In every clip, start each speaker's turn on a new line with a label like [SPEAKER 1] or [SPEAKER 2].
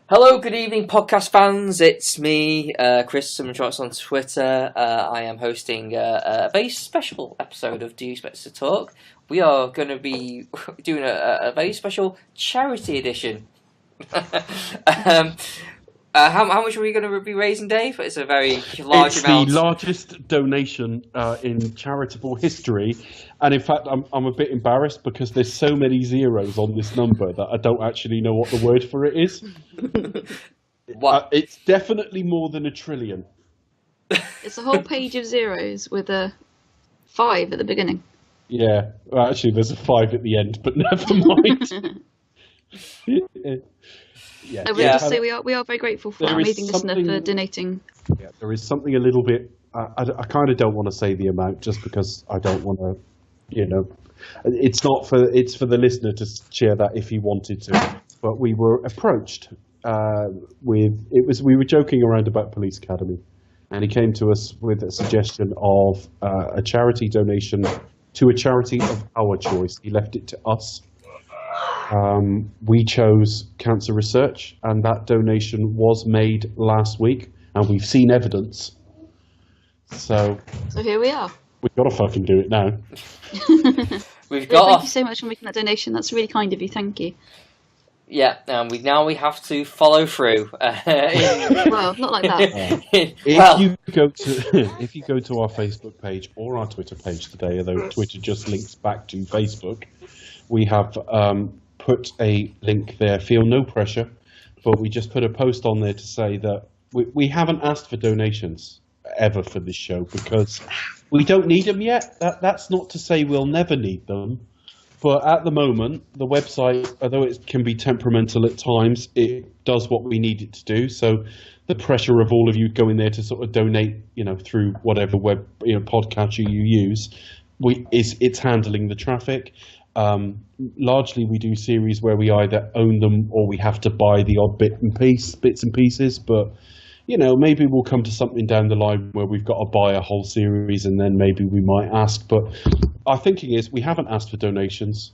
[SPEAKER 1] Hello, good evening, podcast fans. It's me, Chris, Someone Shots on Twitter. I am hosting a very special episode of Do You Expect Us to Talk? We are going to be doing a very special charity edition. How much are we going to be raising, Dave? It's a very large amount.
[SPEAKER 2] It's the largest donation in charitable history, and in fact, I'm a bit embarrassed because there's so many zeros on this number that I don't actually know what the word for it is.
[SPEAKER 1] What?
[SPEAKER 2] It's definitely more than $1 trillion.
[SPEAKER 3] It's a whole page of zeros with a 5 at the beginning.
[SPEAKER 2] Yeah, well, actually, there's a 5 at the end, but never mind.
[SPEAKER 3] I would just say we are very grateful for our amazing listener for donating.
[SPEAKER 2] Yeah, there is something a little bit. I kind of don't want to say the amount just because I don't want to. It's for the listener to share that if he wanted to. But we were approached we were joking around about Police Academy, and he came to us with a suggestion of a charity donation to a charity of our choice. He left it to us. We chose cancer research, and that donation was made last week, and we've seen evidence. So
[SPEAKER 3] here we are.
[SPEAKER 2] We've got to fucking do it now.
[SPEAKER 3] Thank you so much for making that donation. That's really kind of you. Thank you.
[SPEAKER 1] Yeah, and we have to follow through.
[SPEAKER 3] Well, not like that.
[SPEAKER 2] If you go to our Facebook page or our Twitter page today, although Twitter just links back to Facebook, we have put a link there. Feel no pressure, but we just put a post on there to say that we haven't asked for donations ever for this show because we don't need them yet. That's not to say we'll never need them, but at the moment, the website, although it can be temperamental at times, it does what we need it to do. So the pressure of all of you going there to sort of donate, through whatever web podcatcher you use, it's handling the traffic. Largely we do series where we either own them or we have to buy the odd bits and pieces, but maybe we'll come to something down the line where we've got to buy a whole series and then maybe we might ask. But our thinking is we haven't asked for donations,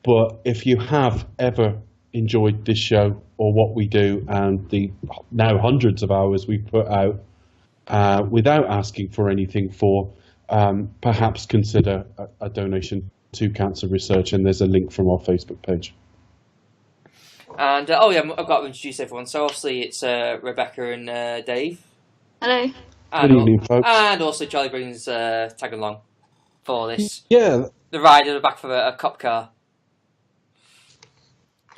[SPEAKER 2] but if you have ever enjoyed this show or what we do and the now hundreds of hours we've put out without asking for anything perhaps consider a donation to cancer research, and there's a link from our Facebook page.
[SPEAKER 1] And I've got to introduce everyone. So obviously it's Rebecca and Dave.
[SPEAKER 3] Hello.
[SPEAKER 1] And,
[SPEAKER 2] Good evening, folks.
[SPEAKER 1] And also Charlie brings tagging along for this.
[SPEAKER 2] Yeah.
[SPEAKER 1] The ride at the back of a cop car.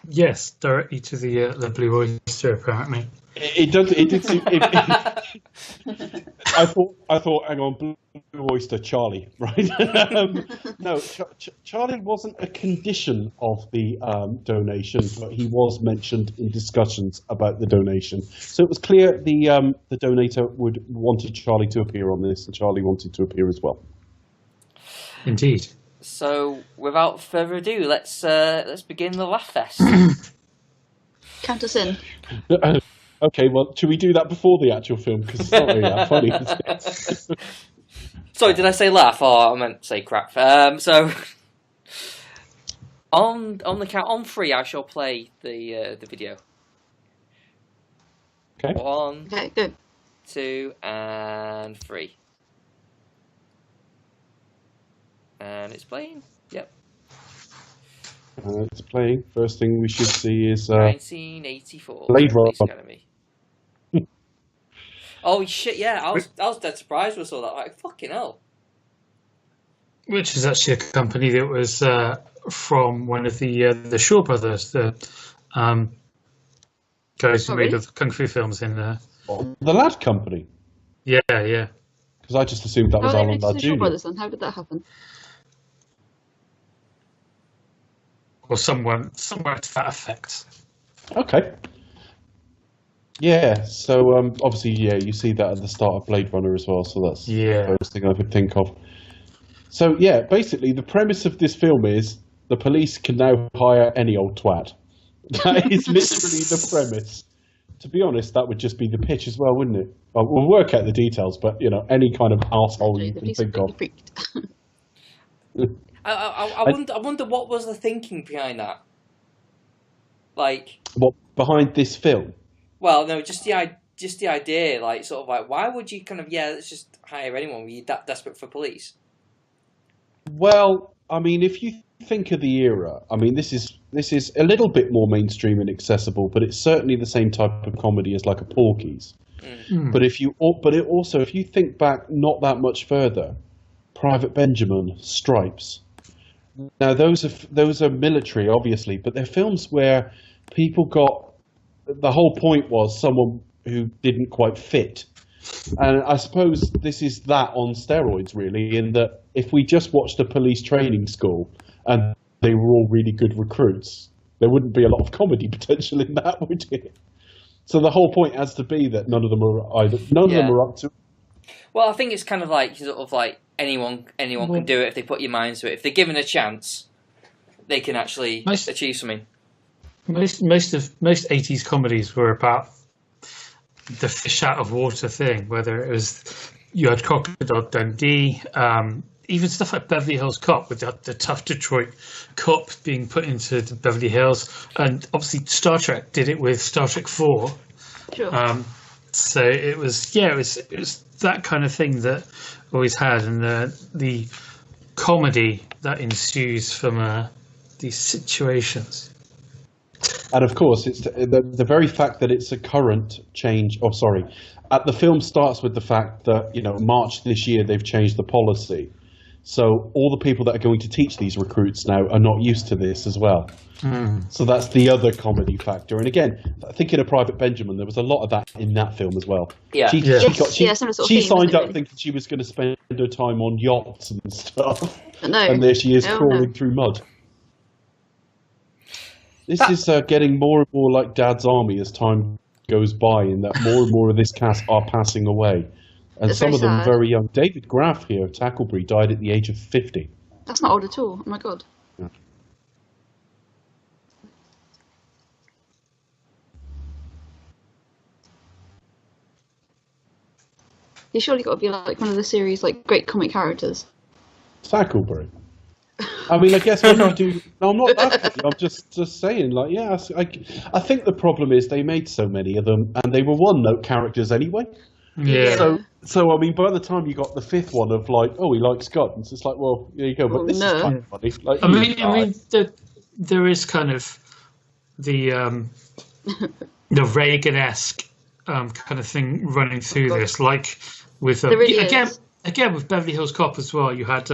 [SPEAKER 4] Yes, directly to the Blue Oyster, apparently.
[SPEAKER 2] It does. It did seem. I thought. Hang on, Blue Oyster, Charlie, right? No, Charlie wasn't a condition of the donation, but he was mentioned in discussions about the donation. So it was clear the donator wanted Charlie to appear on this, and Charlie wanted to appear as well.
[SPEAKER 4] Indeed.
[SPEAKER 1] So without further ado, let's begin the laugh fest.
[SPEAKER 3] Count us in.
[SPEAKER 2] Okay, well, should we do that before the actual film? Because it's not really that funny, is it?
[SPEAKER 1] Sorry, did I say laugh? Oh, I meant to say crap. So, on the count on 3, I shall play the video.
[SPEAKER 2] Okay.
[SPEAKER 1] 1,
[SPEAKER 3] Okay, good.
[SPEAKER 1] 2, and 3. And it's playing. Yep.
[SPEAKER 2] It's playing. First thing we should see is
[SPEAKER 1] 1984.
[SPEAKER 2] Blade Runner.
[SPEAKER 1] Academy. Oh shit! Yeah, I was dead surprised when I saw that. Like, fucking hell.
[SPEAKER 4] Which is actually a company that was from one of the Shaw brothers, the guys who made the kung fu films in there.
[SPEAKER 2] The Lad Company.
[SPEAKER 4] Yeah, yeah.
[SPEAKER 2] Because I just assumed that was Alan Ladd
[SPEAKER 3] the
[SPEAKER 2] Jr.
[SPEAKER 3] Shaw Brothers then? How did that happen?
[SPEAKER 4] Or somewhere to that effect.
[SPEAKER 2] Okay. Yeah, so obviously, you see that at the start of Blade Runner as well, so that's the first thing I could think of. So, yeah, basically, the premise of this film is the police can now hire any old twat. That is literally the premise. To be honest, that would just be the pitch as well, wouldn't it? We'll work out the details, but, any kind of arsehole you can think of.
[SPEAKER 1] I wonder what was the thinking behind that. Like,
[SPEAKER 2] what behind this film?
[SPEAKER 1] Well, no, just the idea, like sort of like, why would you kind of let's just hire anyone? Were you that desperate for police?
[SPEAKER 2] Well, I mean, if you think of the era, I mean, this is a little bit more mainstream and accessible, but it's certainly the same type of comedy as like a Porky's. But if you think back not that much further, Private Benjamin, Stripes. Now those are military, obviously, but they're films where people got, the whole point was someone who didn't quite fit. And I suppose this is that on steroids, really, in that if we just watched a police training school and they were all really good recruits, there wouldn't be a lot of comedy potential in that, would it? So the whole point has to be that none of them are up to it.
[SPEAKER 1] Well, I think it's kind of like sort of like anyone can do it if they put your mind to it. If they're given a chance, they can actually achieve something.
[SPEAKER 4] Most 80s comedies were about the fish out of water thing, whether it was you had Crocodile Dundee, even stuff like Beverly Hills Cop with the tough Detroit cop being put into the Beverly Hills, and obviously Star Trek did it with Star Trek 4.
[SPEAKER 3] Sure.
[SPEAKER 4] So it was that kind of thing that always had, and the comedy that ensues from these situations.
[SPEAKER 2] And of course, it's the very fact that it's a current change. Oh, sorry. The film starts with the fact that, March this year, they've changed the policy. So all the people that are going to teach these recruits now are not used to this as well. So that's the other comedy factor. And again, thinking of Private Benjamin, there was a lot of that in that film as well.
[SPEAKER 1] Yeah.
[SPEAKER 2] She signed up thinking she was going to spend her time on yachts and stuff.
[SPEAKER 3] But no.
[SPEAKER 2] And there she is crawling through mud. This is getting more and more like Dad's Army as time goes by, in that more and more of this cast are passing away. And
[SPEAKER 3] That's
[SPEAKER 2] some of them
[SPEAKER 3] sad.
[SPEAKER 2] very young. David Graff here of Tacklebury died at the age of 50.
[SPEAKER 3] That's not old at all. Oh my god.
[SPEAKER 2] Yeah.
[SPEAKER 3] He's surely got to be like one of the series' like great comic characters.
[SPEAKER 2] Tacklebury. I mean, I guess when you do... No, I'm not that. I'm just saying, like, yeah, I think the problem is they made so many of them, and they were one-note characters anyway.
[SPEAKER 4] Yeah.
[SPEAKER 2] So I mean, by the time you got the fifth one of like, oh, he likes guns, it's like, well, there you go. But this is kind of funny. Like,
[SPEAKER 4] I mean, there is kind of the Reagan-esque kind of thing running through this, like with again with Beverly Hills Cop as well. You had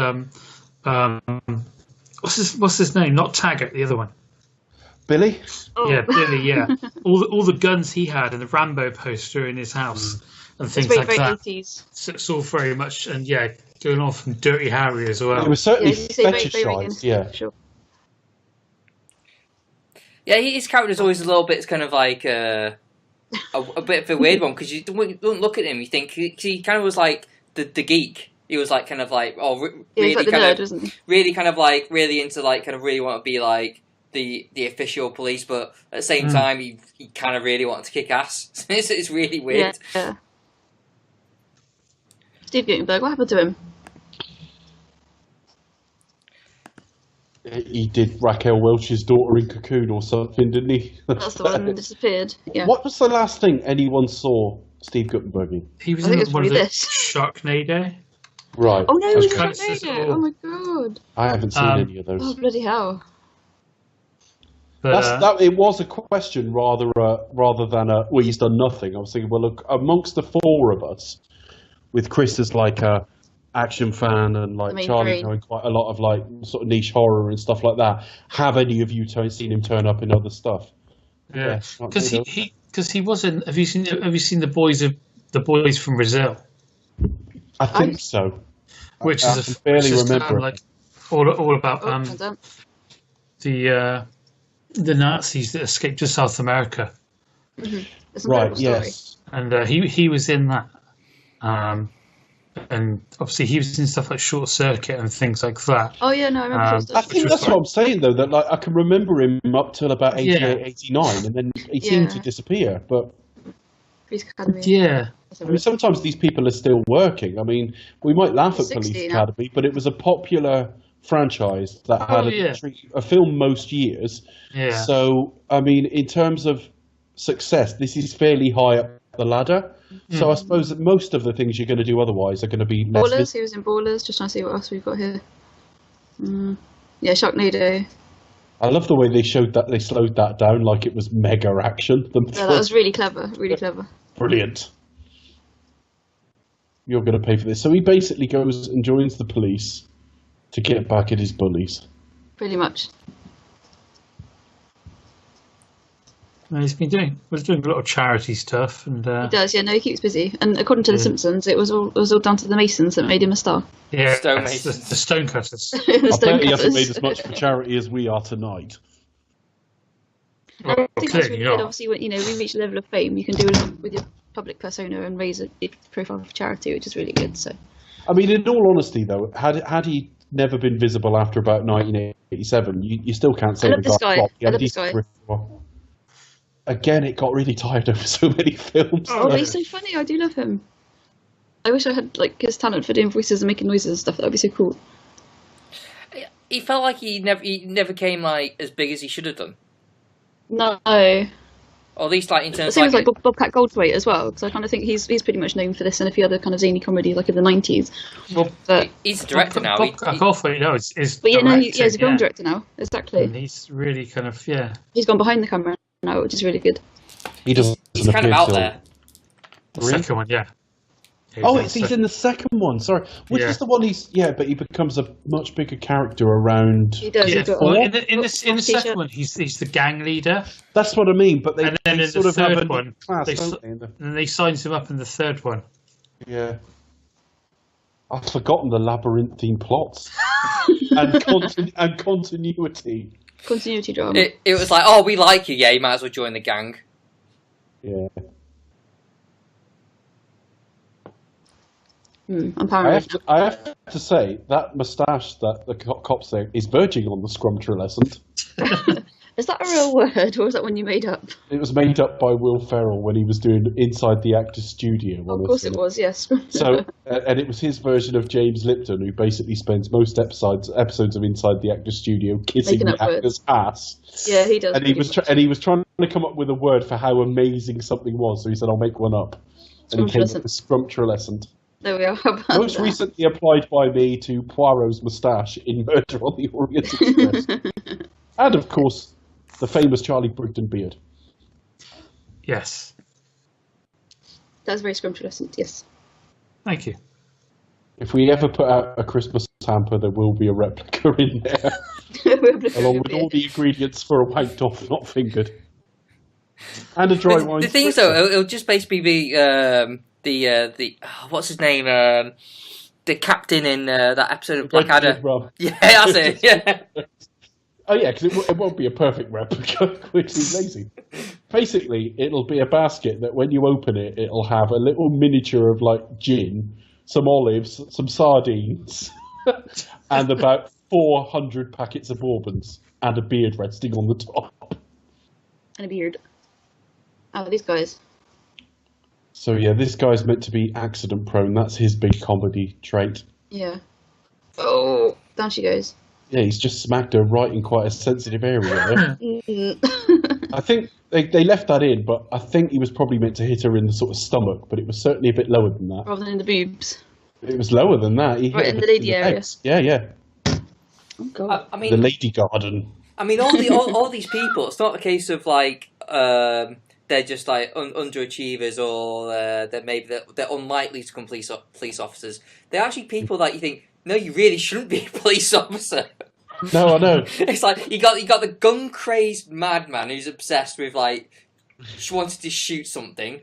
[SPEAKER 4] what's his name? Not Taggart, the other one.
[SPEAKER 2] Billy.
[SPEAKER 3] Oh.
[SPEAKER 4] Yeah, Billy. Yeah, all the guns he had and the Rambo poster in his house. And things
[SPEAKER 3] very,
[SPEAKER 4] like
[SPEAKER 3] very
[SPEAKER 4] that.
[SPEAKER 3] 80s.
[SPEAKER 4] So it's all very much, and going off from Dirty Harry as well.
[SPEAKER 2] It was certainly
[SPEAKER 3] Very
[SPEAKER 2] fetishized, yeah.
[SPEAKER 3] Sure.
[SPEAKER 1] Yeah, his character's always a little bit kind of like a bit of a weird one, because you don't look at him, you think he kind of was like the geek. He was like kind of like really
[SPEAKER 3] like the
[SPEAKER 1] kind
[SPEAKER 3] nerd,
[SPEAKER 1] of
[SPEAKER 3] wasn't he?
[SPEAKER 1] really kind of like really into like kind of really want to be like the official police, but at the same time he kind of really wanted to kick ass. It's really weird.
[SPEAKER 3] Yeah. Steve Guttenberg, what happened to him?
[SPEAKER 2] He did Raquel Welch's daughter in Cocoon or something, didn't he?
[SPEAKER 3] That's the one that disappeared. Yeah.
[SPEAKER 2] What was the last thing anyone saw Steve Guttenberg in?
[SPEAKER 4] He was
[SPEAKER 3] I think
[SPEAKER 4] in
[SPEAKER 3] it's
[SPEAKER 4] one of the
[SPEAKER 3] probably this.
[SPEAKER 4] Sharknado.
[SPEAKER 2] Right.
[SPEAKER 3] Oh no, it was
[SPEAKER 2] okay.
[SPEAKER 4] Kind of says it
[SPEAKER 3] Sharknado.
[SPEAKER 4] all.
[SPEAKER 3] Oh my god.
[SPEAKER 2] I haven't seen any of those.
[SPEAKER 3] Oh bloody hell.
[SPEAKER 4] But,
[SPEAKER 2] It was a question rather than a, well, he's done nothing. I was thinking, well, look, amongst the four of us, with Chris as like a action fan and like Charlie knowing quite a lot of like sort of niche horror and stuff like that, have any of you seen him turn up in other stuff?
[SPEAKER 4] yeah, because he was in. Have you seen the boys from Brazil?
[SPEAKER 2] I think so.
[SPEAKER 4] Which
[SPEAKER 2] I
[SPEAKER 4] is
[SPEAKER 2] can barely remember it.
[SPEAKER 4] like all about
[SPEAKER 3] Hold on.
[SPEAKER 4] the Nazis that escaped to South America,
[SPEAKER 3] It's a
[SPEAKER 2] Right,
[SPEAKER 3] incredible story.
[SPEAKER 2] yes.
[SPEAKER 4] and he was in that. And obviously he was in stuff like Short Circuit and things like that.
[SPEAKER 3] Oh yeah, no, I remember
[SPEAKER 2] I
[SPEAKER 3] stuff.
[SPEAKER 2] think that's what I'm saying, though, that like I can remember him up till about 88, 89, and then he seemed to disappear. But
[SPEAKER 3] Police Academy.
[SPEAKER 4] Yeah.
[SPEAKER 2] I mean, sometimes these people are still working. I mean, we might laugh at
[SPEAKER 3] 60
[SPEAKER 2] Police
[SPEAKER 3] now.
[SPEAKER 2] Academy, but it was a popular franchise that had a film most years.
[SPEAKER 4] Yeah.
[SPEAKER 2] So, I mean, in terms of success, this is fairly high up the ladder. So I suppose that most of the things you're going to do otherwise are going to be less.
[SPEAKER 3] Ballers, he was in Ballers. Just trying to see what else we've got here. Yeah, Sharknado.
[SPEAKER 2] I love the way they slowed that down like it was mega action.
[SPEAKER 3] Yeah, that was really clever. Really clever.
[SPEAKER 2] Brilliant. You're going to pay for this. So he basically goes and joins the police to get back at his bullies.
[SPEAKER 3] Pretty much.
[SPEAKER 4] And he's been doing a lot of charity stuff, and
[SPEAKER 3] He does, yeah. No, he keeps busy. And according to The Simpsons, it was all down to the Masons that made him a star.
[SPEAKER 4] yeah,
[SPEAKER 1] Stone
[SPEAKER 4] the
[SPEAKER 1] Masons.
[SPEAKER 4] stonecutters.
[SPEAKER 3] The
[SPEAKER 2] I bet he
[SPEAKER 3] stonecutters.
[SPEAKER 2] hasn't made as much for charity as we are tonight.
[SPEAKER 3] I think that's
[SPEAKER 4] clearly
[SPEAKER 3] really
[SPEAKER 4] not.
[SPEAKER 3] good. Obviously, when we reach a level of fame, you can do a lot with your public persona and raise a profile for charity, which is really good. So,
[SPEAKER 2] I mean, in all honesty, though, had he never been visible after about 1987, you still can't say
[SPEAKER 3] I love
[SPEAKER 2] the
[SPEAKER 3] this
[SPEAKER 2] guy
[SPEAKER 3] guy.
[SPEAKER 2] flopped. He
[SPEAKER 3] I
[SPEAKER 2] had
[SPEAKER 3] love
[SPEAKER 2] a
[SPEAKER 3] this
[SPEAKER 2] decent
[SPEAKER 3] guy.
[SPEAKER 2] career. Again, it got really tired over so many films.
[SPEAKER 3] oh, he's so funny. I do love him. I wish I had like his talent for doing voices and making noises and stuff. That'd be so cool.
[SPEAKER 1] He felt like he never came like as big as he should have done.
[SPEAKER 3] No,
[SPEAKER 1] Or at least like in
[SPEAKER 3] it
[SPEAKER 1] terms
[SPEAKER 3] seems
[SPEAKER 1] of
[SPEAKER 3] like Bobcat Goldthwait as well. Because I kind of think he's pretty much known for this and a few other kind of zany comedies like in the 90s.
[SPEAKER 4] Well,
[SPEAKER 3] But
[SPEAKER 1] he's a director now.
[SPEAKER 4] Goldthwait, no, is
[SPEAKER 3] yeah, no,
[SPEAKER 4] directing,
[SPEAKER 3] he's a film director now. Exactly.
[SPEAKER 4] And he's really kind of
[SPEAKER 3] He's gone behind the camera now, which is really good.
[SPEAKER 2] He doesn't
[SPEAKER 1] He's kind of
[SPEAKER 2] appear
[SPEAKER 1] out
[SPEAKER 2] till-
[SPEAKER 1] there.
[SPEAKER 4] the second one, yeah.
[SPEAKER 2] Oh, he's in the second one. Sorry, which
[SPEAKER 4] Yeah.
[SPEAKER 2] is the one but he becomes a much bigger character around.
[SPEAKER 3] He does.
[SPEAKER 4] Yeah,
[SPEAKER 3] He's got
[SPEAKER 4] well,
[SPEAKER 3] a-
[SPEAKER 4] in the
[SPEAKER 3] t-shirt.
[SPEAKER 4] second one, he's the gang leader,
[SPEAKER 2] That's what I mean. But they,
[SPEAKER 4] and then
[SPEAKER 2] they
[SPEAKER 4] in
[SPEAKER 2] sort
[SPEAKER 4] the
[SPEAKER 2] of have
[SPEAKER 4] third
[SPEAKER 2] a
[SPEAKER 4] one,
[SPEAKER 2] class,
[SPEAKER 4] they
[SPEAKER 2] don't they?
[SPEAKER 4] and they signs him up in the third one.
[SPEAKER 2] Yeah. I've forgotten the labyrinthine plots and continuity.
[SPEAKER 3] Continuity drama.
[SPEAKER 1] It was like, oh, we like you, yeah, you might as well join the gang.
[SPEAKER 2] Yeah.
[SPEAKER 3] I'm
[SPEAKER 2] I
[SPEAKER 3] paranoid.
[SPEAKER 2] have to say that moustache that the cops say is verging on the scrumptulescent.
[SPEAKER 3] Is that a real word, or was that one you made up?
[SPEAKER 2] It was made up by Will Ferrell when he was doing Inside the Actor's Studio.
[SPEAKER 3] Of course it was, yes.
[SPEAKER 2] So, and it was his version of James Lipton, who basically spends most episodes of Inside the Actor's Studio kissing
[SPEAKER 3] Making
[SPEAKER 2] the
[SPEAKER 3] up
[SPEAKER 2] actor's ass.
[SPEAKER 3] Yeah, he does.
[SPEAKER 2] And he
[SPEAKER 3] pretty
[SPEAKER 2] was
[SPEAKER 3] much.
[SPEAKER 2] and he was trying to come up with a word for how amazing something was. So he said, "I'll make one up," and he came up with scrumptulescent.
[SPEAKER 3] There we are. How about
[SPEAKER 2] Most
[SPEAKER 3] that?
[SPEAKER 2] recently applied by me to Poirot's moustache in Murder on the Orient Express, and of course, the famous Charlie Brigden beard.
[SPEAKER 4] Yes,
[SPEAKER 3] That's very scrumptious, yes.
[SPEAKER 4] thank you.
[SPEAKER 2] If we ever put out a Christmas hamper, there will be a replica in there, along with all the ingredients for a wanked off, not fingered, and a dry wine.
[SPEAKER 1] The thing is, though, it'll just basically be the what's his name, the captain in that episode of Blackadder. Yeah, that's it. Yeah.
[SPEAKER 2] Oh yeah, because it won't be a perfect replica, which is lazy. Basically, it'll be a basket that when you open it, it'll have a little miniature of like gin, some olives, some sardines, and about 400 packets of bourbons, and a beard resting on the top.
[SPEAKER 3] And a beard. Oh, these guys.
[SPEAKER 2] So yeah, this guy's meant to be accident prone. That's his big comedy trait.
[SPEAKER 3] Yeah. Oh, down she goes.
[SPEAKER 2] Yeah, he's just smacked her right in quite a sensitive area there. I think they left that in, but I think he was probably meant to hit her in the sort of stomach, but it was certainly a bit lower than that.
[SPEAKER 3] Rather than in the boobs.
[SPEAKER 2] It was lower than that. He
[SPEAKER 3] Right
[SPEAKER 2] hit
[SPEAKER 3] in
[SPEAKER 2] her
[SPEAKER 3] the lady area.
[SPEAKER 2] legs. Yeah, yeah.
[SPEAKER 3] Oh, God.
[SPEAKER 1] I mean,
[SPEAKER 2] The lady garden.
[SPEAKER 1] I mean, all these people. It's not a case of like they're just like underachievers or they're unlikely to become police officers. They're actually people that you think, no, you really shouldn't be a police officer.
[SPEAKER 2] No, I know.
[SPEAKER 1] It's like you got the gun crazed madman who's obsessed with like she wanted to shoot something.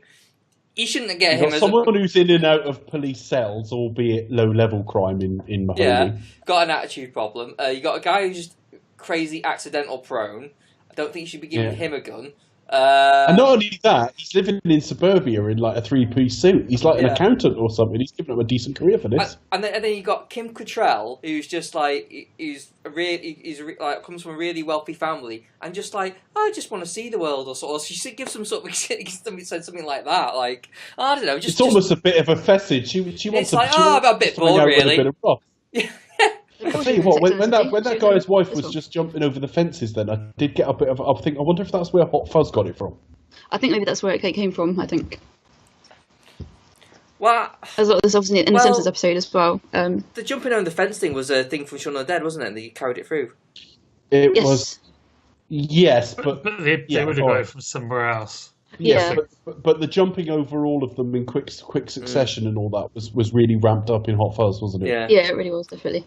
[SPEAKER 1] You shouldn't get him as
[SPEAKER 2] Someone who's in and out of police cells, albeit low-level crime in Mahoney.
[SPEAKER 1] yeah, got an attitude problem. You got a guy who's just crazy accidental prone. I don't think you should be giving him a gun.
[SPEAKER 2] And not only that, he's living in suburbia in like a three-piece suit. He's like an accountant or something. He's given him a decent career for this.
[SPEAKER 1] And then you got Kim Cattrall, who's just like he's like comes from a really wealthy family, and just like I just want to see the world, or sort of she gives some sort of said something like that, like I don't know,
[SPEAKER 2] It's almost a bit of a fessage. She wants
[SPEAKER 1] it's
[SPEAKER 2] to.
[SPEAKER 1] like
[SPEAKER 2] she wants
[SPEAKER 1] I'm a bit
[SPEAKER 2] to hang
[SPEAKER 1] bored
[SPEAKER 2] out with a
[SPEAKER 1] really.
[SPEAKER 2] bit of rock. I'll tell you what, when that
[SPEAKER 3] She
[SPEAKER 2] guy's wife
[SPEAKER 3] as
[SPEAKER 2] was
[SPEAKER 3] well.
[SPEAKER 2] just jumping over the fences, then I did get a bit of. I wonder if that's where Hot Fuzz got it from.
[SPEAKER 3] I think maybe that's where it came from. I think.
[SPEAKER 1] Well,
[SPEAKER 3] There's obviously in the Simpsons episode as well.
[SPEAKER 1] the jumping over the fence thing was a thing from Shaun of the Dead, wasn't it? And they carried it through.
[SPEAKER 2] It
[SPEAKER 3] Yes.
[SPEAKER 2] was. Yes, but
[SPEAKER 4] they would have got it from somewhere else.
[SPEAKER 3] Yeah.
[SPEAKER 2] but the jumping over all of them in quick succession and all that was really ramped up in Hot Fuzz, wasn't it?
[SPEAKER 1] Yeah.
[SPEAKER 3] Yeah, it really was, definitely.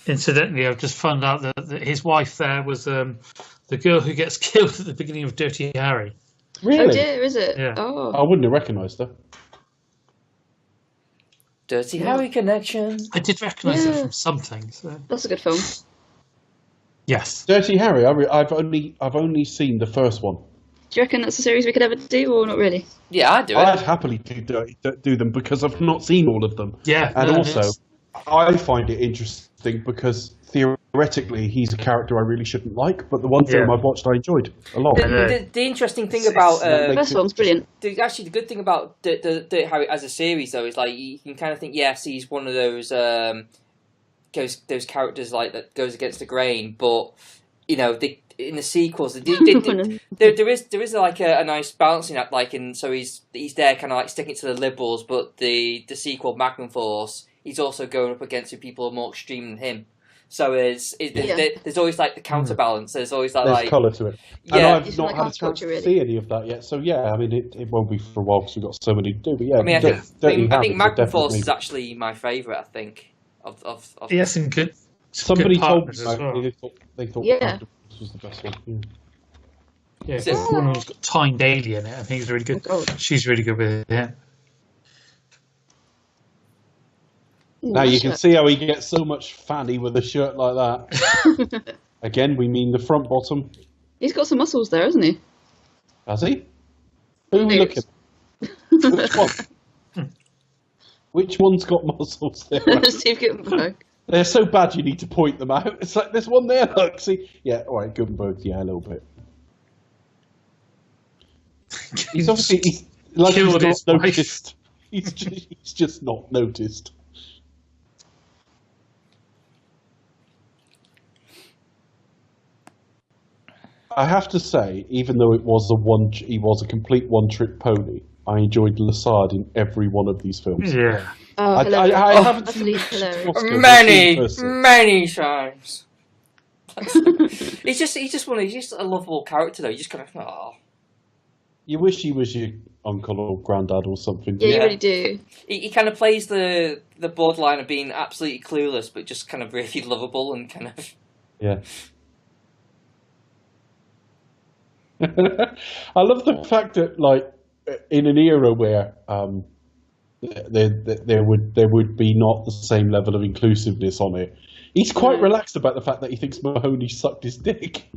[SPEAKER 4] Incidentally, I've just found out that his wife there was the girl who gets killed at the beginning of Dirty Harry.
[SPEAKER 2] Really?
[SPEAKER 3] Oh dear, is it?
[SPEAKER 4] Yeah.
[SPEAKER 3] Oh.
[SPEAKER 2] I wouldn't have recognised her.
[SPEAKER 1] Dirty Harry connection.
[SPEAKER 4] I did recognise it from something. So.
[SPEAKER 3] That's a good film.
[SPEAKER 4] Yes.
[SPEAKER 2] Dirty Harry. I've only seen the first one.
[SPEAKER 3] Do you reckon that's a series we could ever do, or not really?
[SPEAKER 1] Yeah, I'd do it.
[SPEAKER 2] I'd happily do them because I've not seen all of them.
[SPEAKER 4] Yeah.
[SPEAKER 2] And
[SPEAKER 4] no,
[SPEAKER 2] also, I find it interesting because theoretically he's a character I really shouldn't like, but the one film I've watched I enjoyed a lot.
[SPEAKER 1] The interesting thing about
[SPEAKER 3] The first one's brilliant.
[SPEAKER 1] the good thing about Dirty Harry as a series though is like you can kind of think yes he's one of those characters like that goes against the grain, but you know in the sequels there is like a nice balancing act, like, and so he's there kind of like sticking to the liberals, but the sequel Magnum Force he's also going up against people who are more extreme than him. So there's always like the counterbalance. There's always that
[SPEAKER 2] There's
[SPEAKER 1] like
[SPEAKER 2] colour to it.
[SPEAKER 1] Yeah,
[SPEAKER 2] and I've
[SPEAKER 3] it's
[SPEAKER 2] not
[SPEAKER 3] like
[SPEAKER 2] had a
[SPEAKER 3] arts
[SPEAKER 2] chance
[SPEAKER 3] culture,
[SPEAKER 2] to
[SPEAKER 3] really.
[SPEAKER 2] see any of that yet. So yeah, I mean it won't be for a while because we've got so many to do. But yeah,
[SPEAKER 1] I mean, I
[SPEAKER 2] Dirty
[SPEAKER 1] think
[SPEAKER 2] Harry's
[SPEAKER 1] Magnum Force
[SPEAKER 2] definitely-
[SPEAKER 1] is actually my favourite. I think of
[SPEAKER 4] He has some good.
[SPEAKER 2] Somebody
[SPEAKER 4] good
[SPEAKER 2] told me
[SPEAKER 4] partners as well.
[SPEAKER 2] they thought
[SPEAKER 3] Yeah.
[SPEAKER 2] Magnum Force was the best one. Yeah.
[SPEAKER 4] Yeah, the one who's got Tyne Daly in it. I think he's really good.
[SPEAKER 3] Oh, God.
[SPEAKER 4] She's really good with it.
[SPEAKER 2] Now you can see how he gets so much fanny with a shirt like that. Again, we mean the front bottom.
[SPEAKER 3] He's got some muscles there, hasn't he?
[SPEAKER 2] Has he? Who are we looking at? Which one? Which one's got muscles there?
[SPEAKER 3] Steve Guttenberg.
[SPEAKER 2] They're so bad you need to point them out. It's like, there's one there, look, see? Yeah, alright, Guttenberg, yeah, a little bit. He's obviously, he's not
[SPEAKER 4] Killed his wife.
[SPEAKER 2] noticed. He's just not noticed. I have to say, even though he was a complete one-trick pony, I enjoyed Lassard in every one of these films.
[SPEAKER 4] Yeah.
[SPEAKER 3] Oh,
[SPEAKER 2] I
[SPEAKER 3] hilarious.
[SPEAKER 2] haven't seen
[SPEAKER 3] Utterly hilarious.
[SPEAKER 2] Oscar,
[SPEAKER 1] many
[SPEAKER 2] I've seen
[SPEAKER 1] many times. he's just a lovable character though. You just kind of
[SPEAKER 2] You wish he was your uncle or granddad or something.
[SPEAKER 3] Yeah, you
[SPEAKER 1] Yeah.
[SPEAKER 3] really do.
[SPEAKER 1] he kind of plays the borderline of being absolutely clueless, but just kind of really lovable and kind of.
[SPEAKER 2] Yeah. I love the fact that, like, in an era where there would be not the same level of inclusiveness on it, he's quite relaxed about the fact that he thinks Mahoney sucked his dick.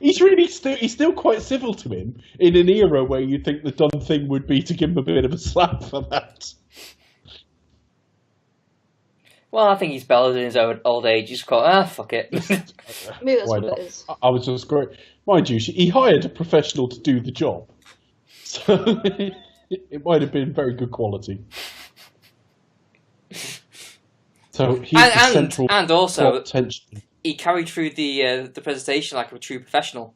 [SPEAKER 2] He's still quite civil to him in an era where you think the done thing would be to give him a bit of a slap for that.
[SPEAKER 1] Well, I think he's bellowed in his old age. He's quite fuck it.
[SPEAKER 3] Maybe that's
[SPEAKER 2] Why
[SPEAKER 3] what
[SPEAKER 2] not?
[SPEAKER 3] it is.
[SPEAKER 2] I was just great. Mind you, he hired a professional to do the job, so it might have been very good quality. So he's the central
[SPEAKER 1] and also
[SPEAKER 2] plot tension.
[SPEAKER 1] he carried through the presentation like a true professional.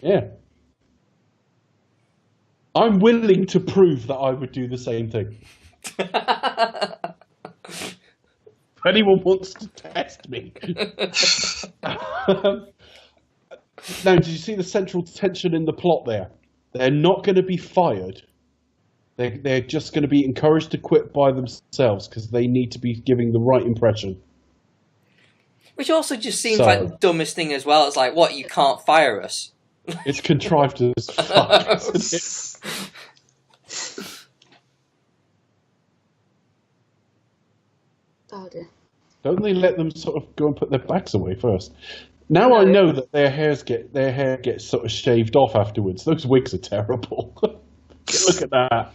[SPEAKER 2] Yeah, I'm willing to prove that I would do the same thing. If anyone wants to test me. Now, did you see the central tension in the plot there? They're not going to be fired. They're just going to be encouraged to quit by themselves because they need to be giving the right impression.
[SPEAKER 1] Which also just seems like the dumbest thing as well. It's like, what, you can't fire us?
[SPEAKER 2] It's contrived as fuck, isn't it?
[SPEAKER 3] Oh dear.
[SPEAKER 2] Don't they let them sort of go and put their backs away first? Now I know that their hair gets sort of shaved off afterwards. Those wigs are terrible. Look at that.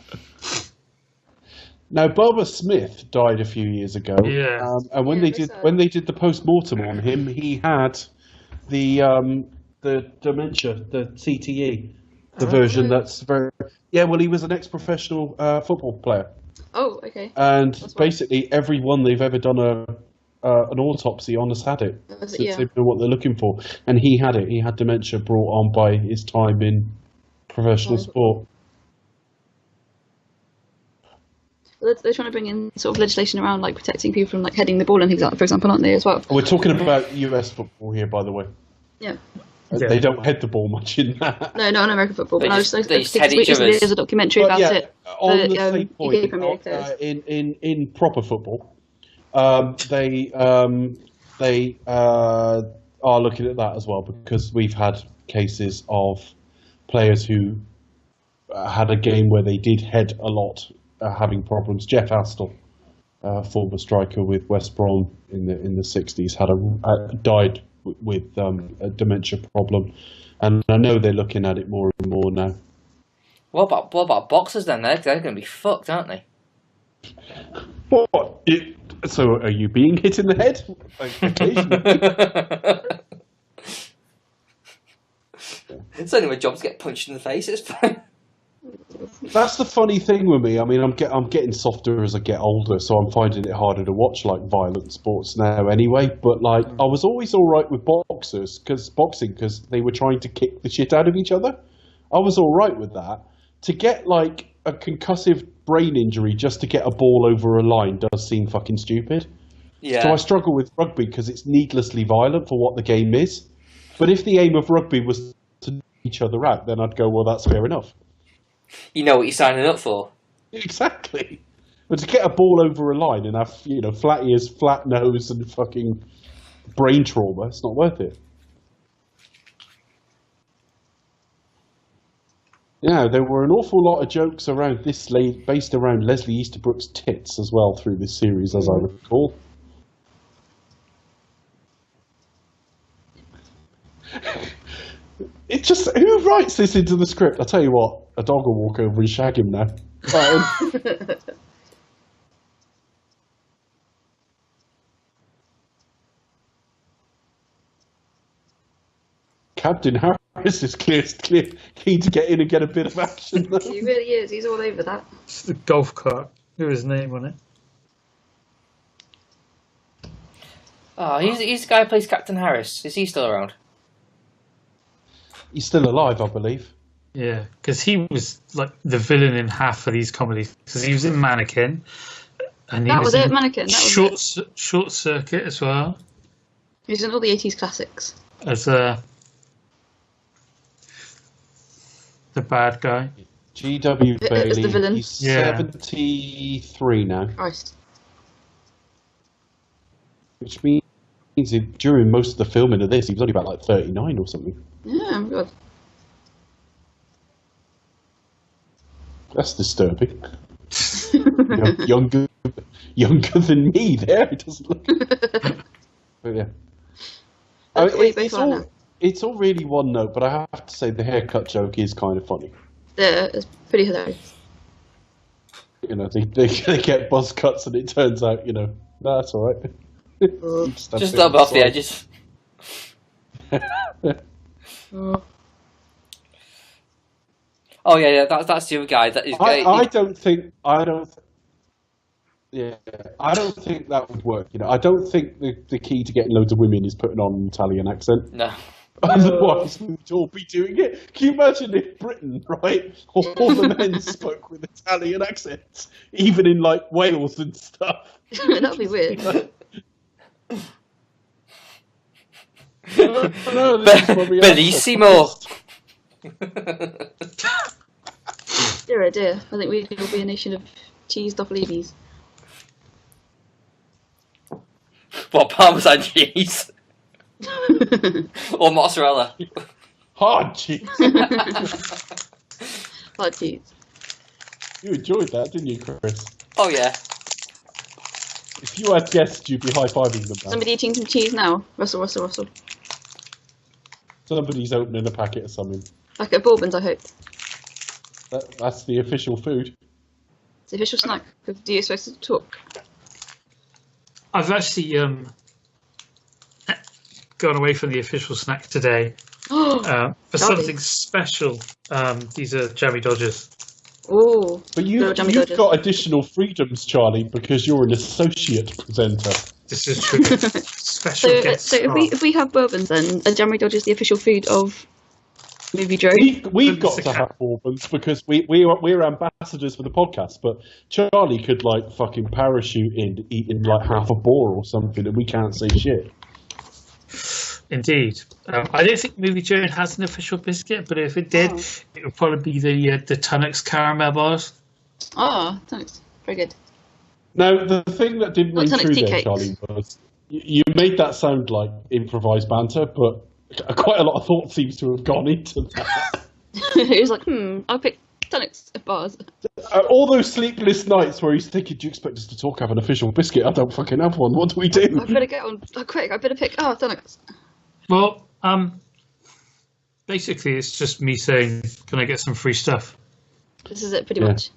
[SPEAKER 2] Now Barbara Smith died a few years ago.
[SPEAKER 4] Yeah.
[SPEAKER 2] And when they did the post-mortem on him, he had the dementia, the CTE, the version that's very well. He was an ex-professional football player.
[SPEAKER 3] Oh, okay.
[SPEAKER 2] And
[SPEAKER 3] That's why.
[SPEAKER 2] basically everyone they've ever done an autopsy on a addict since
[SPEAKER 3] Yeah.
[SPEAKER 2] they know what they're looking for, and he had it. He had dementia brought on by his time in professional sport.
[SPEAKER 3] They're trying to bring in sort of legislation around like protecting people from like heading the ball and things like that, for example, aren't they as well?
[SPEAKER 2] We're talking about US football here, by the way.
[SPEAKER 3] Yeah.
[SPEAKER 2] They don't head the ball much in that.
[SPEAKER 3] No, not in American football.
[SPEAKER 1] They
[SPEAKER 3] But
[SPEAKER 1] just-
[SPEAKER 3] I was
[SPEAKER 1] they just head each
[SPEAKER 3] recently
[SPEAKER 1] other's.
[SPEAKER 3] there's a documentary about it.
[SPEAKER 2] On
[SPEAKER 3] for,
[SPEAKER 2] the same
[SPEAKER 3] UK
[SPEAKER 2] point,
[SPEAKER 3] Premier League players.
[SPEAKER 2] in proper football, they are looking at that as well, because we've had cases of players who had a game where they did head a lot, having problems. Jeff Astle, former striker with West Brom in the 60s, died with a dementia problem, and I know they're looking at it more and more now.
[SPEAKER 1] What about boxers then? They're going to be fucked, aren't they?
[SPEAKER 2] What? So are you being hit in the head? Occasionally.
[SPEAKER 1] It's only my job to get punched in the face. It's fine.
[SPEAKER 2] That's the funny thing with me. I mean, I'm getting softer as I get older, so I'm finding it harder to watch like violent sports now. Anyway, but like I was always all right with boxing because they were trying to kick the shit out of each other. I was all right with that. To get like a concussive brain injury just to get a ball over a line does seem fucking stupid.
[SPEAKER 1] Yeah.
[SPEAKER 2] So I struggle with rugby because it's needlessly violent for what the game is. But if the aim of rugby was to knock each other out, then I'd go, well, that's fair enough.
[SPEAKER 1] You know what you're signing up for.
[SPEAKER 2] Exactly. But to get a ball over a line and have, flat ears, flat nose, and fucking brain trauma, it's not worth it. Yeah, there were an awful lot of jokes around this based around Leslie Easterbrook's tits as well through this series, as I recall. It just, who writes this into the script? I'll tell you what, a dog will walk over and shag him now. Captain Harris is keen to get in and get a bit of action.
[SPEAKER 3] He really is. He's all over that.
[SPEAKER 4] It's the golf cart. There is his name on it.
[SPEAKER 1] Oh, he's the guy who plays Captain Harris. Is he still around?
[SPEAKER 2] He's still alive, I believe.
[SPEAKER 4] Yeah, because he was like the villain in half of these comedies. Because he was in Mannequin, and he
[SPEAKER 3] That was it,
[SPEAKER 4] in
[SPEAKER 3] Mannequin. That was it.
[SPEAKER 4] Short Circuit as well
[SPEAKER 3] He was in all the 80s classics.
[SPEAKER 4] as the bad guy.
[SPEAKER 2] G.W.
[SPEAKER 3] As
[SPEAKER 2] Bailey.
[SPEAKER 3] the villain.
[SPEAKER 2] He's
[SPEAKER 4] Yeah.
[SPEAKER 2] 73 now,
[SPEAKER 3] Christ.
[SPEAKER 2] which means during most of the filming of this, he was only about like 39 or something.
[SPEAKER 3] Yeah, oh my God.
[SPEAKER 2] That's disturbing. Younger than me there. It doesn't look. But yeah.
[SPEAKER 3] That's what you both are now.
[SPEAKER 2] It's all really one note, but I have to say the haircut joke is kind of funny.
[SPEAKER 3] Yeah, it's pretty hilarious.
[SPEAKER 2] They get buzz cuts and it turns out, no, that's all right.
[SPEAKER 1] Just up off the edges.
[SPEAKER 3] Oh.
[SPEAKER 1] Oh yeah, that's the other guy. That is.
[SPEAKER 2] I don't think that would work. I don't think the key to getting loads of women is putting on an Italian accent.
[SPEAKER 1] No.
[SPEAKER 2] Otherwise, we'd all be doing it. Can you imagine if Britain, right, all the men spoke with Italian accents, even in like Wales and stuff?
[SPEAKER 3] That'd be weird.
[SPEAKER 1] Bellissimo.
[SPEAKER 3] Dear oh dear. I think we'll be a nation of cheesed off leavies.
[SPEAKER 1] What, Parmesan cheese? Or mozzarella?
[SPEAKER 2] Hard cheese.
[SPEAKER 3] Hard cheese.
[SPEAKER 2] You enjoyed that, didn't you, Chris?
[SPEAKER 1] Oh yeah.
[SPEAKER 2] If you had guests, you'd be high-fiving them. Man.
[SPEAKER 3] Somebody eating some cheese now? Russell.
[SPEAKER 2] Somebody's opening a packet of something.
[SPEAKER 3] Back at Bourbon's, I hope.
[SPEAKER 2] That's the official food.
[SPEAKER 3] It's the official snack. Do you expect to talk?
[SPEAKER 4] I've actually gone away from the official snack today for something special. These are Jammy Dodgers.
[SPEAKER 3] Oh.
[SPEAKER 2] But you've got additional freedoms, Charlie, because you're an associate presenter.
[SPEAKER 4] This is true. Special guest
[SPEAKER 3] So if we have bourbons, then a Jammy Dodge is the official food of Movie Drone.
[SPEAKER 2] We've got to have bourbons because we're ambassadors for the podcast. But Charlie could like fucking parachute in eating like half a boar or something, and we can't say shit.
[SPEAKER 4] Indeed. I don't think Movie Drone has an official biscuit, but if it did, it would probably be the Tunnocks caramel bars.
[SPEAKER 3] Oh, thanks. Very good.
[SPEAKER 2] Now, the thing that didn't ring
[SPEAKER 3] Tunnocks
[SPEAKER 2] through
[SPEAKER 3] tea
[SPEAKER 2] there,
[SPEAKER 3] cakes.
[SPEAKER 2] Charlie, was you made that sound like improvised banter, but quite a lot of thought seems to have gone into that.
[SPEAKER 3] He was like, I'll pick Tunnocks bars.
[SPEAKER 2] All those sleepless nights where he's thinking, do you expect us to talk, have an official biscuit? I don't fucking have one. What do we do?
[SPEAKER 3] I better get on quick. I better pick. Oh, Tunnocks.
[SPEAKER 4] Well, basically, it's just me saying, "Can I get some free stuff?"
[SPEAKER 3] This is it, pretty much.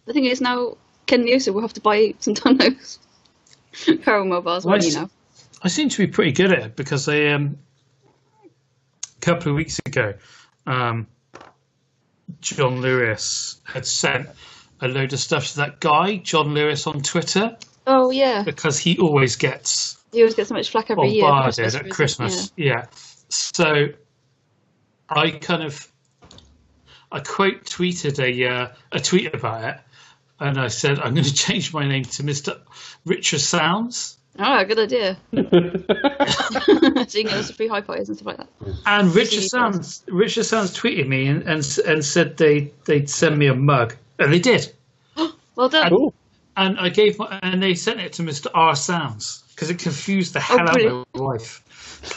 [SPEAKER 3] The thing is, now Ken Niosa will have to buy some Tunnocks caramel bars, won't he now?
[SPEAKER 4] I seem to be pretty good at it because a couple of weeks ago, John Lewis had sent a load of stuff to that guy, John Lewis, on Twitter.
[SPEAKER 3] Oh, yeah.
[SPEAKER 4] Because he always gets
[SPEAKER 3] so much flack every year.
[SPEAKER 4] Bombarded at Christmas. Yeah. So I quote tweeted a tweet about it, and I said I'm going to change my name to Mr. Richard Sounds.
[SPEAKER 3] Oh, good idea. So you can get us free high pies and stuff like that.
[SPEAKER 4] And Richard Sounds tweeted me and said they'd send me a mug, and they did.
[SPEAKER 3] Well done.
[SPEAKER 4] And I gave and they sent it to Mr. R Sounds because it confused the hell out of my wife.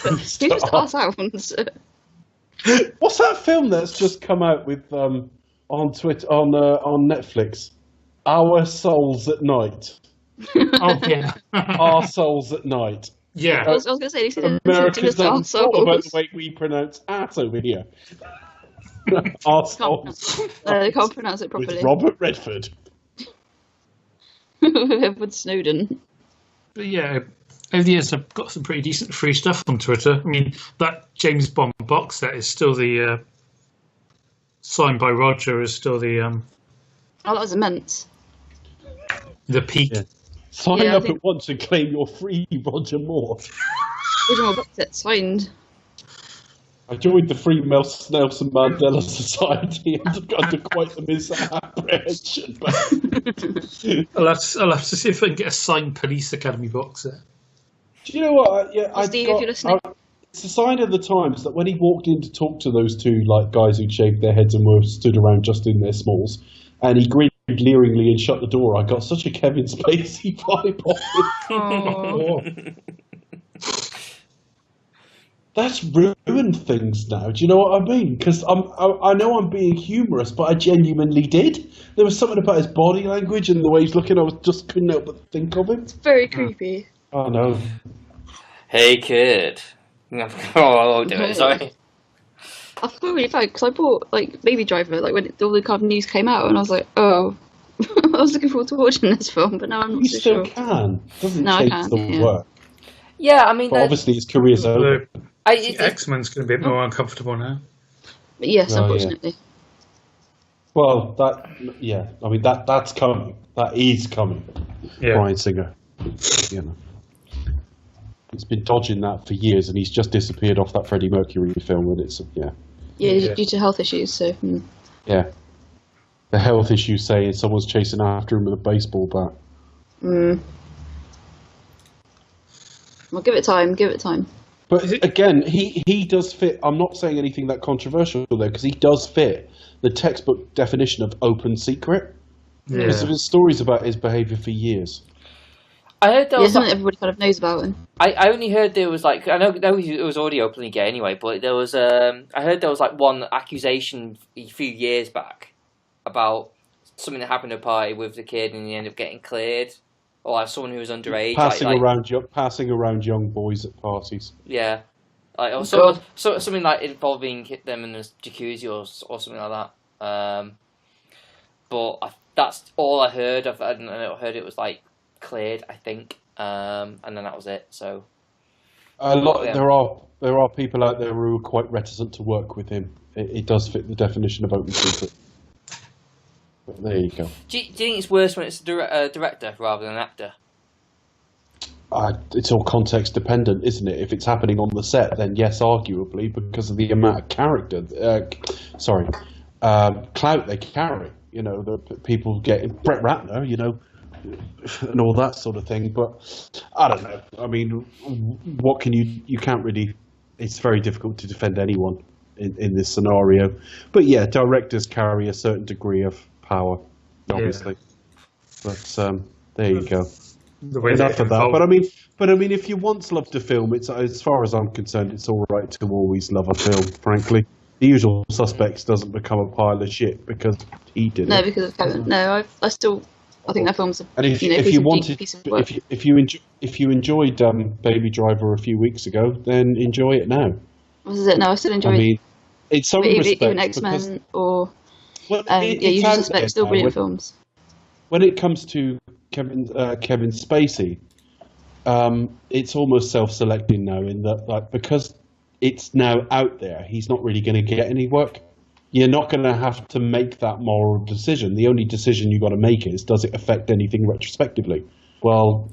[SPEAKER 3] Who's R Sounds?
[SPEAKER 2] What's that film that's just come out with on Twitter on Netflix? Our Souls at Night.
[SPEAKER 4] Oh yeah,
[SPEAKER 2] Our Souls at Night.
[SPEAKER 4] Yeah,
[SPEAKER 3] I was going to say
[SPEAKER 2] Americans don't
[SPEAKER 3] Souls.
[SPEAKER 2] talk about the way we pronounce ass over here. Our Souls.
[SPEAKER 3] They can't pronounce it properly.
[SPEAKER 2] With Robert Redford.
[SPEAKER 3] Edward Snowden.
[SPEAKER 4] but yeah, over the years I've got some pretty decent free stuff on Twitter. I mean, that James Bond box set is still the signed by Roger is still the
[SPEAKER 3] Oh, that was immense.
[SPEAKER 4] the peak.
[SPEAKER 2] Yeah. Sign up at once and claim your free Roger Moore.
[SPEAKER 3] Original box set signed.
[SPEAKER 2] I joined the Free Nelson Mandela Society under quite the misapprehension. But
[SPEAKER 4] I'll have to see if I can get a signed Police Academy box set.
[SPEAKER 2] do you know what?
[SPEAKER 3] Steve, if you're listening.
[SPEAKER 2] It's a sign of the times that when he walked in to talk to those two like guys who'd shaved their heads and were stood around just in their smalls, and he grinned leeringly and shut the door, I got such a Kevin Spacey vibe off it. That's ruined things now. Do you know what I mean? Because I know I'm being humorous, but I genuinely did. There was something about his body language and the way he's looking. I just couldn't help but think of him.
[SPEAKER 3] It's very creepy.
[SPEAKER 2] Oh no!
[SPEAKER 1] Hey kid. Oh, do it. Sorry.
[SPEAKER 3] I feel really bad because I bought like Baby Driver like when all the kind of news came out, and I was like, oh, I was looking forward to watching this film, but now I'm not
[SPEAKER 2] You
[SPEAKER 3] so
[SPEAKER 2] still
[SPEAKER 3] sure.
[SPEAKER 2] can. Doesn't
[SPEAKER 3] No, I
[SPEAKER 2] change
[SPEAKER 3] can,
[SPEAKER 2] the
[SPEAKER 3] yeah.
[SPEAKER 2] work.
[SPEAKER 1] Yeah, I mean,
[SPEAKER 2] But obviously his career's over.
[SPEAKER 4] X-Men's going to be a bit more uncomfortable now.
[SPEAKER 3] But yes,
[SPEAKER 2] Oh, yeah.
[SPEAKER 3] unfortunately.
[SPEAKER 2] Well, I mean that's coming. That is coming.
[SPEAKER 4] Yeah.
[SPEAKER 2] Bryan Singer. You know. He's been dodging that for years, and he's just disappeared off that Freddie Mercury film, and it's
[SPEAKER 3] Yeah, due to health issues. So
[SPEAKER 2] yeah. The health issue saying someone's chasing after him with a baseball bat.
[SPEAKER 3] Well, give it time. Give it time.
[SPEAKER 2] But again, he does fit. I'm not saying anything that controversial though, because he does fit the textbook definition of open secret.
[SPEAKER 4] Yeah.
[SPEAKER 2] Because of his stories about his behaviour for years.
[SPEAKER 1] I heard there
[SPEAKER 3] Yeah,
[SPEAKER 1] was
[SPEAKER 3] something that everybody kind of knows about. And
[SPEAKER 1] I only heard there was like I know it was already openly gay anyway, but there was I heard there was like one accusation a few years back about something that happened at a party with the kid and he ended up getting cleared, or like someone who was underage
[SPEAKER 2] Passing around young boys at parties.
[SPEAKER 1] Yeah, like or something like involving them in the jacuzzi or something like that. But that's all I heard. I heard it was like cleared, I think, and then that was it. So
[SPEAKER 2] there are people out there who are quite reticent to work with him. It does fit the definition of open secret. But there you go.
[SPEAKER 1] Do you think it's worse when it's a director rather than an actor?
[SPEAKER 2] it's all context dependent, isn't it? If it's happening on the set, then yes, arguably, because of the amount of clout they carry. You know, the people get Brett Ratner, you know, and all that sort of thing. But I don't know. I mean, what can you can't really. It's very difficult to defend anyone in this scenario. But yeah, directors carry a certain degree of power, obviously. Yeah. But there you go. Enough of that. But I mean, if you once loved a film, it's, as far as I'm concerned, it's all right to always love a film. Frankly, The Usual Suspects doesn't become a pile of shit because he did it.
[SPEAKER 3] No, because of Kevin. No, I think that film's a
[SPEAKER 2] if you enjoyed Baby Driver a few weeks ago, then enjoy it now.
[SPEAKER 3] What is it? No, I still enjoy it.
[SPEAKER 2] I mean, in some respects,
[SPEAKER 3] even X-Men or Usual Suspects, still brilliant films.
[SPEAKER 2] When it comes to Kevin Spacey, it's almost self-selecting now in that, like, because it's now out there, he's not really going to get any work. You're not going to have to make that moral decision. The only decision you've got to make is, does it affect anything retrospectively? Well,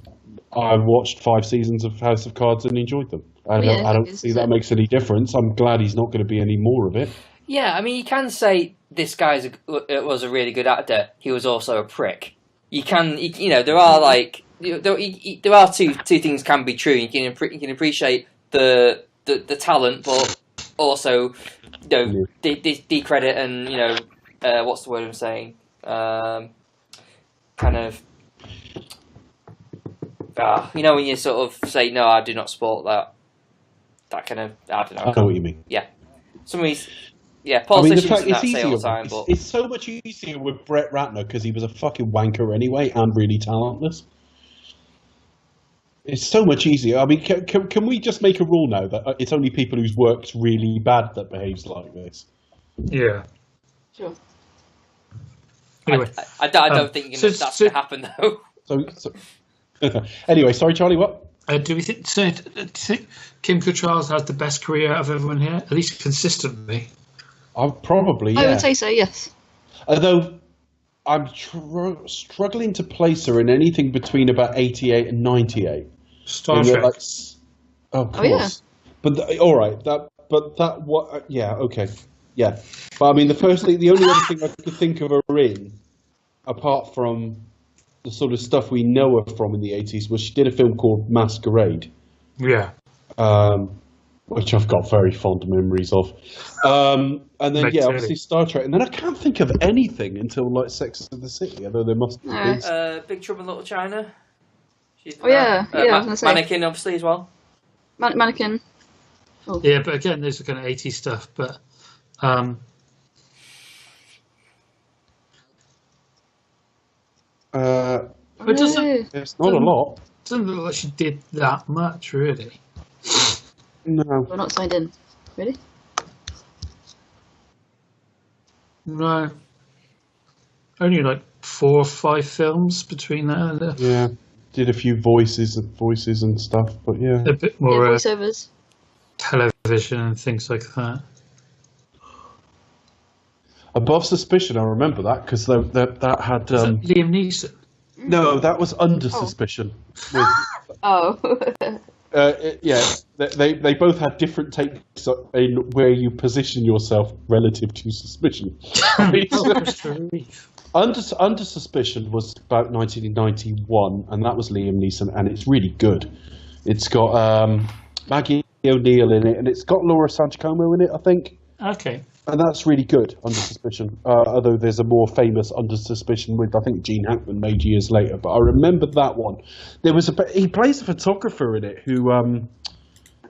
[SPEAKER 2] I watched 5 seasons of House of Cards and enjoyed them. I don't see that makes any difference. I'm glad he's not going to be any more of it.
[SPEAKER 1] Yeah, I mean, you can say this guy was a really good actor. He was also a prick. You know, there are like there are two things can be true. You can appreciate the talent, but also, you know, decredit and, you know, what's the word I'm saying? Kind of, you know, when you sort of say, no, I do not support that. That kind of, I don't know.
[SPEAKER 2] I know what you mean.
[SPEAKER 1] Yeah, politicians say all the time, but
[SPEAKER 2] it's so much easier with Brett Ratner because he was a fucking wanker anyway and really talentless. It's so much easier. I mean, can we just make a rule now that it's only people whose work's really bad that behaves like this?
[SPEAKER 4] Yeah.
[SPEAKER 3] Sure.
[SPEAKER 4] Anyway,
[SPEAKER 1] I don't think that's going to happen, though.
[SPEAKER 2] So anyway, sorry, Charlie, what?
[SPEAKER 4] Do you think Kim Cattrall has the best career out of everyone here, at least consistently?
[SPEAKER 2] Probably, yeah.
[SPEAKER 3] I would say so, yes.
[SPEAKER 2] Although I'm struggling to place her in anything between about 88 and 98.
[SPEAKER 4] Star Trek.
[SPEAKER 2] Of course.
[SPEAKER 3] Oh, yeah.
[SPEAKER 2] But yeah, okay. Yeah. But I mean, the only other thing I could think of her in, apart from the sort of stuff we know her from in the 80s, was she did a film called Masquerade.
[SPEAKER 4] Yeah.
[SPEAKER 2] Which I've got very fond memories of. And then, obviously Star Trek. And then I can't think of anything until, like, Sex and the City, although there must be.
[SPEAKER 1] Big Trouble in Little China.
[SPEAKER 3] I was going to say.
[SPEAKER 1] Mannequin, obviously, as well.
[SPEAKER 3] Mannequin.
[SPEAKER 4] Oh. Yeah, but again, there's the kind of 80s stuff, but...
[SPEAKER 2] It's not a lot.
[SPEAKER 4] It doesn't look like she did that much, really.
[SPEAKER 2] No.
[SPEAKER 3] We're not signed in. Really?
[SPEAKER 4] No. Only like 4 or 5 films between that and the...
[SPEAKER 2] Yeah. Did a few voices and stuff, but yeah.
[SPEAKER 4] A bit more
[SPEAKER 3] voiceovers.
[SPEAKER 4] Television and things like that.
[SPEAKER 2] Above Suspicion, I remember that, because that had...
[SPEAKER 4] Liam Neeson?
[SPEAKER 2] No, that was Under Suspicion.
[SPEAKER 3] Oh.
[SPEAKER 2] Yeah, they both had different takes in where you position yourself relative to suspicion. Under Suspicion was about 1991, and that was Liam Neeson, and it's really good. It's got Maggie O'Neill in it, and it's got Laura Sancho-Como in it, I think.
[SPEAKER 4] Okay.
[SPEAKER 2] And that's really good, Under Suspicion. Although there's a more famous Under Suspicion with, I think, Gene Hackman made years later. But I remember that one. He plays a photographer in it who,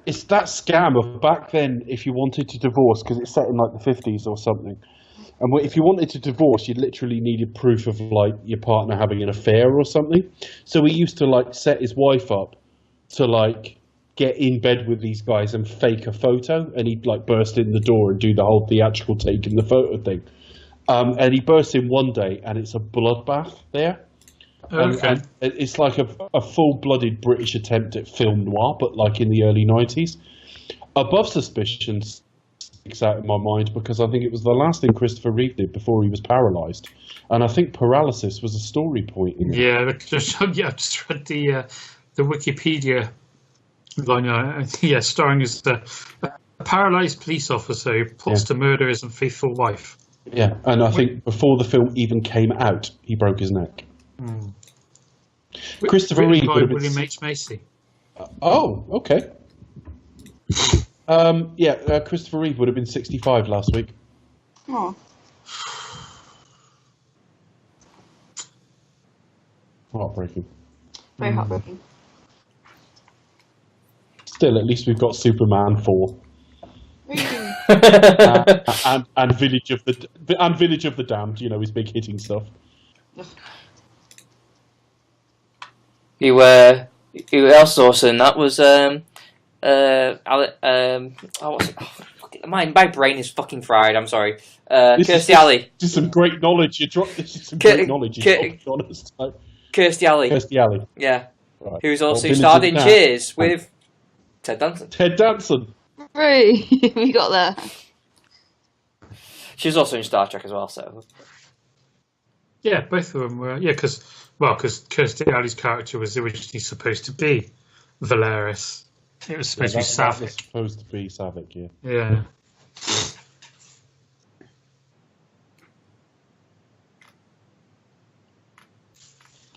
[SPEAKER 2] it's that scam of back then, if you wanted to divorce, because it's set in like the 50s or something. And if you wanted to divorce, you literally needed proof of like your partner having an affair or something. So he used to like set his wife up to like get in bed with these guys and fake a photo, and he'd like burst in the door and do the whole theatrical take in the photo thing. And he bursts in one day, and it's a bloodbath there.
[SPEAKER 4] Okay.
[SPEAKER 2] And it's like a full-blooded British attempt at film noir, but like in the early 90s. Above Suspicion sticks out in my mind because I think it was the last thing Christopher Reeve did before he was paralysed, and I think paralysis was a story point in it.
[SPEAKER 4] Yeah, I just read the the Wikipedia line, starring as a paralysed police officer who plots to murder his unfaithful wife.
[SPEAKER 2] Yeah, and I think before the film even came out, he broke his neck. Christopher Reeve would have been...
[SPEAKER 4] William H. Macy.
[SPEAKER 2] Oh, okay. Christopher Reeve would have been 65 last week.
[SPEAKER 3] Oh.
[SPEAKER 2] Heartbreaking.
[SPEAKER 3] Very heartbreaking.
[SPEAKER 2] Still, at least we've got Superman 4. and Village of the Damned, his big hitting stuff.
[SPEAKER 1] Who else also in that was my brain is fucking fried. I'm sorry. Kirstie Alley.
[SPEAKER 2] Just some great knowledge you dropped. On us.
[SPEAKER 1] Kirstie Alley.
[SPEAKER 2] Kirstie Alley.
[SPEAKER 1] Yeah.
[SPEAKER 2] Right.
[SPEAKER 1] Who's also starred in Cheers with Ted Danson.
[SPEAKER 2] Ted Danson.
[SPEAKER 3] Right, we got there.
[SPEAKER 1] She was also in Star Trek as well, so.
[SPEAKER 4] Yeah, both of them were. Yeah, because Kirstie Alley's character was originally supposed to be Valeris. It was supposed to be Savick.
[SPEAKER 2] That was supposed to be Savick, yeah.
[SPEAKER 4] Yeah.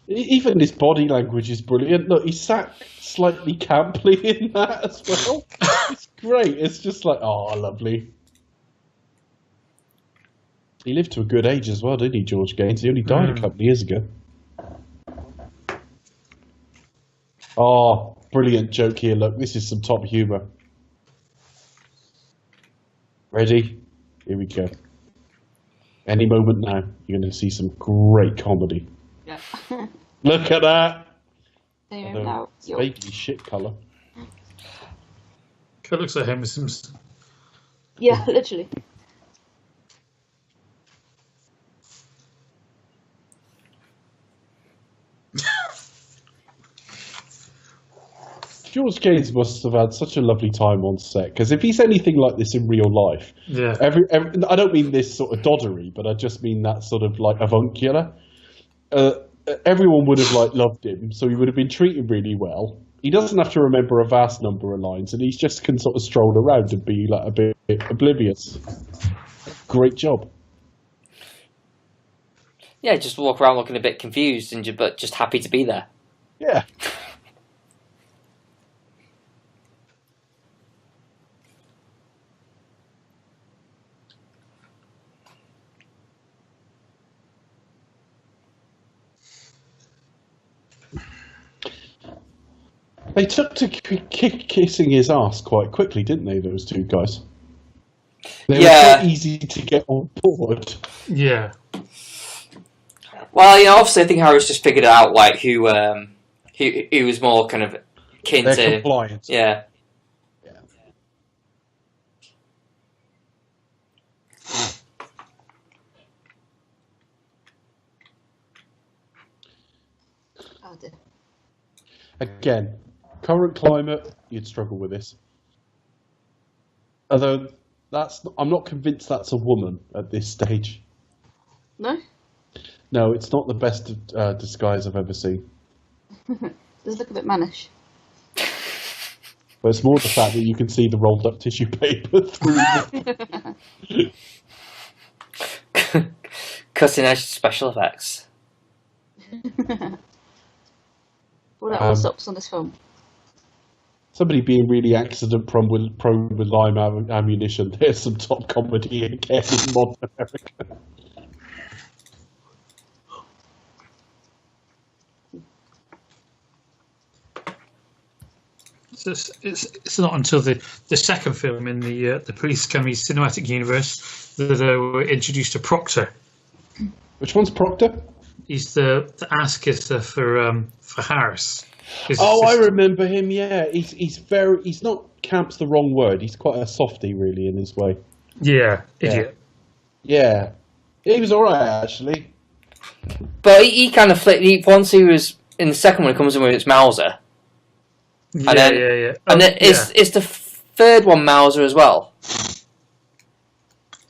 [SPEAKER 2] Even his body language is brilliant. Look, he sat slightly camply in that as well. It's great. It's just like, oh, lovely. He lived to a good age as well, didn't he, George Gaines? He only died a couple of years ago. Oh, brilliant joke here. Look, this is some top humour. Ready? Here we go. Any moment now, you're going to see some great comedy.
[SPEAKER 3] Yeah.
[SPEAKER 2] Look at that!
[SPEAKER 3] It's
[SPEAKER 2] vaguely shit colour.
[SPEAKER 4] It looks like Homer Simpson.
[SPEAKER 3] Yeah, literally.
[SPEAKER 2] George Gaines must have had such a lovely time on set, because if he's anything like this in real life, I don't mean this sort of doddery, but I just mean that sort of like avuncular. Everyone would have loved him, so he would have been treated really well. He doesn't have to remember a vast number of lines, and he just can sort of stroll around and be like a bit oblivious. Great job.
[SPEAKER 1] Yeah, just walk around looking a bit confused, but just happy to be there.
[SPEAKER 2] Yeah. They took to kissing his ass quite quickly, didn't they, those two guys? They were quite easy to get on board.
[SPEAKER 4] Yeah.
[SPEAKER 1] Well, obviously I think Harris just figured out, who was more kind of kin to...
[SPEAKER 2] compliant.
[SPEAKER 1] Yeah.
[SPEAKER 3] Oh, dear.
[SPEAKER 2] Again, current climate, you'd struggle with this. Although, I'm not convinced that's a woman at this stage.
[SPEAKER 3] No?
[SPEAKER 2] No, it's not the best disguise I've ever seen.
[SPEAKER 3] Does look a bit mannish.
[SPEAKER 2] But it's more the fact that you can see the rolled up tissue paper through
[SPEAKER 1] Cutting edge special effects.
[SPEAKER 3] What are all stops on this film?
[SPEAKER 2] Somebody being really accident prone with lime ammunition. There's some top comedy again in modern America.
[SPEAKER 4] It's not until the second film in the Police Academy cinematic universe that we're introduced to Proctor.
[SPEAKER 2] Which one's Proctor?
[SPEAKER 4] He's the ass kisser for Harris.
[SPEAKER 2] I remember him. Yeah, he's not camp's the wrong word. He's quite a softie, really, in his way.
[SPEAKER 4] Yeah, idiot.
[SPEAKER 2] Yeah, he was all right actually.
[SPEAKER 1] But he kind of flipped. Once he was in the second one, it comes in with it's Mauser.
[SPEAKER 4] Yeah.
[SPEAKER 1] And then it's the third one Mauser as well.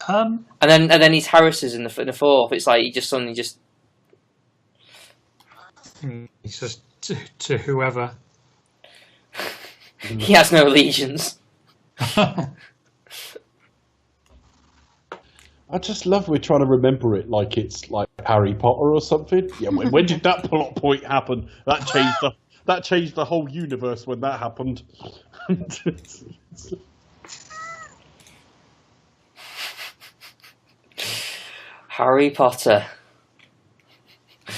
[SPEAKER 1] And then he's Harris's in the fourth. It's like he just suddenly just.
[SPEAKER 4] He's just to whoever.
[SPEAKER 1] He has no allegiance.
[SPEAKER 2] I just love we're trying to remember it like it's like Harry Potter or something. Yeah, when did that plot point happen? That changed the whole universe when that happened.
[SPEAKER 1] Harry Potter.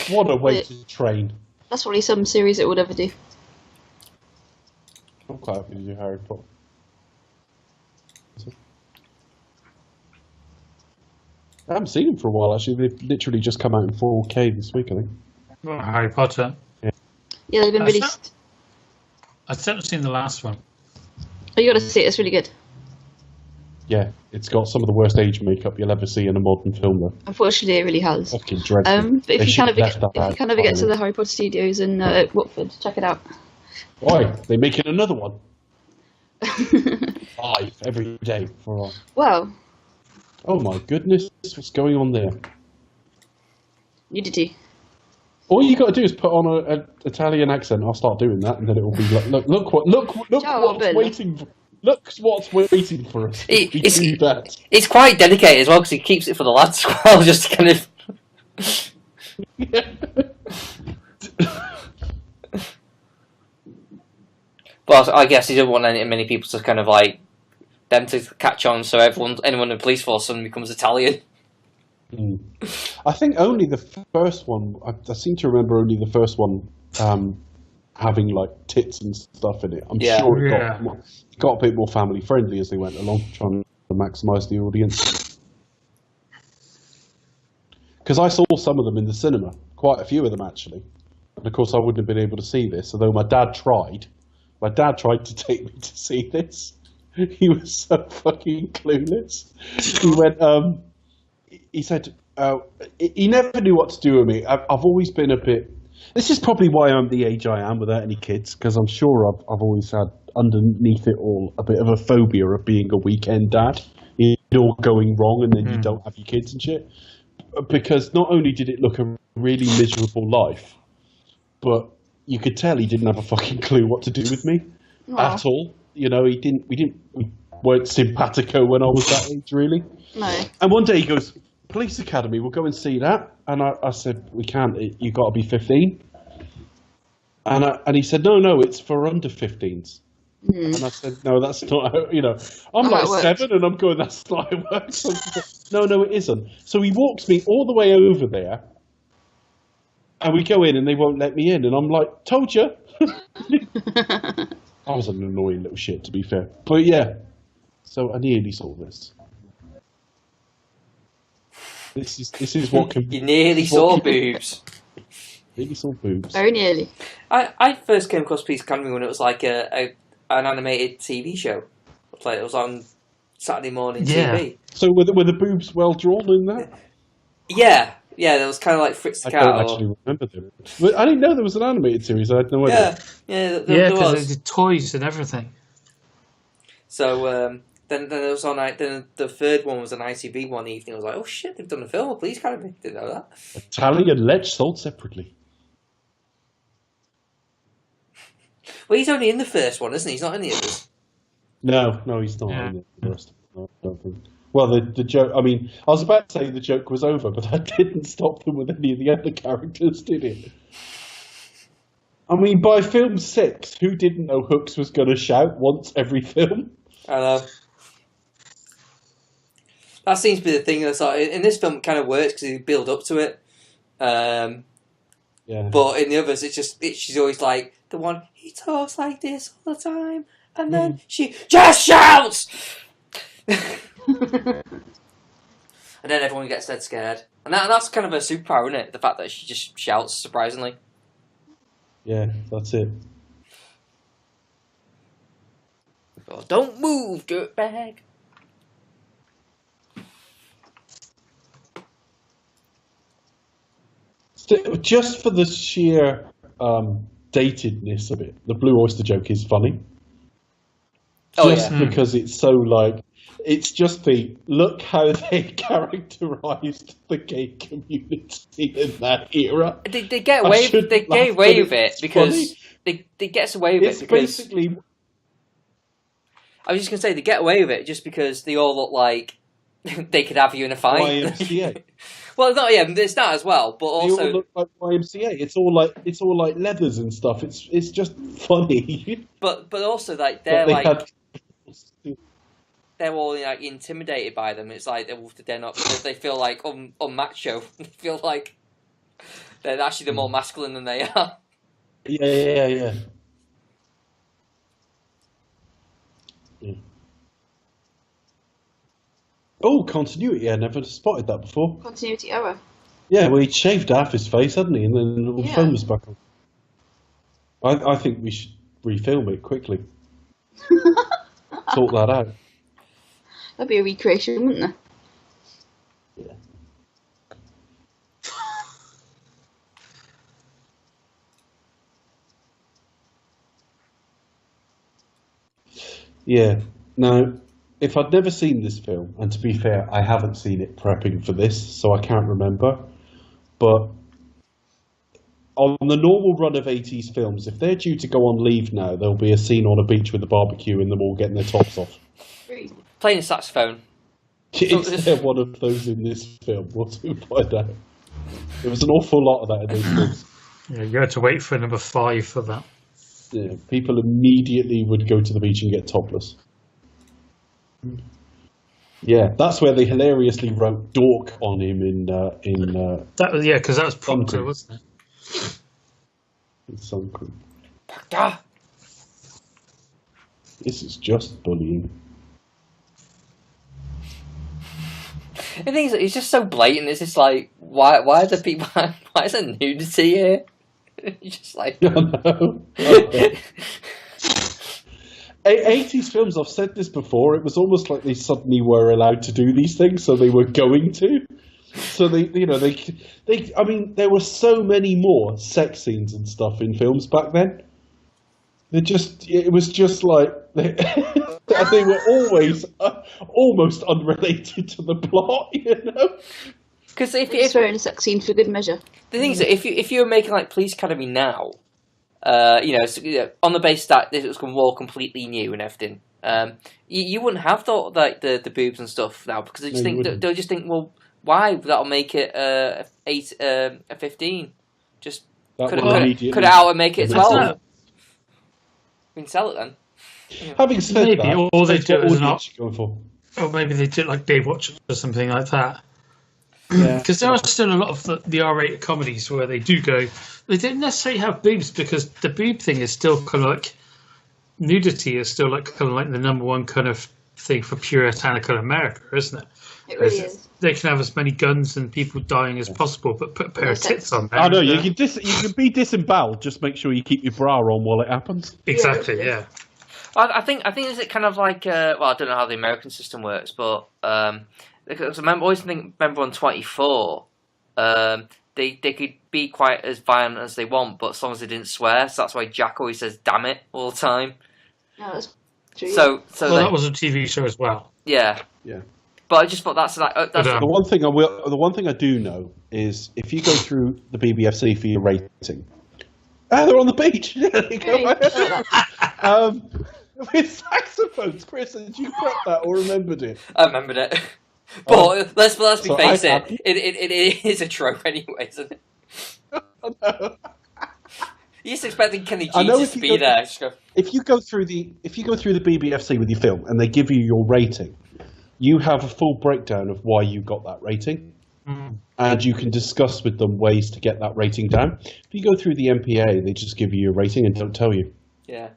[SPEAKER 2] What a way to train.
[SPEAKER 3] That's probably some series it would ever do.
[SPEAKER 2] I'm quite happy to do Harry Potter. I haven't seen them for a while, actually. They've literally just come out in 4K this week, I think.
[SPEAKER 4] Well, Harry Potter.
[SPEAKER 3] Yeah, they've been released.
[SPEAKER 4] I've still seen the last one.
[SPEAKER 3] Oh, you got to see it. It's really good.
[SPEAKER 2] Yeah, it's got some of the worst age makeup you'll ever see in a modern film, though.
[SPEAKER 3] Unfortunately, it really has.
[SPEAKER 2] Fucking dreadful.
[SPEAKER 3] But if
[SPEAKER 2] They
[SPEAKER 3] you
[SPEAKER 2] should
[SPEAKER 3] can
[SPEAKER 2] have
[SPEAKER 3] ever
[SPEAKER 2] left that
[SPEAKER 3] get to
[SPEAKER 2] out.
[SPEAKER 3] the Harry Potter Studios in Watford, check it out.
[SPEAKER 2] Why? They're making another one. 5 every day for.
[SPEAKER 3] Wow,
[SPEAKER 2] Oh my goodness, what's going on there?
[SPEAKER 3] nudity.
[SPEAKER 2] All you got to do is put on an Italian accent. I'll start doing that, and then it will be like, look
[SPEAKER 3] Ciao,
[SPEAKER 2] what's
[SPEAKER 3] Bill.
[SPEAKER 2] waiting. Look what's waiting for us. We do that.
[SPEAKER 1] It's quite dedicated as well because he keeps it for the lads as well, just to kind of. Well, I guess he didn't want many people to kind of like them to catch on, so anyone in the police force suddenly becomes Italian.
[SPEAKER 2] I think only the first one. I seem to remember only the first one having like tits and stuff in it. I'm sure it got a bit more family friendly as they went along, trying to maximise the audience. Because I saw some of them in the cinema, quite a few of them actually, and of course I wouldn't have been able to see this, although my dad tried. My dad tried to take me to see this. He was so fucking clueless. He went. He said he never knew what to do with me. I've always been a bit. This is probably why I'm the age I am without any kids, because I'm sure I've always had underneath it all a bit of a phobia of being a weekend dad. It all going wrong, and then you don't have your kids and shit. Because not only did it look a really miserable life, but you could tell he didn't have a fucking clue what to do with me at all. You know, we weren't simpatico when I was that age, really.
[SPEAKER 3] No.
[SPEAKER 2] And one day he goes, Police Academy, we'll go and see that. And I said, we can't, you got to be 15. And he said, no, it's for under 15s. And I said, no, that's not how, I'm like 7 and I'm going, that's not how it works. No, it isn't. So he walks me all the way over there and we go in and they won't let me in. And I'm like, told you. I was an annoying little shit, to be fair. But yeah, so I nearly saw this. This is what can.
[SPEAKER 1] You nearly saw boobs.
[SPEAKER 2] Nearly saw boobs.
[SPEAKER 3] Very nearly.
[SPEAKER 1] I first came across Police Academy when it was like an animated TV show. Like it was on Saturday morning TV.
[SPEAKER 2] So were the boobs well drawn in that?
[SPEAKER 1] Yeah, there was kind of like Fritz the Cat.
[SPEAKER 2] I don't actually remember them. But I didn't know there was an animated series. I had no idea.
[SPEAKER 1] There
[SPEAKER 4] because
[SPEAKER 1] was.
[SPEAKER 4] they did toys and everything.
[SPEAKER 1] So then it was on. Then the third one was an ITV one evening. I was like, oh shit, they've done a film of Police Academy. Didn't know that.
[SPEAKER 2] Tally and Lech sold separately.
[SPEAKER 1] Well, he's only in the first one, isn't he? He's not in the others.
[SPEAKER 2] No, he's not in the rest. No, I don't think. Well, the joke. I mean, I was about to say the joke was over, but that didn't stop them with any of the other characters, did it? I mean, by film 6, who didn't know Hooks was going to shout once every film?
[SPEAKER 1] I know. That seems to be the thing. That's like, in this film, it kind of works because they build up to it.
[SPEAKER 2] Yeah.
[SPEAKER 1] But in the others, she's always like the one. He talks like this all the time, and then she just shouts. And then everyone gets dead scared, and that's kind of her superpower, isn't it? The fact that she just shouts surprisingly.
[SPEAKER 2] Yeah, that's it.
[SPEAKER 1] Oh, don't move, dirtbag.
[SPEAKER 2] Just for the sheer datedness of it, the Blue Oyster joke is funny. Just because it's so like, it's just look how they characterised the gay community in that era.
[SPEAKER 1] They get away with it because they gets away with it because
[SPEAKER 2] basically
[SPEAKER 1] I was just gonna say they get away with it just because they all look like they could have you in a fight.
[SPEAKER 2] YMCA.
[SPEAKER 1] Well, no, yeah, it's that as well, but
[SPEAKER 2] They
[SPEAKER 1] also
[SPEAKER 2] all look like YMCA. It's all like leathers and stuff. It's just funny.
[SPEAKER 1] but also like they're
[SPEAKER 2] But they
[SPEAKER 1] like
[SPEAKER 2] had-
[SPEAKER 1] they're all like intimidated by them. It's like they're not. They feel like unmacho. They feel like they're actually more masculine than they are.
[SPEAKER 2] Yeah. Oh, continuity! I never spotted that before.
[SPEAKER 3] Continuity error.
[SPEAKER 2] Yeah, well, he'd shaved half his face, hadn't he? And then the
[SPEAKER 3] Yeah.
[SPEAKER 2] phone was back on. I think we should refilm it quickly. Sort that out.
[SPEAKER 3] That'd be a recreation, wouldn't it?
[SPEAKER 2] Yeah. Yeah. Now, if I'd never seen this film, and to be fair, I haven't seen it prepping for this, so I can't remember, but on the normal run of 80s films, if they're due to go on leave now, there'll be a scene on a beach with a barbecue and them all getting their tops off.
[SPEAKER 1] Playing saxophone.
[SPEAKER 2] Is there one of those in this film? We'll soon find out. There was an awful lot of that in those films.
[SPEAKER 4] Yeah, you had to wait for number 5 for that.
[SPEAKER 2] Yeah, people immediately would go to the beach and get topless. Yeah, that's where they hilariously wrote "dork" on him in
[SPEAKER 4] That was because that was Proctor,
[SPEAKER 2] Something.
[SPEAKER 4] wasn't it?
[SPEAKER 2] Sun Creek.
[SPEAKER 1] Ah!
[SPEAKER 2] This is just bullying.
[SPEAKER 1] The thing is, it's just so blatant. It's just like, why are the people? Why is there nudity here? It's just like,
[SPEAKER 2] I know. 80s films, I've said this before, it was almost like they suddenly were allowed to do these things, so they were going to. So they I mean, there were so many more sex scenes and stuff in films back then. It was just like, they were always almost unrelated to the plot, you know?
[SPEAKER 1] because
[SPEAKER 3] It's throwing a sex scene for good measure.
[SPEAKER 1] the thing is, if you were making like Police Academy now, on the basis that this was all completely new and everything, you wouldn't have the boobs and stuff now because they'll just think, well, why? That'll make it a 15. Just cut it out and make it 12. We can sell it then.
[SPEAKER 2] Having said
[SPEAKER 4] Maybe,
[SPEAKER 2] that,
[SPEAKER 4] or they do it as
[SPEAKER 2] what
[SPEAKER 4] an
[SPEAKER 2] audience you going for?
[SPEAKER 4] Or maybe they did like Baywatch or something like that.
[SPEAKER 2] Yeah.
[SPEAKER 4] Because there are still a lot of the R-rated comedies where they do go. They don't necessarily have boobs because the boob thing is still kind of like nudity is still like kind of like the number one kind of thing for puritanical America, isn't it?
[SPEAKER 3] It really is.
[SPEAKER 4] They can have as many guns and people dying as possible, but put a pair of tits on there.
[SPEAKER 2] I know, you can be disemboweled, just make sure you keep your bra on while it happens.
[SPEAKER 4] Exactly, yeah.
[SPEAKER 1] I think is it kind of like I don't know how the American system works, but because remember on 24, they could be quite as violent as they want, but as long as they didn't swear, so that's why Jack always says "damn it" all the time.
[SPEAKER 3] No, that's true.
[SPEAKER 1] So
[SPEAKER 4] That was a TV show as well.
[SPEAKER 1] yeah. But I just thought that's
[SPEAKER 2] The one thing I do know is if you go through the BBFC for your rating, they're on the beach. There you go. With saxophones, Chris, did you prep that or remembered it?
[SPEAKER 1] I remembered it. But let's be
[SPEAKER 2] so
[SPEAKER 1] face
[SPEAKER 2] I-
[SPEAKER 1] it. It is a trope anyway, isn't it? You're just expecting Kenny
[SPEAKER 2] I know
[SPEAKER 1] Jesus
[SPEAKER 2] if
[SPEAKER 1] to
[SPEAKER 2] you
[SPEAKER 1] be
[SPEAKER 2] go-
[SPEAKER 1] there. Just go,
[SPEAKER 2] If you go through the BBFC with your film and they give you your rating, you have a full breakdown of why you got that rating, and you can discuss with them ways to get that rating down. If you go through the MPA, they just give you your rating and don't tell you.
[SPEAKER 1] yeah.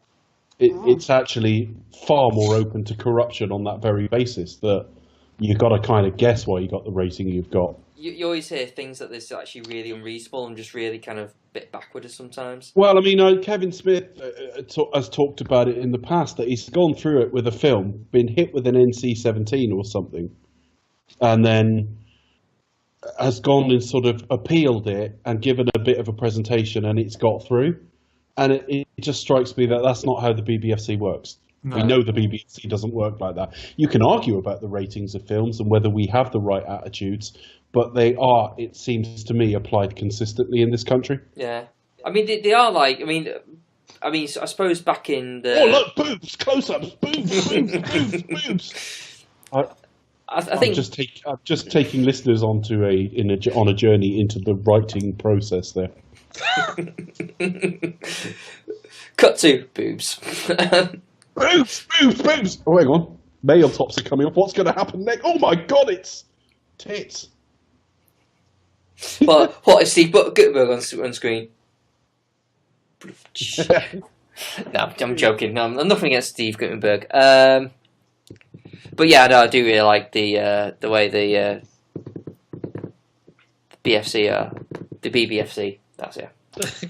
[SPEAKER 2] It's actually far more open to corruption on that very basis, that you've got to kind of guess why you got the rating you've got.
[SPEAKER 1] You always hear things that is actually really unreasonable and just really kind of a bit backward sometimes.
[SPEAKER 2] Well, I mean, Kevin Smith has talked about it in the past, that he's gone through it with a film, been hit with an NC-17 or something, and then has gone and sort of appealed it and given a bit of a presentation, and it's got through. And it just strikes me that that's not how the BBFC works.
[SPEAKER 4] No.
[SPEAKER 2] We know the BBC doesn't work like that. You can argue about the ratings of films and whether we have the right attitudes, but they are, it seems to me, applied consistently in this country.
[SPEAKER 1] Yeah. I mean, they are like, I mean, I suppose back in the.
[SPEAKER 2] Oh look, boobs, close-ups, boobs.
[SPEAKER 1] I
[SPEAKER 2] I'm
[SPEAKER 1] think
[SPEAKER 2] just taking listeners onto on a journey into the writing process there.
[SPEAKER 1] Cut to boobs.
[SPEAKER 2] Boobs. Oh, hang on. Male tops are coming up. What's going to happen next? Oh my God, it's tits.
[SPEAKER 1] What is Steve Guttenberg on screen? No, I'm joking. No, I'm nothing against Steve Guttenberg. But yeah, no, I do really like the way the BFC are the BBFC. That's it.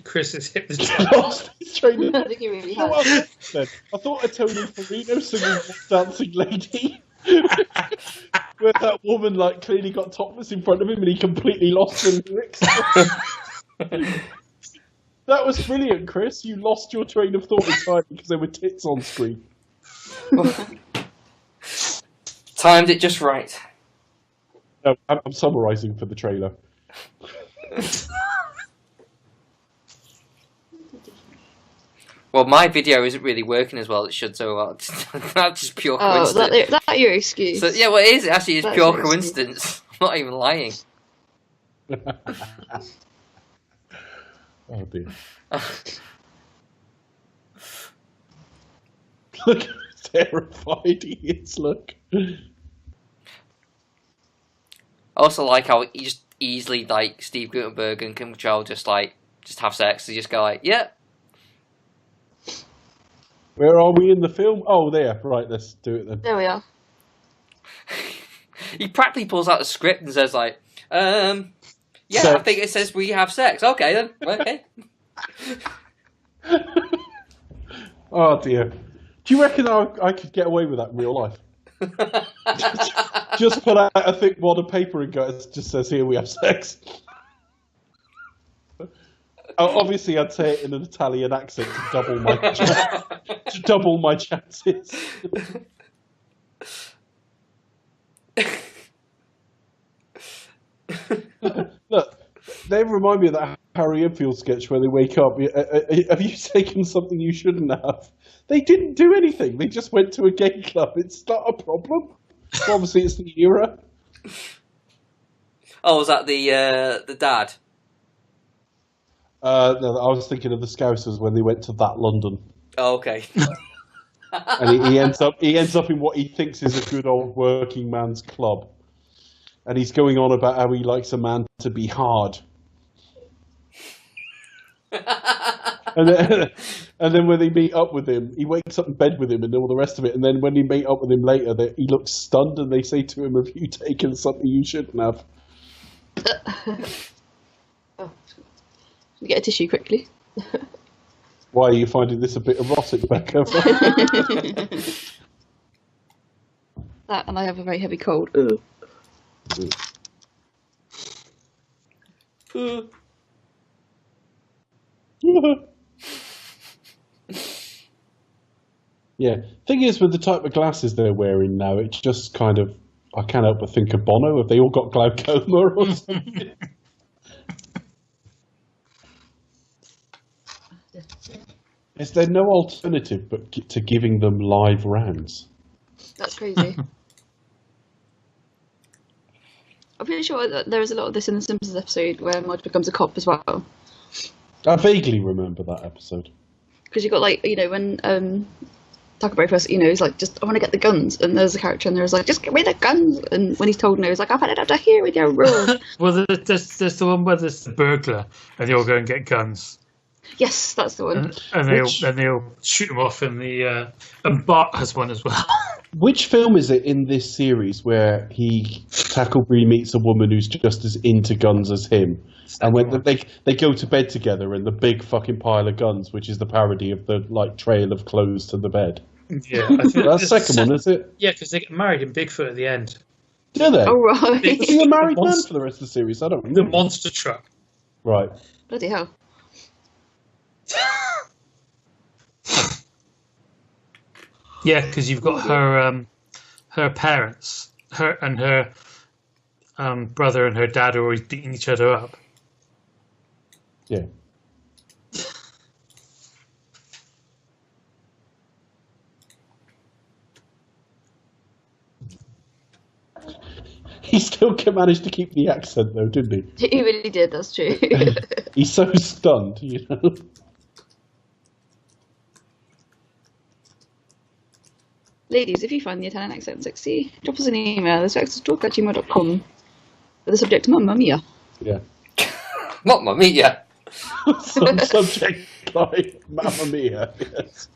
[SPEAKER 4] Chris has hit the
[SPEAKER 2] Lost his train.
[SPEAKER 3] I think he really
[SPEAKER 2] You know
[SPEAKER 3] has.
[SPEAKER 2] what I said? I thought a Tony Farino singing Dancing Lady. Where that woman like clearly got topless in front of him and he completely lost the lyrics. That was brilliant, Chris. You lost your train of thought entirely because there were tits on screen.
[SPEAKER 1] Timed it just right.
[SPEAKER 2] No, I'm summarising for the trailer.
[SPEAKER 1] Well, my video isn't really working as well as it should, so that's just pure coincidence.
[SPEAKER 3] That your excuse?
[SPEAKER 1] So, yeah, well, it is actually. It's
[SPEAKER 3] That's
[SPEAKER 1] pure
[SPEAKER 3] your
[SPEAKER 1] coincidence. I'm not even lying.
[SPEAKER 2] Oh dear. Look how terrified he is, look.
[SPEAKER 1] I also like how you just easily, like, Steve Guttenberg and Kim Cattrall just have sex. They just go like, yeah.
[SPEAKER 2] Where are we in the film? Oh, there. Right, let's do it then.
[SPEAKER 3] There we are.
[SPEAKER 1] He practically pulls out the script and says like, yeah,
[SPEAKER 2] Sex.
[SPEAKER 1] I think it says we have sex. Okay then. Okay.
[SPEAKER 2] Oh dear. Do you reckon I could get away with that in real life? Just put out a thick wad of paper and go, it just says here we have sex. Obviously, I'd say it in an Italian accent to double my chances. Look, they remind me of that Harry Enfield sketch where they wake up. Have you taken something you shouldn't have? They didn't do anything. They just went to a gay club. It's not a problem. Obviously, it's the era.
[SPEAKER 1] Oh, was that the dad?
[SPEAKER 2] No, I was thinking of the Scousers when they went to that London,
[SPEAKER 1] Oh, okay.
[SPEAKER 2] and he ends up in what he thinks is a good old working man's club, and he's going on about how he likes a man to be hard. And then when they meet up with him, he wakes up in bed with him and all the rest of it. And then when they meet up with him later, he looks stunned, and they say to him, "Have you taken something you shouldn't have?"
[SPEAKER 3] Oh, get a tissue quickly.
[SPEAKER 2] Why are you finding this a bit erotic, Becca?
[SPEAKER 3] That, and I have a very heavy cold.
[SPEAKER 2] Yeah. Thing is, with the type of glasses they're wearing now, it's just kind of, I can't help but think of Bono. Have they all got glaucoma or something? Is there no alternative but to giving them live rounds?
[SPEAKER 3] That's crazy. I'm pretty sure that there is a lot of this in the Simpsons episode where Marge becomes a cop as well.
[SPEAKER 2] I vaguely remember that episode.
[SPEAKER 3] Because you got like, when Taco first, he's like, just, I want to get the guns. And there's a character and there's like, just give me the guns. And when he's told no, he's like, I've had it up to here with your rules.
[SPEAKER 4] Well, there's the one where there's the burglar and they all go and get guns.
[SPEAKER 3] Yes, that's the one.
[SPEAKER 4] And they'll shoot them off, and and Bart has one as well.
[SPEAKER 2] Which film is it in this series where Tackleberry meets a woman who's just as into guns as him? And when they go to bed together in the big fucking pile of guns, which is the parody of the trail of clothes to the bed.
[SPEAKER 4] Yeah, I think
[SPEAKER 2] that's the second one, is it?
[SPEAKER 4] Yeah, because they get married in Bigfoot at the end.
[SPEAKER 2] Do they?
[SPEAKER 3] Oh, right.
[SPEAKER 2] Is he a married man for the rest of the series? I don't know.
[SPEAKER 4] The monster truck.
[SPEAKER 2] Right.
[SPEAKER 3] Bloody hell.
[SPEAKER 4] Yeah, because you've got her parents, her brother and her dad are always beating each other up.
[SPEAKER 2] Yeah. He still managed to keep the accent, though, didn't he?
[SPEAKER 3] He really did, that's true.
[SPEAKER 2] He's so stunned,
[SPEAKER 3] Ladies, if you find the Italian accent sexy, drop us an email. It's sextalk@gmail.com with the subject Mamma Mia.
[SPEAKER 2] Yeah.
[SPEAKER 1] Mamma Mia.
[SPEAKER 2] Some subject like Mamma Mia, yes.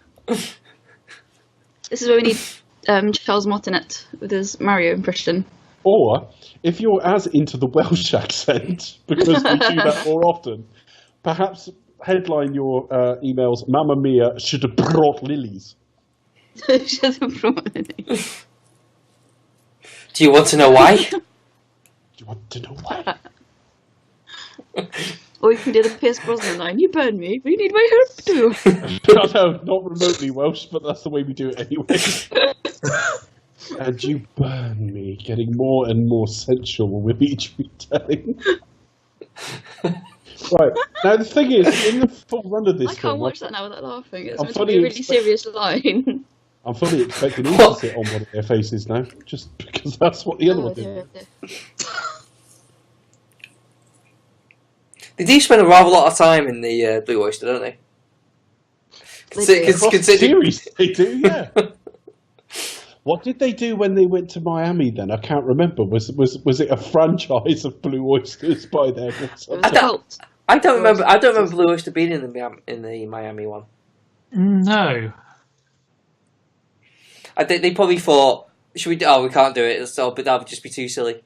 [SPEAKER 3] This is where we need Charles Martinet with his Mario impression.
[SPEAKER 2] Or, if you're as into the Welsh accent, because we do that more often, perhaps headline your emails, Mamma Mia should have brought lilies.
[SPEAKER 1] Do you want to know why?
[SPEAKER 2] Do you want to know why?
[SPEAKER 3] Or you can do the Pierce Brosnan line. You burn me, we need my help too.
[SPEAKER 2] No, not remotely Welsh, but that's the way we do it anyway. And you burn me, getting more and more sensual with each retelling. Right, now the thing is, in the full run of this
[SPEAKER 3] I
[SPEAKER 2] film...
[SPEAKER 3] can't watch that now without laughing. It's
[SPEAKER 2] I'm
[SPEAKER 3] meant to be a really serious line.
[SPEAKER 2] I'm fully expecting him to sit on one of their faces now, just because that's what the other one did.
[SPEAKER 1] They do spend a rather lot of time in the Blue Oyster, don't they?
[SPEAKER 2] Across the series, they do, yeah. What did they do when they went to Miami then? I can't remember. Was it a franchise of Blue Oysters by then?
[SPEAKER 1] I don't remember. I don't remember Blue Oyster being in the Miami one.
[SPEAKER 4] No.
[SPEAKER 1] I think they probably thought, should we? Oh, we can't do it. So, but that would just be too silly.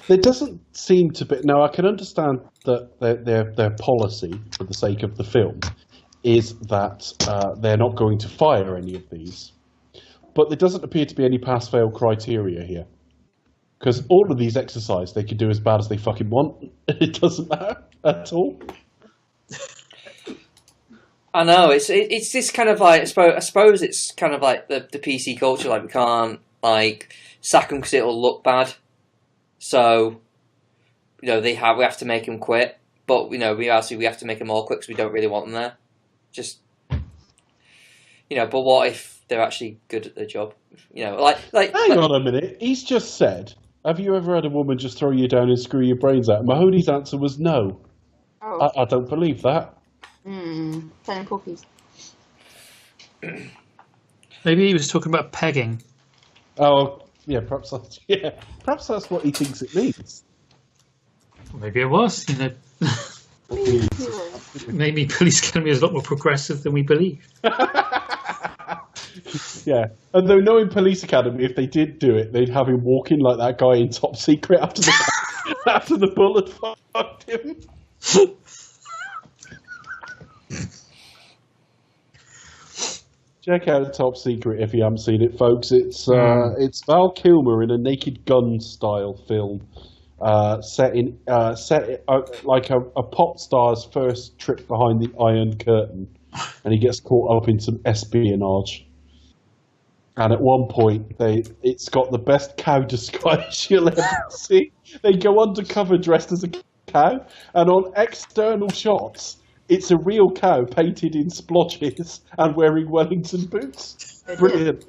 [SPEAKER 2] There doesn't seem to be. Now, I can understand that their policy, for the sake of the film, is that they're not going to fire any of these. But there doesn't appear to be any pass-fail criteria here. Because all of these exercises, they can do as bad as they fucking want. It doesn't matter at all.
[SPEAKER 1] I know, it's this kind of like, I suppose it's kind of like the PC culture, like we can't like sack them because it'll look bad. So, we have to make them quit, but we have to make them all quit because we don't really want them there. Just, but what if they're actually good at their job? Hang
[SPEAKER 2] on a minute. He's just said, have you ever had a woman just throw you down and screw your brains out? Mahoney's answer was no.
[SPEAKER 3] Oh.
[SPEAKER 2] I don't believe that.
[SPEAKER 3] Playing cookies.
[SPEAKER 4] Maybe he was talking about pegging.
[SPEAKER 2] Oh, yeah, perhaps that's what he thinks it means.
[SPEAKER 4] Maybe it was, Maybe Police Academy is a lot more progressive than we believe.
[SPEAKER 2] Yeah, and though knowing Police Academy, if they did do it, they'd have him walking like that guy in Top Secret after the bullet fucked him. Check out Top Secret if you haven't seen it, folks. It's Val Kilmer in a Naked Gun style film, set like a pop star's first trip behind the Iron Curtain, and he gets caught up in some espionage. And at one point, it's got the best cow disguise you'll ever see. They go undercover dressed as a cow, and on external shots, it's a real cow painted in splotches and wearing Wellington boots. Brilliant.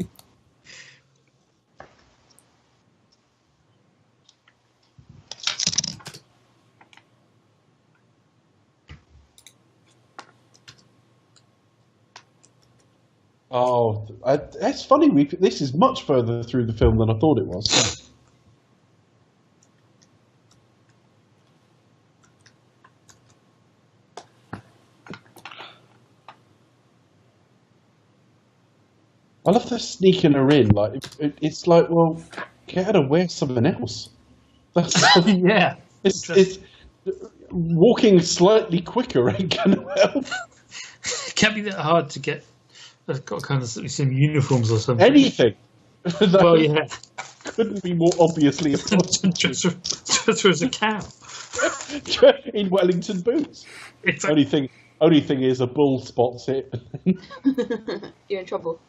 [SPEAKER 2] Oh, it's funny. This is much further through the film than I thought it was. I love the sneaking her in. Like it's like, well, get her to wear something else. That's
[SPEAKER 4] yeah.
[SPEAKER 2] It's walking slightly quicker ain't gonna help.
[SPEAKER 4] It can't be that hard to get. They've got kind of some uniforms or something.
[SPEAKER 2] Anything.
[SPEAKER 4] Well, yeah.
[SPEAKER 2] Couldn't be more obviously a
[SPEAKER 4] just as a cow.
[SPEAKER 2] In Wellington boots. Only thing is a bull spots it.
[SPEAKER 3] You're in trouble.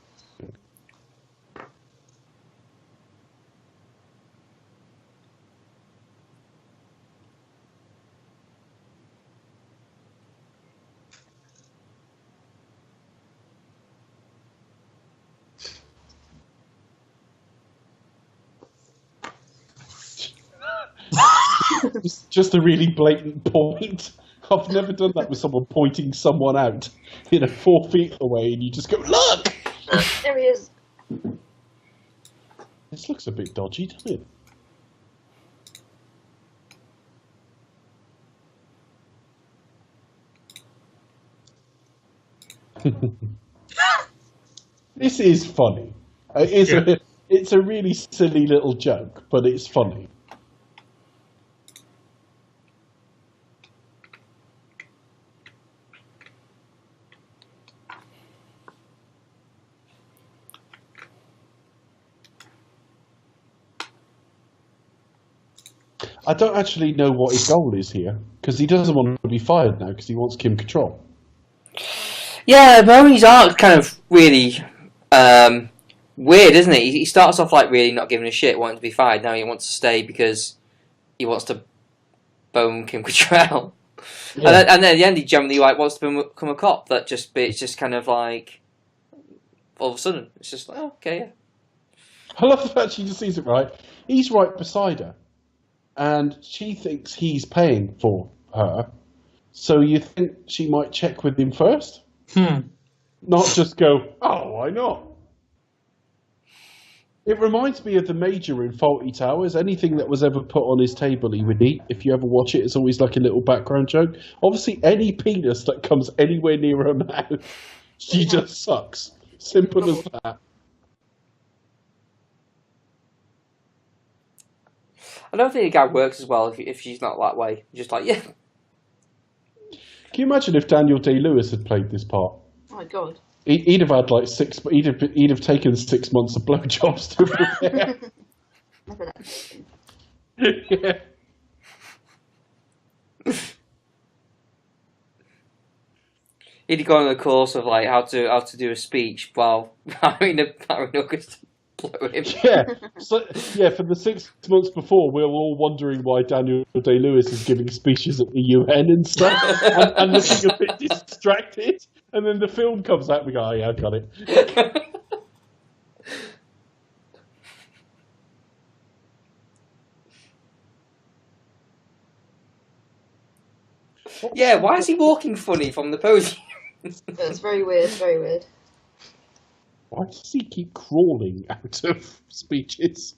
[SPEAKER 2] just a really blatant point. I've never done that with someone pointing someone out, 4 feet away, and you just go, look!
[SPEAKER 3] There he is.
[SPEAKER 2] This looks a bit dodgy, doesn't it? This is funny. It's a really silly little joke, but it's funny. I don't actually know what his goal is here, because he doesn't want to be fired now, because he wants Kim Cattrall.
[SPEAKER 1] Yeah, Mahoney's arc kind of really weird, isn't it? He starts off like really not giving a shit, wanting to be fired. Now he wants to stay because he wants to bone Kim Cattrall. Yeah. And then at the end, he generally wants to become a cop. It's just kind of like all of a sudden, it's just like, oh, okay, yeah.
[SPEAKER 2] I love that she just sees it right. He's right beside her, and she thinks he's paying for her. So you think she might check with him first? Not just go, oh, why not? It reminds me of the Major in Fawlty Towers. Anything that was ever put on his table he would eat. If you ever watch it, it's always like a little background joke. Obviously, any penis that comes anywhere near her mouth, she just sucks. Simple as that.
[SPEAKER 1] I don't think the guy works as well if she's not that way. Just like, yeah.
[SPEAKER 2] Can you imagine if Daniel Day-Lewis had played this part?
[SPEAKER 3] Oh my god.
[SPEAKER 2] He'd have had like he'd have taken 6 months of blowjobs to prepare.
[SPEAKER 3] Never that.
[SPEAKER 2] Yeah.
[SPEAKER 1] He'd gone on a course of like how to do a speech while having August blow him.
[SPEAKER 2] Yeah. So, yeah, for the 6 months before, we were all wondering why Daniel Day-Lewis is giving speeches at the UN and stuff, and looking a bit distracted. And then the film comes out, and we go, oh yeah, I got it.
[SPEAKER 1] Yeah, why is he walking funny from the podium?
[SPEAKER 3] It's very weird, very weird.
[SPEAKER 2] Why does he keep crawling out of speeches?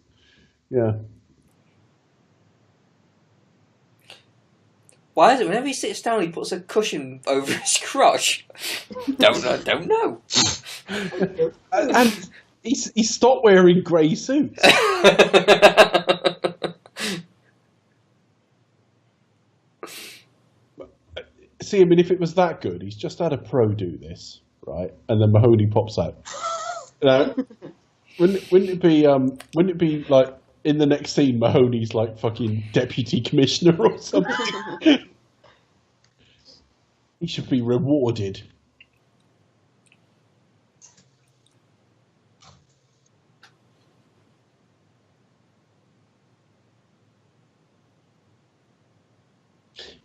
[SPEAKER 2] Yeah.
[SPEAKER 1] Why is it whenever he sits down he puts a cushion over his crotch? Don't know.
[SPEAKER 2] And he stopped wearing grey suits. See, I mean, if it was that good, he's just had a pro do this, right? And then Mahoney pops out. Wouldn't it be like in the next scene Mahoney's like fucking deputy commissioner or something? He should be rewarded.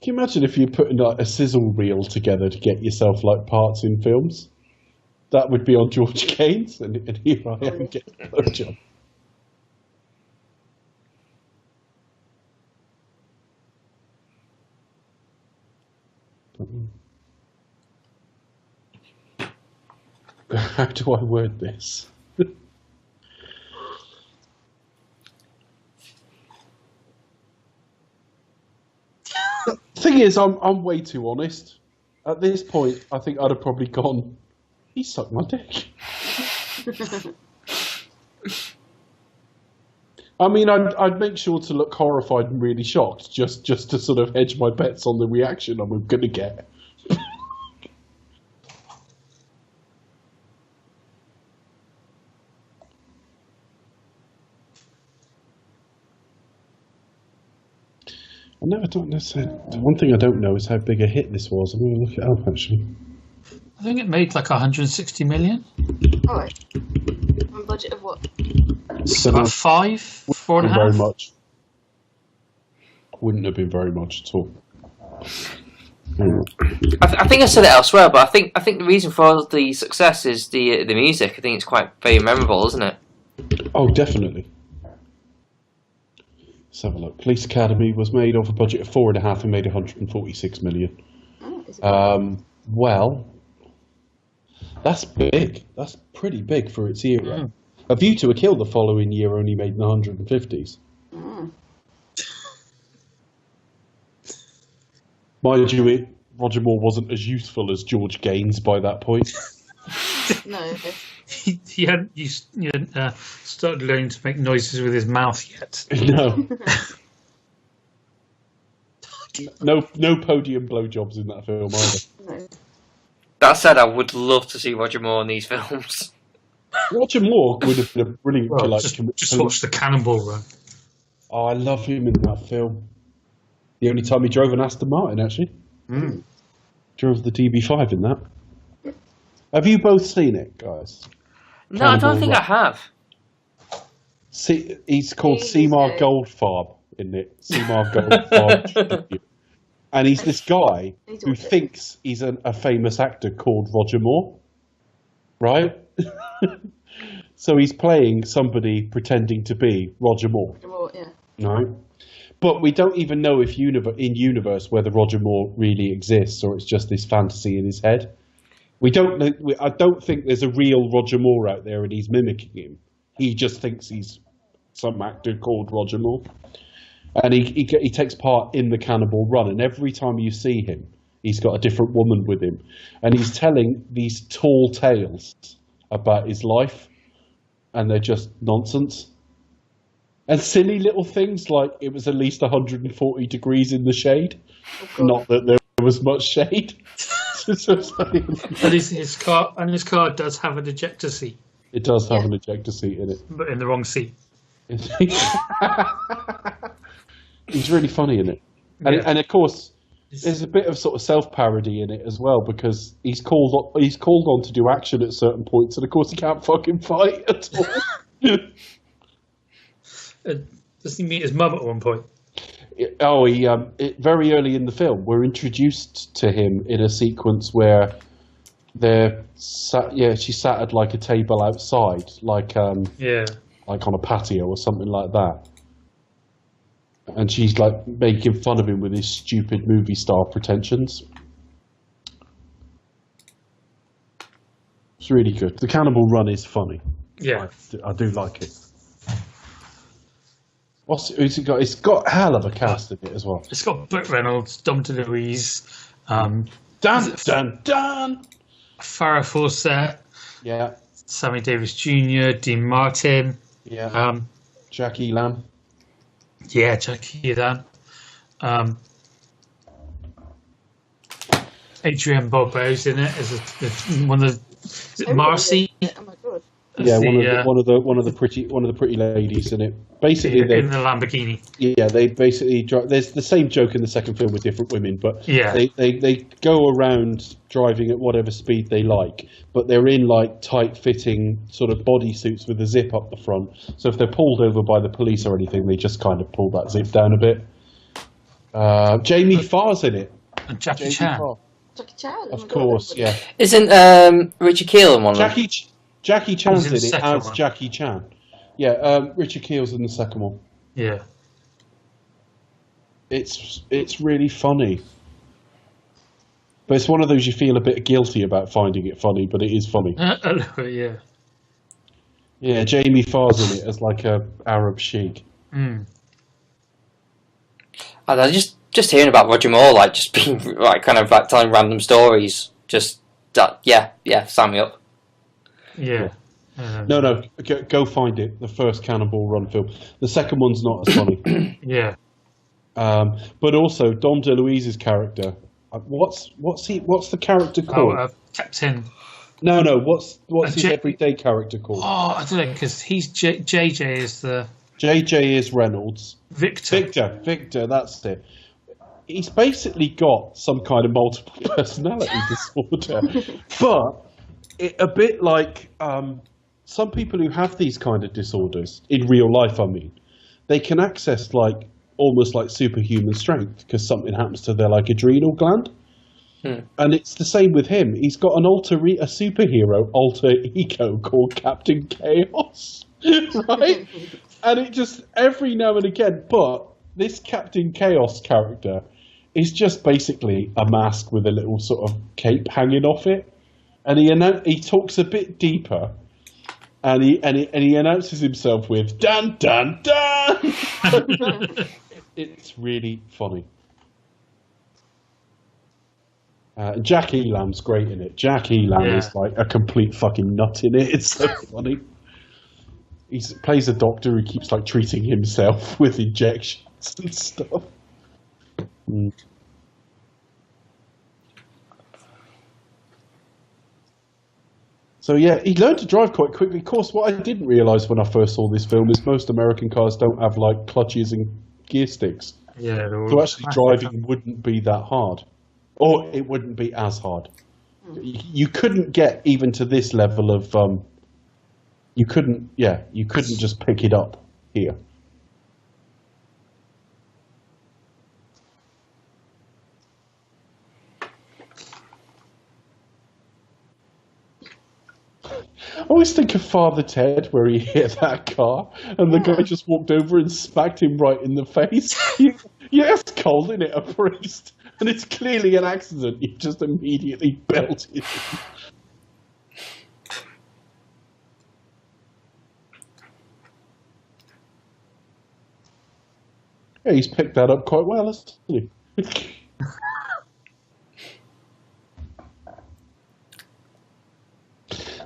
[SPEAKER 2] Can you imagine if you put like a sizzle reel together to get yourself like parts in films? That would be on George Keynes, and here I am getting a blowjob. How do I word this? Thing is, I'm way too honest. At this point, I think I'd have probably gone, he sucked my dick. I mean, I'd make sure to look horrified and really shocked, just to sort of hedge my bets on the reaction I'm going to get. I don't know. The one thing I don't know is how big a hit this was. I'm going to look it up, actually.
[SPEAKER 4] I think it made like 160 million.
[SPEAKER 3] Oh, right. On a budget of what?
[SPEAKER 4] It's about 4.5.
[SPEAKER 2] Very much. Wouldn't have been very much at all.
[SPEAKER 1] I think I said it elsewhere, but I think the reason for the success is the music. I think it's quite very memorable, isn't it?
[SPEAKER 2] Oh, definitely. Let's have a look. Police Academy was made off a budget of 4.5 and made 146 million.
[SPEAKER 3] Oh, is it
[SPEAKER 2] Well, that's big. That's pretty big for its era. A View to a Kill the following year only made in the 150s.
[SPEAKER 3] Oh.
[SPEAKER 2] Mind you, Roger Moore wasn't as youthful as George Gaines by that point.
[SPEAKER 3] No.
[SPEAKER 4] He hadn't started learning to make noises with his mouth yet.
[SPEAKER 2] No. No podium blowjobs in that film either.
[SPEAKER 3] No.
[SPEAKER 1] That said, I would love to see Roger Moore in these films.
[SPEAKER 2] Roger Moore would have been a brilliant
[SPEAKER 4] Well, just watch the Cannonball Run.
[SPEAKER 2] Oh, I love him in that film. The only time he drove an Aston Martin, actually. Drove the DB5 in that. Have you both seen it, guys?
[SPEAKER 1] No, I don't think I have.
[SPEAKER 2] See, he's called Seymour Goldfarb in it. Seymour Goldfarb. And he's this guy who thinks he's a famous actor called Roger Moore. Right? So he's playing somebody pretending to be Roger Moore.
[SPEAKER 3] Yeah.
[SPEAKER 2] Right? But we don't even know if in universe whether Roger Moore really exists or it's just this fantasy in his head. I don't think there's a real Roger Moore out there and he's mimicking him. He just thinks he's some actor called Roger Moore. And he takes part in the Cannonball Run, and every time you see him, he's got a different woman with him. And he's telling these tall tales about his life, and they're just nonsense. And silly little things like it was at least 140 degrees in the shade. Not that there was much shade.
[SPEAKER 4] But his car does have an ejector seat.
[SPEAKER 2] It does have an ejector seat in it.
[SPEAKER 4] But in the wrong seat.
[SPEAKER 2] He's really funny in it. And of course, there's a bit of sort of self-parody in it as well, because he's called on to do action at certain points, and of course he can't fucking fight at all.
[SPEAKER 4] Does he meet his mum at one point?
[SPEAKER 2] Very early in the film, we're introduced to him in a sequence where she sat at like a table outside, like on a patio or something like that. And she's like making fun of him with his stupid movie star pretensions. It's really good. The Cannonball Run is funny.
[SPEAKER 4] Yeah.
[SPEAKER 2] I do like it. Who's it got? It's got a hell of a cast in it as well.
[SPEAKER 4] It's got Burt Reynolds, Dom DeLuise,
[SPEAKER 2] Dan,
[SPEAKER 4] Farrah Fawcett, Sammy Davis Jr., Dean Martin,
[SPEAKER 2] Jackie Lamb.
[SPEAKER 4] Yeah, Jackie Lamb. Adrienne Barbeau's in it as one of the. Is it Marcy?
[SPEAKER 3] Oh my god.
[SPEAKER 2] Yeah, one of the pretty ladies in it. Basically,
[SPEAKER 4] in the Lamborghini.
[SPEAKER 2] Yeah, they basically drive. There's the same joke in the second film with different women, but they go around driving at whatever speed they like, but they're in like tight-fitting sort of bodysuits with a zip up the front. So if they're pulled over by the police or anything, they just kind of pull that zip down a bit. Jamie Farr's in it.
[SPEAKER 4] And Jackie Chan.
[SPEAKER 3] Jackie Chan.
[SPEAKER 2] Of course, yeah.
[SPEAKER 1] Isn't Richard Kiel in one of them?
[SPEAKER 2] Jackie Chan's in it as
[SPEAKER 4] one.
[SPEAKER 2] Jackie Chan. Yeah, Richard Keel's in the second one.
[SPEAKER 4] Yeah.
[SPEAKER 2] It's really funny. But it's one of those you feel a bit guilty about finding it funny, but it is funny.
[SPEAKER 4] Yeah.
[SPEAKER 2] Yeah, Jamie Farr's in it as like a Arab sheik.
[SPEAKER 1] And I just hearing about Roger Moore, like just being like kind of like telling random stories, just that, sign me up.
[SPEAKER 4] Yeah.
[SPEAKER 2] No, go find it. The first Cannonball Run film. The second one's not as funny.
[SPEAKER 4] Yeah.
[SPEAKER 2] But also Dom DeLuise's character. What's the character called?
[SPEAKER 4] Captain.
[SPEAKER 2] No. What's his everyday character called?
[SPEAKER 4] Oh, I don't know, because he's JJ is the.
[SPEAKER 2] JJ is Reynolds.
[SPEAKER 4] Victor.
[SPEAKER 2] That's it. He's basically got some kind of multiple personality disorder, but a bit like some people who have these kind of disorders in real life. I mean, they can access like almost like superhuman strength because something happens to their like adrenal gland, and it's the same with him. He's got an superhero alter ego called Captain Chaos, right? And it just, every now and again, but this Captain Chaos character is just basically a mask with a little sort of cape hanging off it. And he talks a bit deeper, and he announces himself with "dun dun dun." It's really funny. Jack Elam's great in it. Jack Elam is like a complete fucking nut in it. It's so funny. He plays a doctor who keeps like treating himself with injections and stuff. Mm. So yeah, he learned to drive quite quickly. Of course, what I didn't realise when I first saw this film is most American cars don't have like clutches and gear sticks.
[SPEAKER 4] Yeah,
[SPEAKER 2] so actually driving wouldn't be that hard, or it wouldn't be as hard. You couldn't get even to this level of you couldn't just pick it up here. I always think of Father Ted, where he hit that car, and the guy just walked over and smacked him right in the face. Yeah, it's cold, isn't it, a priest? And it's clearly an accident. You just immediately belted him. Yeah, he's picked that up quite well, hasn't he?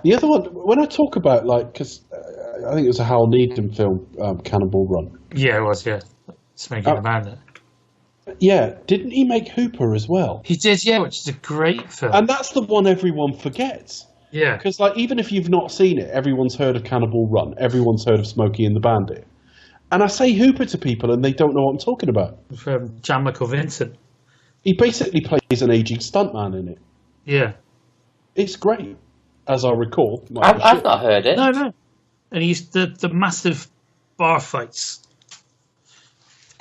[SPEAKER 2] The other one, when I talk about, like, because I think it was a Hal Needham film, Cannonball Run.
[SPEAKER 4] Yeah, it was, yeah. Smoking the Bandit.
[SPEAKER 2] Yeah, didn't he make Hooper as well?
[SPEAKER 4] He did, yeah, which is a great film.
[SPEAKER 2] And that's the one everyone forgets.
[SPEAKER 4] Yeah.
[SPEAKER 2] Because, like, even if you've not seen it, everyone's heard of Cannonball Run. Everyone's heard of Smokey and the Bandit. And I say Hooper to people and they don't know what I'm talking about.
[SPEAKER 4] From Jan Michael Vincent.
[SPEAKER 2] He basically plays an aging stuntman in it.
[SPEAKER 4] Yeah.
[SPEAKER 2] It's great, as I recall.
[SPEAKER 1] I've not heard it.
[SPEAKER 4] No. And he's the massive bar fights.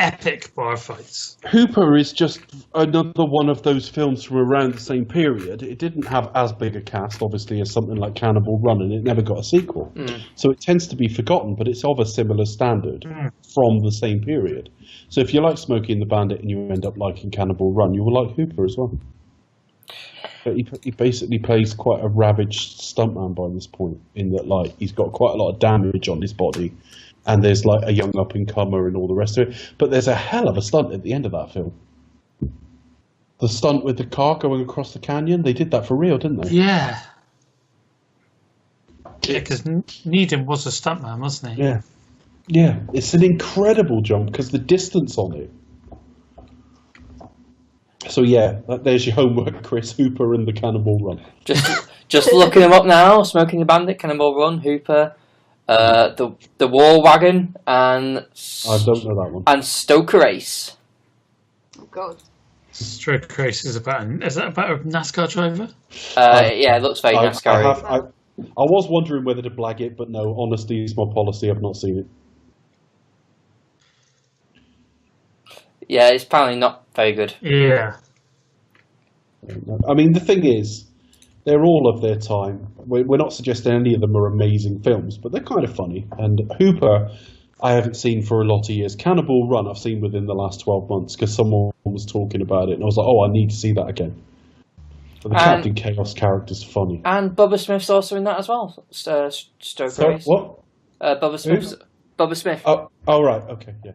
[SPEAKER 4] Epic bar fights.
[SPEAKER 2] Hooper is just another one of those films from around the same period. It didn't have as big a cast, obviously, as something like Cannonball Run, and it never got a sequel. So it tends to be forgotten, but it's of a similar standard from the same period. So if you like Smokey and the Bandit and you end up liking Cannonball Run, you will like Hooper as well. But he basically plays quite a ravaged stuntman by this point, in that, like, he's got quite a lot of damage on his body. And there's like a young up-and-comer and all the rest of it. But there's a hell of a stunt at the end of that film. The stunt with the car going across the canyon, they did that for real, didn't they?
[SPEAKER 4] Yeah. Yeah, because Needham was a stuntman, wasn't he?
[SPEAKER 2] Yeah. Yeah, it's an incredible jump because the distance on it. So yeah, there's your homework, Chris. Hooper and the Cannonball Run.
[SPEAKER 1] Just looking them up now. Smoking the Bandit, Cannonball Run, Hooper. The War Wagon and
[SPEAKER 2] I don't know that one.
[SPEAKER 1] And Stoker Race.
[SPEAKER 3] Oh God.
[SPEAKER 4] Stoker Race is that about a NASCAR driver?
[SPEAKER 1] Yeah, it looks very NASCAR.
[SPEAKER 2] I was wondering whether to blag it, but no, honesty is my policy. I've not seen it.
[SPEAKER 1] Yeah, it's apparently not very good.
[SPEAKER 4] Yeah.
[SPEAKER 2] I mean, the thing is, they're all of their time. We're not suggesting any of them are amazing films, but they're kind of funny. And Hooper, I haven't seen for a lot of years. Cannonball Run, I've seen within the last 12 months because someone was talking about it, and I was like, oh, I need to see that again. But the Captain Chaos character's funny.
[SPEAKER 1] And Bubba Smith's also in that as well. Stoker Race.
[SPEAKER 2] What?
[SPEAKER 1] Bubba Smith.
[SPEAKER 2] Oh, right. Okay, yeah.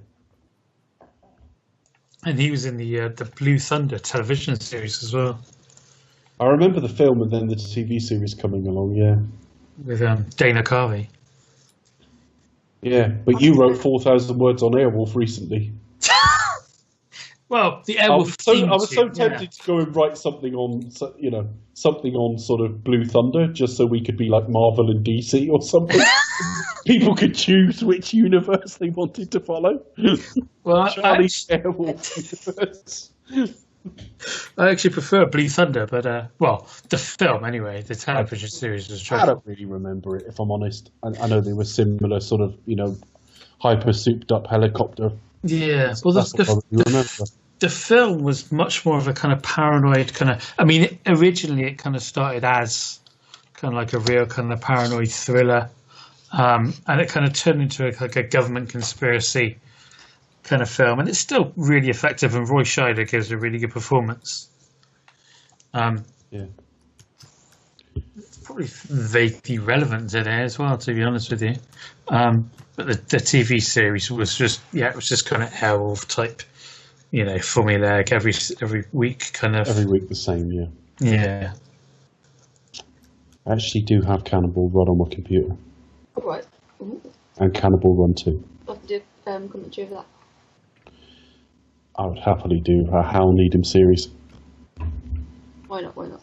[SPEAKER 4] And he was in the Blue Thunder television series as well.
[SPEAKER 2] I remember the film and then the TV series coming along, yeah.
[SPEAKER 4] With Dana Carvey.
[SPEAKER 2] Yeah, but you wrote 4,000 words on Airwolf recently.
[SPEAKER 4] Well, the Airwolf
[SPEAKER 2] I was so tempted to go and write something on, something on sort of Blue Thunder, just so we could be like Marvel and DC or something. People could choose which universe they wanted to follow.
[SPEAKER 4] Well,
[SPEAKER 2] Charlie's Airwolf universe.
[SPEAKER 4] I actually prefer Blue Thunder, but the film anyway. The television series was
[SPEAKER 2] I don't really remember it, if I'm honest. I know they were similar, sort of, hyper souped up helicopter.
[SPEAKER 4] Yeah, well, the film was much more of a kind of paranoid kind of. I mean, originally it kind of started as kind of like a real kind of paranoid thriller, and it kind of turned into like a government conspiracy kind of film, and it's still really effective. And Roy Scheider gives a really good performance.
[SPEAKER 2] Yeah.
[SPEAKER 4] Probably vaguely relevant today as well, to be honest with you. But the TV series was just it was just kind of Airwolf type, formulaic every week kind of.
[SPEAKER 2] Every week the same, yeah.
[SPEAKER 4] Yeah.
[SPEAKER 2] I actually do have Cannibal Run on my computer.
[SPEAKER 3] All right. Ooh.
[SPEAKER 2] And Cannibal Run 2.
[SPEAKER 3] I'll have to do commentary over that.
[SPEAKER 2] I would happily do a Hal Needham series.
[SPEAKER 3] Why not? Why not?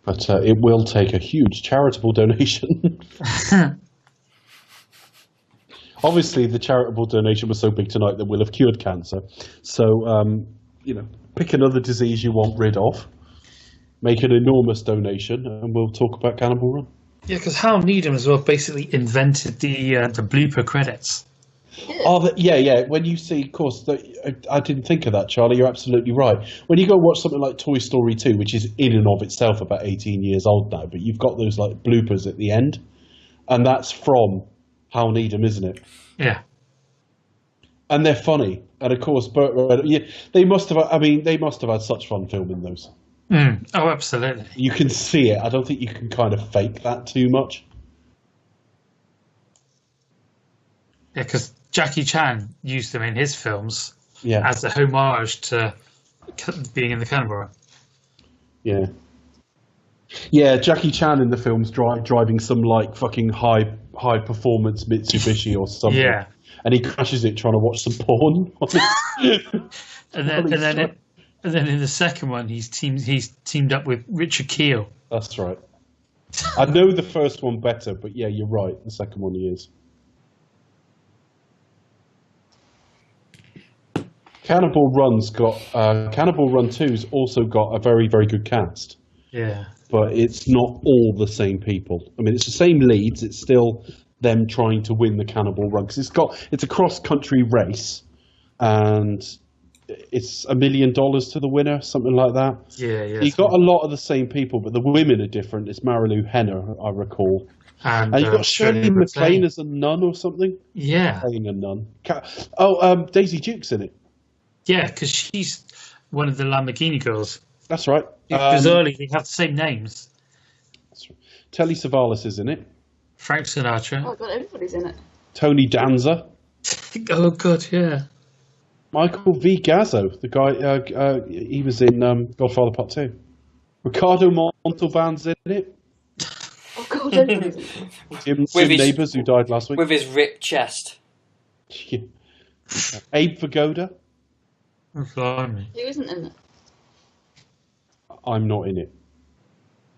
[SPEAKER 2] But it will take a huge charitable donation. Obviously, the charitable donation was so big tonight that we'll have cured cancer. So, pick another disease you want rid of, make an enormous donation, and we'll talk about Cannibal Run.
[SPEAKER 4] Yeah, because Hal Needham as well basically invented the blooper credits.
[SPEAKER 2] Oh, yeah. When you see, of course, I didn't think of that, Charlie. You're absolutely right. When you go watch something like Toy Story 2, which is in and of itself about 18 years old now, but you've got those like bloopers at the end, and that's from Hal Needham, isn't it?
[SPEAKER 4] Yeah.
[SPEAKER 2] And they're funny, and of course, they must have had such fun filming those.
[SPEAKER 4] Oh, absolutely.
[SPEAKER 2] You can see it. I don't think you can kind of fake that too much.
[SPEAKER 4] Yeah, because Jackie Chan used them in his films
[SPEAKER 2] Yeah.
[SPEAKER 4] as a homage to being in the Cannibal Run.
[SPEAKER 2] Yeah. Yeah, Jackie Chan in the films driving some like fucking high performance Mitsubishi or something.
[SPEAKER 4] Yeah.
[SPEAKER 2] And he crashes it trying to watch some porn.
[SPEAKER 4] and then in the second one he's teamed up with Richard Keel.
[SPEAKER 2] That's right. I know the first one better, but yeah, you're right. The second one he is. Cannibal Run 2's also got a very, very good cast.
[SPEAKER 4] Yeah.
[SPEAKER 2] But it's not all the same people. I mean, it's the same leads. It's still them trying to win the Cannibal Run. 'Cause it's a cross-country race, and it's $1 million to the winner, something like that.
[SPEAKER 4] Yeah.
[SPEAKER 2] You got a lot of the same people, but the women are different. It's Marilu Henner, I recall.
[SPEAKER 4] And
[SPEAKER 2] you've got Shirley MacLaine as a nun or something?
[SPEAKER 4] Yeah.
[SPEAKER 2] Playing a nun. Daisy Duke's in it.
[SPEAKER 4] Yeah, because she's one of the Lamborghini girls.
[SPEAKER 2] That's right.
[SPEAKER 4] Bizarrely, they have the same names.
[SPEAKER 2] Telly Savalas is in it.
[SPEAKER 4] Frank Sinatra.
[SPEAKER 3] Oh god, everybody's in it.
[SPEAKER 2] Tony Danza.
[SPEAKER 4] Oh god, yeah.
[SPEAKER 2] Michael V. Gazzo, the guy, he was in Godfather Part 2. Ricardo Montalban's in it.
[SPEAKER 3] Oh god, everybody's in it.
[SPEAKER 2] Jim Neighbours, who died last week.
[SPEAKER 1] With his ripped chest.
[SPEAKER 2] Abe Vigoda.
[SPEAKER 4] Blimey.
[SPEAKER 3] Who isn't in it?
[SPEAKER 2] I'm not in it.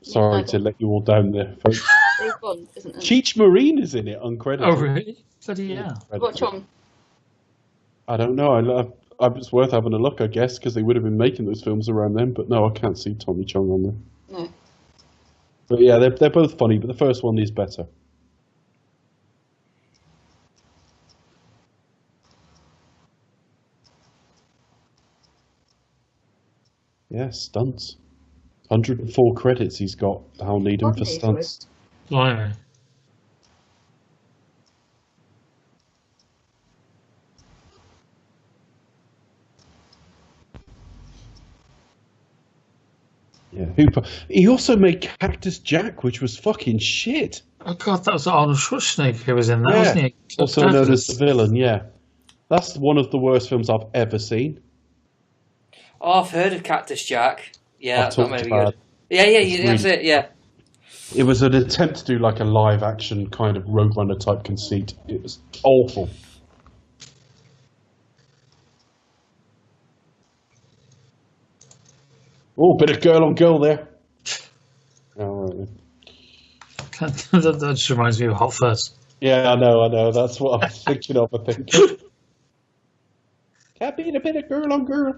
[SPEAKER 2] Sorry to let you all down there, folks.
[SPEAKER 3] Dave Bond isn't in it.
[SPEAKER 2] Cheech Marine is in it, uncredited.
[SPEAKER 4] Oh really? Bloody hell.
[SPEAKER 3] What Chong?
[SPEAKER 2] I don't know. It's worth having a look, I guess, because they would have been making those films around then. But no, I can't see Tommy Chong on there.
[SPEAKER 3] No.
[SPEAKER 2] But yeah, they're both funny, but the first one is better. Yeah, stunts. 104 credits he's got, Hal Needham, for stunts.
[SPEAKER 4] Blimey.
[SPEAKER 2] Yeah, Hooper. He also made Cactus Jack, which was fucking shit.
[SPEAKER 4] Oh god, that was Arnold Schwarzenegger who was in that, wasn't he?
[SPEAKER 2] Also known as the villain, yeah. That's one of the worst films I've ever seen.
[SPEAKER 1] Oh, I've heard of Cactus Jack. Yeah, that might be
[SPEAKER 2] good.
[SPEAKER 1] Yeah, that's it, yeah.
[SPEAKER 2] It was an attempt to do like a live action kind of Roadrunner type conceit. It was awful. Oh, bit of girl on girl there. All right.
[SPEAKER 4] That just reminds me of Hot Fuzz.
[SPEAKER 2] Yeah, I know. That's what I'm thinking of, I think. Can't be a bit of girl on girl.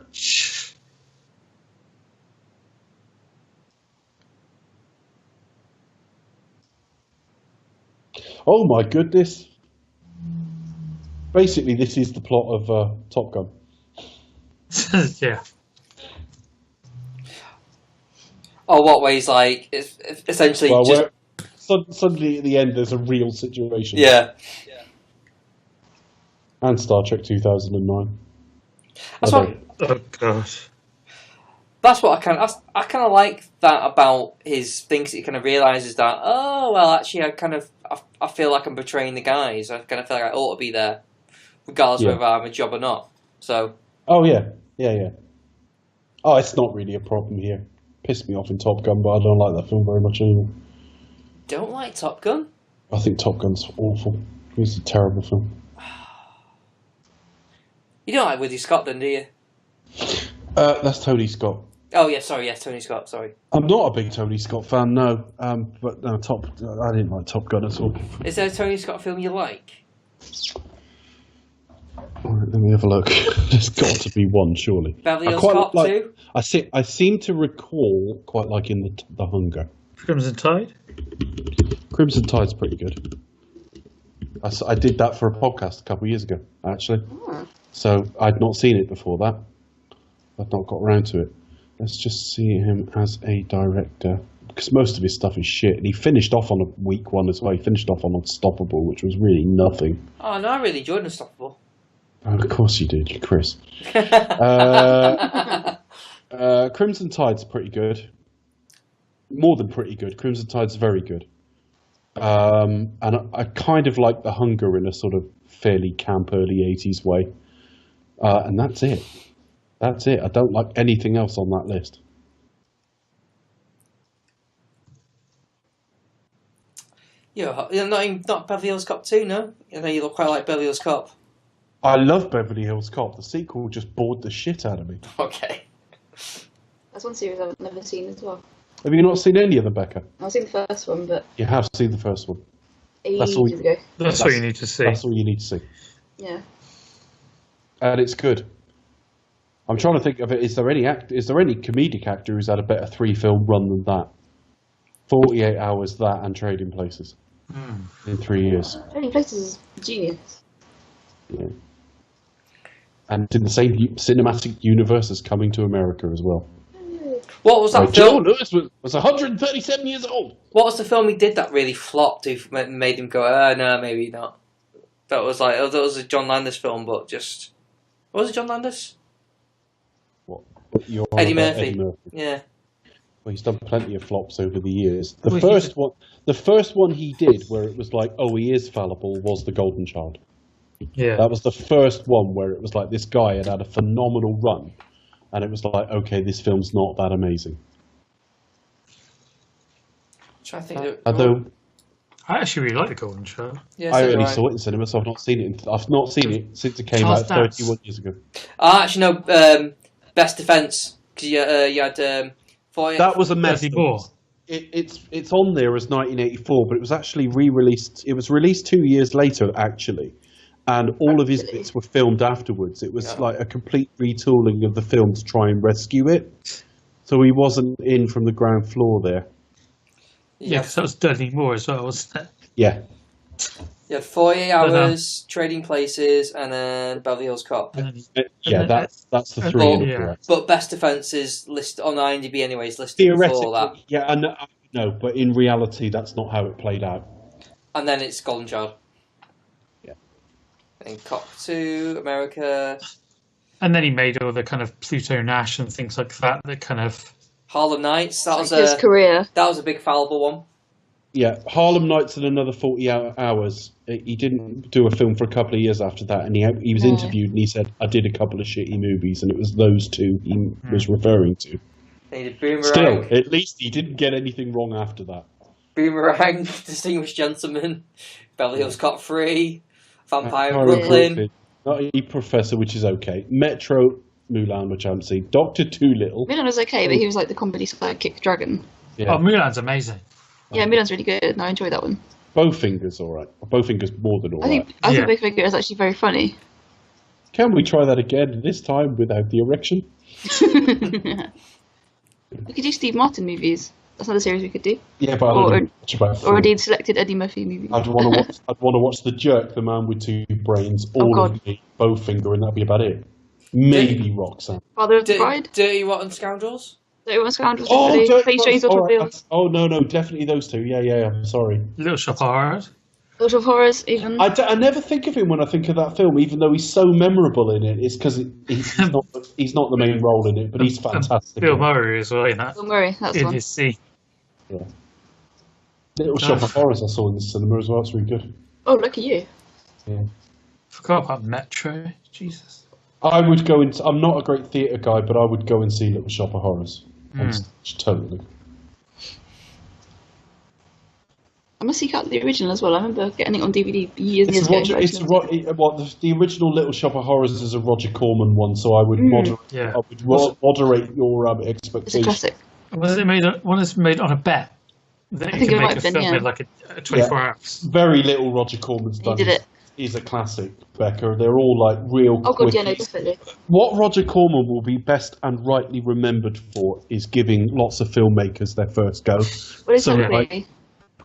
[SPEAKER 2] Oh my goodness. Basically, this is the plot of Top Gun.
[SPEAKER 4] Yeah.
[SPEAKER 1] Oh, what ways? Like, it's essentially
[SPEAKER 2] suddenly at the end there's a real situation.
[SPEAKER 1] Yeah.
[SPEAKER 2] And Star Trek 2009.
[SPEAKER 1] That's what.
[SPEAKER 4] Oh gosh.
[SPEAKER 1] That's what I kind of like that about his things. He kind of realizes that, oh well, actually, I feel like I'm betraying the guys. I kind of feel like I ought to be there, regardless whether I'm a job or not. So.
[SPEAKER 2] Oh yeah. Oh, it's not really a problem here. Pissed me off in Top Gun, but I don't like that film very much anymore.
[SPEAKER 1] Don't like Top Gun?
[SPEAKER 2] I think Top Gun's awful. It's a terrible film.
[SPEAKER 1] You don't like Ridley Scott, then, do you?
[SPEAKER 2] That's Tony Scott.
[SPEAKER 1] Oh yeah, sorry, yes, Tony Scott. Sorry.
[SPEAKER 2] I'm not a big Tony Scott fan, no. But no, I didn't like Top Gun at all.
[SPEAKER 1] Is there a Tony Scott film you like?
[SPEAKER 2] All right, let me have a look. There's got to be one, surely.
[SPEAKER 1] Beverly Hills Cop 2?
[SPEAKER 2] I seem to recall quite liking the Hunger.
[SPEAKER 4] Crimson Tide?
[SPEAKER 2] Crimson Tide's pretty good. I did that for a podcast a couple of years ago, actually.
[SPEAKER 3] Oh.
[SPEAKER 2] So I'd not seen it before that. I'd not got around to it. Let's just see him as a director. Because most of his stuff is shit. And he finished off on a weak one as well. He finished off on Unstoppable, which was really nothing.
[SPEAKER 1] Oh, no, I really enjoyed Unstoppable.
[SPEAKER 2] Oh, of course you did, Chris. Crimson Tide's pretty good. More than pretty good. Crimson Tide's very good. And I kind of like The Hunger in a sort of fairly camp early 80s way. And that's it. That's it. I don't like anything else on that list.
[SPEAKER 1] You're not Beverly Hills Cop 2, no? I know you look quite like Beverly Hills Cop.
[SPEAKER 2] I love Beverly Hills Cop. The sequel just bored the shit out of me.
[SPEAKER 1] Okay.
[SPEAKER 3] That's one series I've never seen as well.
[SPEAKER 2] Have you not seen any of them, Becca?
[SPEAKER 3] I've seen the first one, but
[SPEAKER 2] You have seen the first one.
[SPEAKER 3] ages ago.
[SPEAKER 4] That's what you need to see.
[SPEAKER 2] That's all you need to see.
[SPEAKER 3] Yeah.
[SPEAKER 2] And it's good. I'm trying to think of it. Is there any comedic actor who's had a better 3-film run than that? 48 Hours, that, and Trading Places in 3 years.
[SPEAKER 3] Trading Places is genius.
[SPEAKER 2] Yeah. And in the same cinematic universe as Coming to America as well.
[SPEAKER 1] What was that
[SPEAKER 2] Joe
[SPEAKER 1] film?
[SPEAKER 2] Lewis was 137 years old.
[SPEAKER 1] What was the film he did that really flopped? Who made him go, no, maybe not. That was a John Landis film, but just was it John Landis?
[SPEAKER 2] What? You're on
[SPEAKER 1] Eddie
[SPEAKER 2] about
[SPEAKER 1] Murphy. Yeah.
[SPEAKER 2] Well, he's done plenty of flops over the years. The first one he did, where it was like, oh, he is fallible, was The Golden Child.
[SPEAKER 4] Yeah.
[SPEAKER 2] That was the first one where it was like this guy had a phenomenal run, and it was like, okay, this film's not that amazing.
[SPEAKER 1] Trying to think.
[SPEAKER 2] Although
[SPEAKER 4] I actually really like The Golden Child.
[SPEAKER 1] Yeah,
[SPEAKER 2] I
[SPEAKER 1] so
[SPEAKER 2] only
[SPEAKER 1] do I.
[SPEAKER 2] saw it in cinema, so I've not seen it. I've not seen it since it came
[SPEAKER 4] Charles
[SPEAKER 2] out
[SPEAKER 4] Dance.
[SPEAKER 2] 31 years ago.
[SPEAKER 1] Actually, no. Best Defense, because you had.
[SPEAKER 2] That was a mess.
[SPEAKER 4] Desi Moore.
[SPEAKER 2] It's on there as 1984, but it was actually re-released. It was released 2 years later, actually, and all of his bits were filmed afterwards. It was like a complete retooling of the film to try and rescue it. So he wasn't in from the ground floor there.
[SPEAKER 4] Yeah, because that was Dudley Moore as well, wasn't it?
[SPEAKER 2] Yeah.
[SPEAKER 1] You had 48 Hours, Trading Places, and then Beverly Hills Cop.
[SPEAKER 2] Yeah, that's the three.
[SPEAKER 1] Well,
[SPEAKER 2] in
[SPEAKER 1] But Best Defense is listed on IMDb anyway. It's listed before
[SPEAKER 2] Theoretically,
[SPEAKER 1] that.
[SPEAKER 2] yeah, I know, but in reality, that's not how it played out.
[SPEAKER 1] And then it's Golden Child.
[SPEAKER 2] Yeah.
[SPEAKER 1] And Cop 2, America.
[SPEAKER 4] And then he made all the kind of Pluto Nash and things like that. That kind of
[SPEAKER 1] Harlem Nights. That was
[SPEAKER 3] his career.
[SPEAKER 1] That was a big fallible one.
[SPEAKER 2] Yeah, Harlem Nights and another 40 hours. He didn't do a film for a couple of years after that, and he was interviewed and he said, I did a couple of shitty movies, and it was those two he was referring to.
[SPEAKER 1] He did Boomerang.
[SPEAKER 2] Still, at least he didn't get anything wrong after that.
[SPEAKER 1] Boomerang, Distinguished Gentleman, Beverly Hills Cop 3, Vampire in
[SPEAKER 2] Vampire
[SPEAKER 1] Brooklyn.
[SPEAKER 2] Nutty Professor, which is okay. Metro, Mulan, which I haven't seen. Doctor Dolittle.
[SPEAKER 3] Mulan was okay, but he was like the comedy sidekick dragon.
[SPEAKER 2] Yeah.
[SPEAKER 4] Oh, Mulan's amazing.
[SPEAKER 3] Yeah, Mulan's really good, and I enjoyed that one.
[SPEAKER 2] Bowfinger's alright. Bowfinger's more than
[SPEAKER 3] I
[SPEAKER 2] alright.
[SPEAKER 3] think Bowfinger is actually very funny.
[SPEAKER 2] Can we try that again, this time without the erection?
[SPEAKER 3] We could do Steve Martin movies. That's another series we could do.
[SPEAKER 2] Yeah, but I don't know much about
[SPEAKER 3] Or
[SPEAKER 2] film.
[SPEAKER 3] indeed selected Eddie Murphy movies.
[SPEAKER 2] I'd want to watch The Jerk, The Man with Two Brains, of the Bowfinger, and that'd be about it. Maybe Roxanne.
[SPEAKER 3] Father of the Bride.
[SPEAKER 1] Dirty Rotten Scoundrels.
[SPEAKER 3] Dirty Scoundrels,
[SPEAKER 2] Oh,
[SPEAKER 3] definitely. Planes, Trains,
[SPEAKER 2] all right.
[SPEAKER 3] Automobiles.
[SPEAKER 2] Oh no, definitely those two. Yeah. I'm sorry.
[SPEAKER 4] Little Shop of Horrors.
[SPEAKER 3] Little of Horrors, even.
[SPEAKER 2] I never think of him when I think of that film, even though he's so memorable in it. It's because he's not the main role in it, but he's fantastic.
[SPEAKER 4] Bill Murray as well in that.
[SPEAKER 3] Bill Murray, that's
[SPEAKER 4] In
[SPEAKER 3] one.
[SPEAKER 4] his scene.
[SPEAKER 2] Yeah. Little Shop of Horrors I saw in the cinema as well. It's really good.
[SPEAKER 3] Oh, look at you.
[SPEAKER 2] Yeah.
[SPEAKER 4] Forgot about Metro. Jesus.
[SPEAKER 2] I would go into. I'm not a great theatre guy, but I would go and see Little Shop of Horrors. Totally.
[SPEAKER 3] I must seek out the original as well. I remember getting it on DVD years and years ago.
[SPEAKER 2] The original Little Shop of Horrors is a Roger Corman one, so I would moderate your expectations.
[SPEAKER 3] It's a classic.
[SPEAKER 4] Was it made? One is made on a bet. That
[SPEAKER 3] I
[SPEAKER 4] you
[SPEAKER 3] think
[SPEAKER 4] can
[SPEAKER 3] it
[SPEAKER 4] make
[SPEAKER 3] might
[SPEAKER 4] a
[SPEAKER 3] have been,
[SPEAKER 4] film
[SPEAKER 3] yeah.
[SPEAKER 4] in like a 24 hours.
[SPEAKER 2] Very little Roger Corman's done.
[SPEAKER 3] He did it.
[SPEAKER 2] Is a classic, Becca. They're all like real.
[SPEAKER 3] Oh god, yeah, no, definitely.
[SPEAKER 2] What Roger Corman will be best and rightly remembered for is giving lots of filmmakers their first go.
[SPEAKER 3] Well, exactly.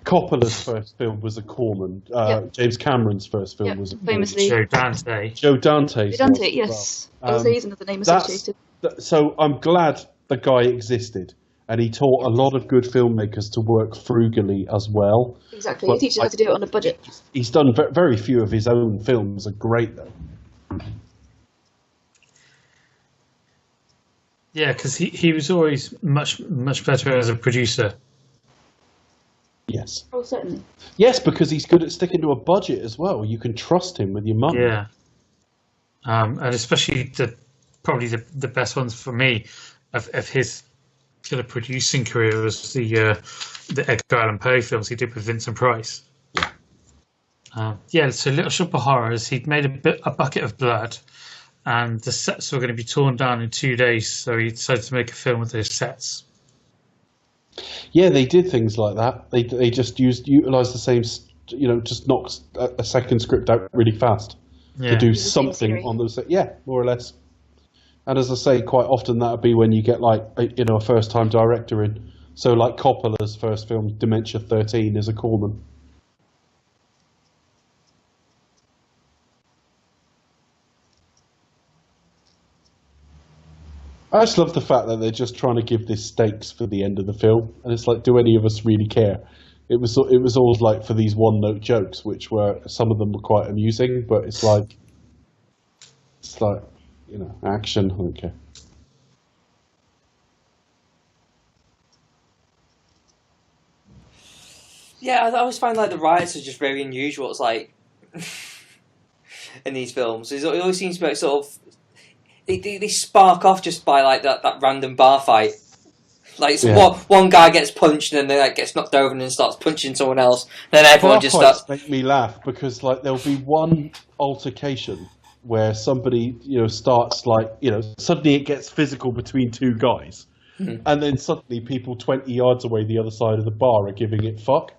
[SPEAKER 2] Coppola's first film was a Corman. James Cameron's first film was a
[SPEAKER 3] famously.
[SPEAKER 4] Joe Dante.
[SPEAKER 2] Joe Dante's.
[SPEAKER 3] Joe Dante, yes.
[SPEAKER 2] Well.
[SPEAKER 3] I was using another name associated.
[SPEAKER 2] So I'm glad the guy existed, and he taught a lot of good filmmakers to work frugally as well.
[SPEAKER 3] Exactly, he teaches how to do it on a budget.
[SPEAKER 2] He's done very few of his own films are great though.
[SPEAKER 4] Yeah, because he was always much better as a producer.
[SPEAKER 2] Yes.
[SPEAKER 3] Oh, certainly.
[SPEAKER 2] Yes, because he's good at sticking to a budget as well. You can trust him with your money.
[SPEAKER 4] Yeah. And especially probably the best ones for me of his kind of producing career was the Edgar Allan Poe films he did with Vincent Price. So Little Shop of Horrors, he'd made a bucket of blood, and the sets were going to be torn down in 2 days, so he decided to make a film with those sets.
[SPEAKER 2] Yeah, they did things like that. They just utilised the same, just knocked a second script out really fast to do something on those. Yeah, more or less. And as I say, quite often that would be when you get like a first-time director in. So like Coppola's first film, Dementia 13, is a Corman. I just love the fact that they're just trying to give this stakes for the end of the film, and it's like, do any of us really care? It was all like for these one-note jokes, which were some of them were quite amusing, but it's like action. I don't care.
[SPEAKER 1] Yeah, I always find like the riots are just very unusual. It's like in these films, it always seems to be like, sort of. They spark off just by like that random bar fight. Like one guy gets punched and then gets knocked over and then starts punching someone else. Then everyone just starts.
[SPEAKER 2] Make me laugh because like there'll be one altercation where somebody starts suddenly it gets physical between two guys, and then suddenly people 20 yards away the other side of the bar are giving it fuck.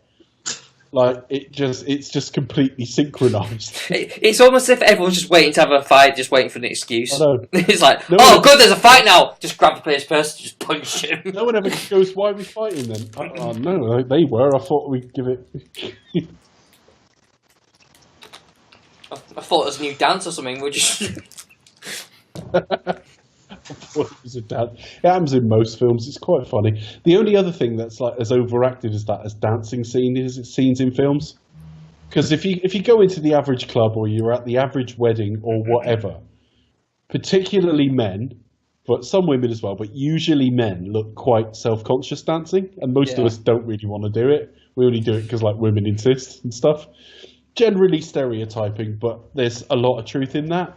[SPEAKER 2] Like it's just completely synchronized.
[SPEAKER 1] It's almost as if everyone's just waiting to have a fight, just waiting for an excuse.
[SPEAKER 2] I know.
[SPEAKER 1] It's like, good, there's a fight now. Just grab the player's purse, just punch him.
[SPEAKER 2] No one ever goes, "Why are we fighting then?" Oh no, they were. I thought we'd give it.
[SPEAKER 1] I thought it was a new dance or something. We're just.
[SPEAKER 2] It was a dance. It happens in most films. It's quite funny. The only other thing that's like as overacted as that as dancing scenes in films, because if you go into the average club or you're at the average wedding or whatever, particularly men, but some women as well, but usually men look quite self-conscious dancing, and most of us don't really want to do it. We only do it because like women insist and stuff. Generally stereotyping, but there's a lot of truth in that.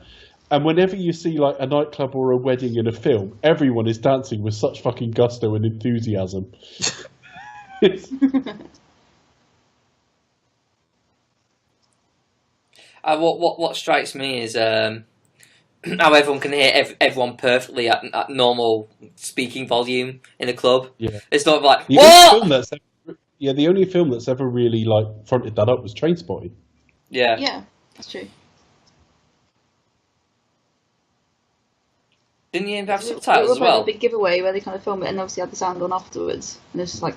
[SPEAKER 2] And whenever you see like a nightclub or a wedding in a film, everyone is dancing with such fucking gusto and enthusiasm.
[SPEAKER 1] What strikes me is how everyone can hear everyone perfectly at normal speaking volume in a club. Yeah, it's not like what.
[SPEAKER 2] The only film that's ever really like fronted that up was Trainspotting.
[SPEAKER 3] Yeah, that's true.
[SPEAKER 1] Didn't you have subtitles as well?
[SPEAKER 3] A big giveaway where they kind of film it and obviously had the sound on afterwards, and it's just like.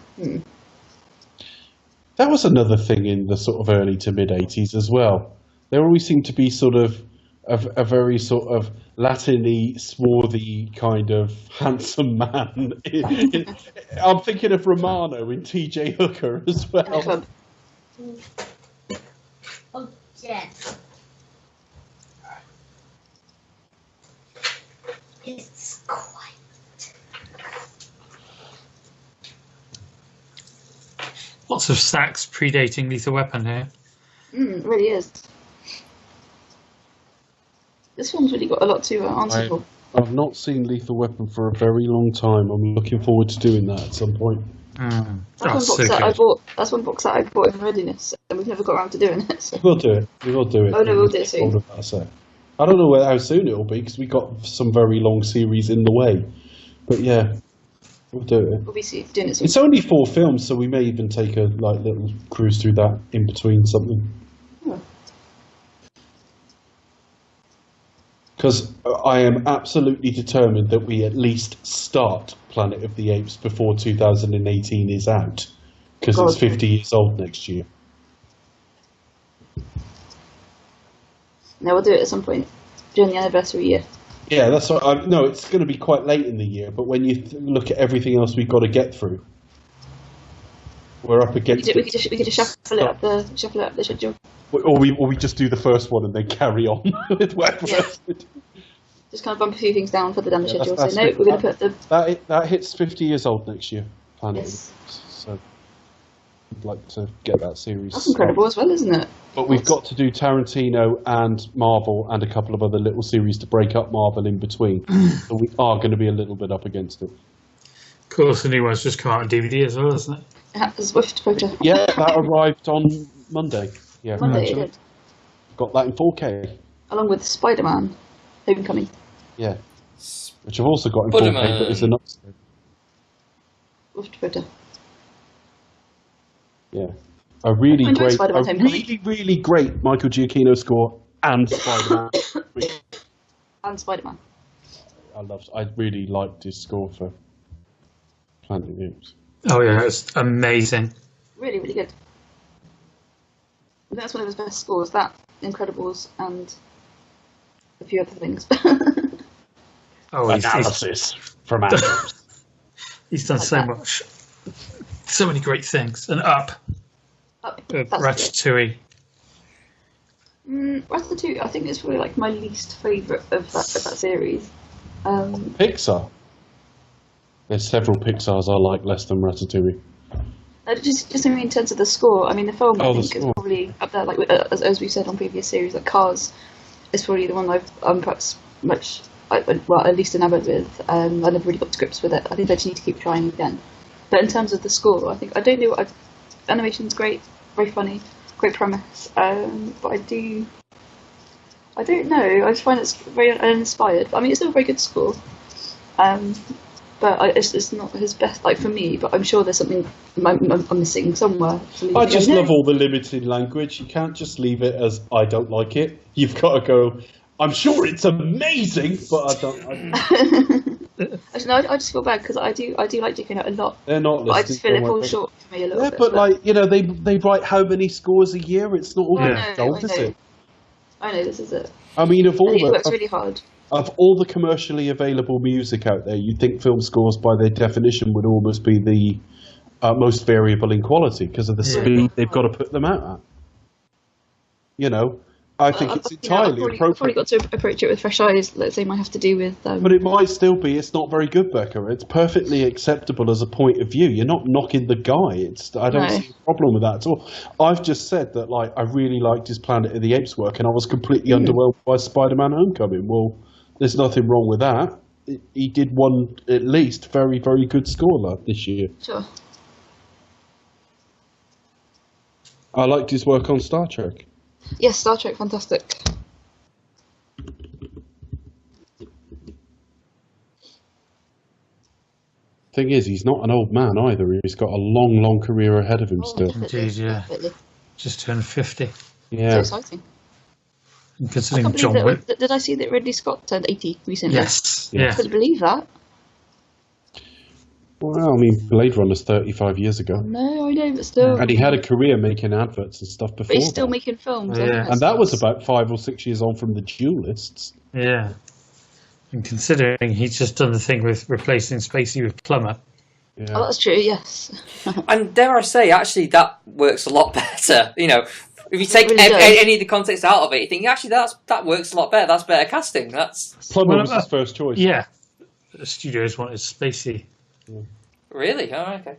[SPEAKER 2] That was another thing in the sort of early to mid 80s as well. There always seemed to be sort of a very sort of Latin-y, swarthy kind of handsome man. I'm thinking of Romano in T.J. Hooker as well.
[SPEAKER 3] Club.
[SPEAKER 5] Oh, yes. It's quite.
[SPEAKER 4] Lots of sacks predating Lethal Weapon here.
[SPEAKER 3] It really is. This film's really got a lot to answer for.
[SPEAKER 2] I've not seen Lethal Weapon for a very long time. I'm looking forward to doing that at some point.
[SPEAKER 3] That's one box set I bought in readiness, and we've never got around to doing it. So.
[SPEAKER 2] We'll do it. We will do it.
[SPEAKER 3] Oh no, we'll do it soon.
[SPEAKER 2] I don't know how soon it'll be because we got some very long series in the way. But yeah, we'll do it.
[SPEAKER 3] We'll be doing it soon.
[SPEAKER 2] It's only 4 films, so we may even take a little cruise through that in between something. Because I am absolutely determined that we at least start Planet of the Apes before 2018 is out. Because it's 50 years old next year.
[SPEAKER 3] No, we'll do it at some point during the anniversary year.
[SPEAKER 2] Yeah, that's what no, it's going to be quite late in the year, but when you look at everything else we've got to get through, we're up against it.
[SPEAKER 3] We could just shuffle it up the schedule.
[SPEAKER 2] Or we just do the first one and then carry on with whatever else we do.
[SPEAKER 3] Just kind of bump a few things down further down the schedule. So no, we're going to put the...
[SPEAKER 2] That hits 50 years old next year, Planet.
[SPEAKER 3] Yes.
[SPEAKER 2] So I'd like to get that series.
[SPEAKER 3] That's incredible as well, isn't it?
[SPEAKER 2] But we've got to do Tarantino and Marvel and a couple of other little series to break up Marvel in between. So we are going to be a little bit up against it.
[SPEAKER 4] Of course, the new one's just come out on DVD as well, isn't it?
[SPEAKER 3] The Swift photo.
[SPEAKER 2] Yeah, that arrived on Monday. Yeah,
[SPEAKER 3] Monday it did.
[SPEAKER 2] Got that in 4K.
[SPEAKER 3] Along with Spider-Man Homecoming.
[SPEAKER 2] Yeah. Which I've also got in 4K, but it's an upside.
[SPEAKER 3] Swift photo.
[SPEAKER 2] Yeah. A really
[SPEAKER 3] Homecoming.
[SPEAKER 2] really great Michael Giacchino score and Spider-Man.
[SPEAKER 3] And Spider-Man.
[SPEAKER 2] I really liked his score for Planet of the Apes.
[SPEAKER 4] Oh yeah, it's amazing.
[SPEAKER 3] Really, really good. I think that's one of his best scores. That, Incredibles, and a few other things.
[SPEAKER 2] Analysis from Abrams.
[SPEAKER 4] He's done so much. So many great things. And Up. Ratatouille.
[SPEAKER 3] Ratatouille, I think it's probably like my least favourite of that series.
[SPEAKER 2] Pixar. There's several Pixars I like less than Ratatouille.
[SPEAKER 3] Just in terms of the score, I mean, the film I think is probably up there, like as we said on previous series, like Cars is probably the one I'm perhaps at least enamoured with. I never really got to grips with it. I think I just need to keep trying again. But in terms of the score, I think animation's great, very funny, great premise. But I don't know. I just find it's very uninspired. I mean, it's still a very good score. But it's not his best, like, for me, but I'm sure there's something I'm missing somewhere.
[SPEAKER 2] I just love all the limited language. You can't just leave it as, I don't like it. You've got to go, I'm sure it's amazing, but I don't.
[SPEAKER 3] Actually, no, I just feel bad because I do like Giacchino a lot.
[SPEAKER 2] They're not listening.
[SPEAKER 3] But I just feel it falls short for me a little bit.
[SPEAKER 2] But like, they write how many scores a year? It's not all gold, is it?
[SPEAKER 3] I know, this is it.
[SPEAKER 2] I mean,
[SPEAKER 3] It works really hard.
[SPEAKER 2] Of all the commercially available music out there, you'd think film scores, by their definition, would almost be the most variable in quality because of the speed they've got to put them out at. I think it's entirely appropriate.
[SPEAKER 3] I've probably got to approach it with fresh eyes. Let's say might have to do with.
[SPEAKER 2] But it might still be. It's not very good, Becca. It's perfectly acceptable as a point of view. You're not knocking the guy. I don't see a problem with that at all. I've just said that, like, I really liked his Planet of the Apes work, and I was completely underwhelmed by Spider-Man: Homecoming. Well, there's nothing wrong with that. He did one, at least, very, very good score this year.
[SPEAKER 3] Sure.
[SPEAKER 2] I liked his work on Star Trek.
[SPEAKER 3] Yes, Star Trek, fantastic.
[SPEAKER 2] Thing is, he's not an old man either. He's got a long, long career ahead of him still.
[SPEAKER 4] Indeed, yeah. Definitely. Just turned 50.
[SPEAKER 2] Yeah.
[SPEAKER 3] So exciting.
[SPEAKER 4] And considering John Wick.
[SPEAKER 3] Did I see that Ridley Scott turned 80 recently?
[SPEAKER 4] Yes.
[SPEAKER 3] I couldn't believe that.
[SPEAKER 2] Well, I mean, Blade Runner's 35 years ago.
[SPEAKER 3] No, I know, but still.
[SPEAKER 2] And he had a career making adverts and stuff before.
[SPEAKER 3] But he's still making films.
[SPEAKER 4] Yeah.
[SPEAKER 2] And that was about 5 or 6 years on from the Duelists.
[SPEAKER 4] Yeah. And considering he's just done the thing with replacing Spacey with Plumber.
[SPEAKER 2] Yeah.
[SPEAKER 3] Oh, that's true, yes.
[SPEAKER 1] And dare I say, actually, that works a lot better. You know, if you take
[SPEAKER 3] It really does.
[SPEAKER 1] any of the context out of it, you think actually that works a lot better. That's better casting. That's
[SPEAKER 2] Plumber was his first choice.
[SPEAKER 4] Yeah. The studios wanted Spacey.
[SPEAKER 1] really okay.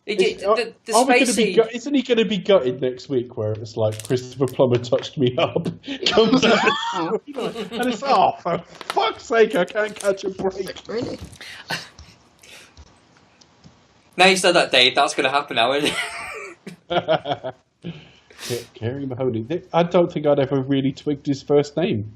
[SPEAKER 2] Isn't he going to be gutted next week where it's like Christopher Plummer touched me up? Comes out, and it's, for fuck's sake, I can't catch a break.
[SPEAKER 3] Really?
[SPEAKER 1] Now you said that, Dave, that's going to happen now, isn't it?
[SPEAKER 2] Kerry Mahoney. I don't think I'd ever really twigged his first name.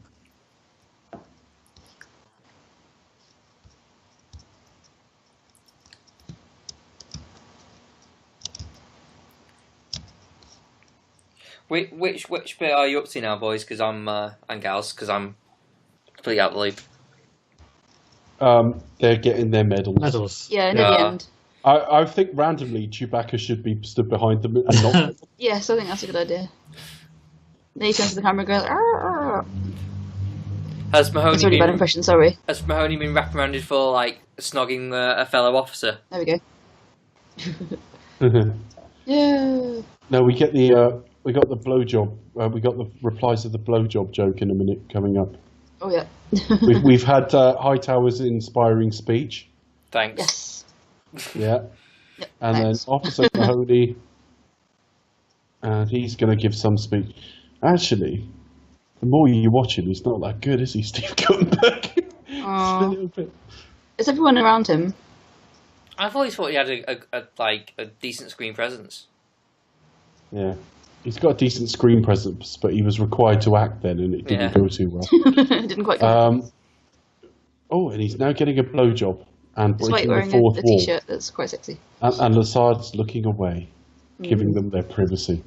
[SPEAKER 1] Which bit are you up to now, boys? Because and gals, because I'm completely out of the loop.
[SPEAKER 2] They're getting their medals.
[SPEAKER 3] Yeah, near the end.
[SPEAKER 2] I think randomly Chewbacca should be stood behind them and not.
[SPEAKER 3] Yes, I think that's a good idea. Then he turns to the camera and goes, "Arr!"
[SPEAKER 1] Has Mahoney
[SPEAKER 3] That's a really bad impression, sorry.
[SPEAKER 1] Has Mahoney been reprimanded for like snogging a fellow officer?
[SPEAKER 3] There we go. Yeah.
[SPEAKER 2] No, we get we got the blowjob. We got the replies of the blowjob joke in a minute coming up.
[SPEAKER 3] Oh, yeah.
[SPEAKER 2] We've had Hightower's inspiring speech.
[SPEAKER 1] Thanks.
[SPEAKER 3] Yes.
[SPEAKER 2] Yeah.
[SPEAKER 3] Yep,
[SPEAKER 2] And
[SPEAKER 3] thanks.
[SPEAKER 2] then Officer Mahoney, and he's going to give some speech. Actually, the more you watch him, he's not that good, is he, Steve Guttenberg?
[SPEAKER 3] Aw.
[SPEAKER 2] A little bit.
[SPEAKER 3] Is everyone around him?
[SPEAKER 1] I've always thought he had a decent screen presence.
[SPEAKER 2] Yeah. He's got a decent screen presence, but he was required to act then, and it didn't go too well.
[SPEAKER 3] Didn't quite go.
[SPEAKER 2] And he's now getting a blowjob and
[SPEAKER 3] Despite
[SPEAKER 2] breaking
[SPEAKER 3] wearing
[SPEAKER 2] the fourth
[SPEAKER 3] a
[SPEAKER 2] wall.
[SPEAKER 3] t-shirt that's quite sexy.
[SPEAKER 2] And Lassard's looking away, giving them their privacy.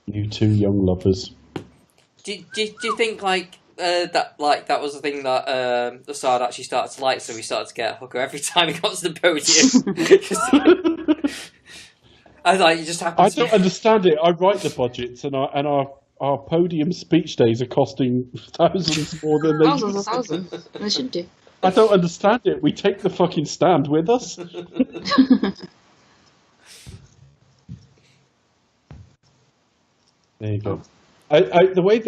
[SPEAKER 2] You two young lovers.
[SPEAKER 1] Do you think that was the thing that Lassard actually started to like, so he started to get a hooker every time he got to the podium? I like you just happen
[SPEAKER 2] I
[SPEAKER 1] to.
[SPEAKER 2] don't understand it. I write the budgets, and our podium speech days are costing thousands more than they
[SPEAKER 3] Thousands
[SPEAKER 2] used
[SPEAKER 3] and
[SPEAKER 2] to.
[SPEAKER 3] thousands. They should do.
[SPEAKER 2] I don't understand it. We take the fucking stand with us. There you go. The way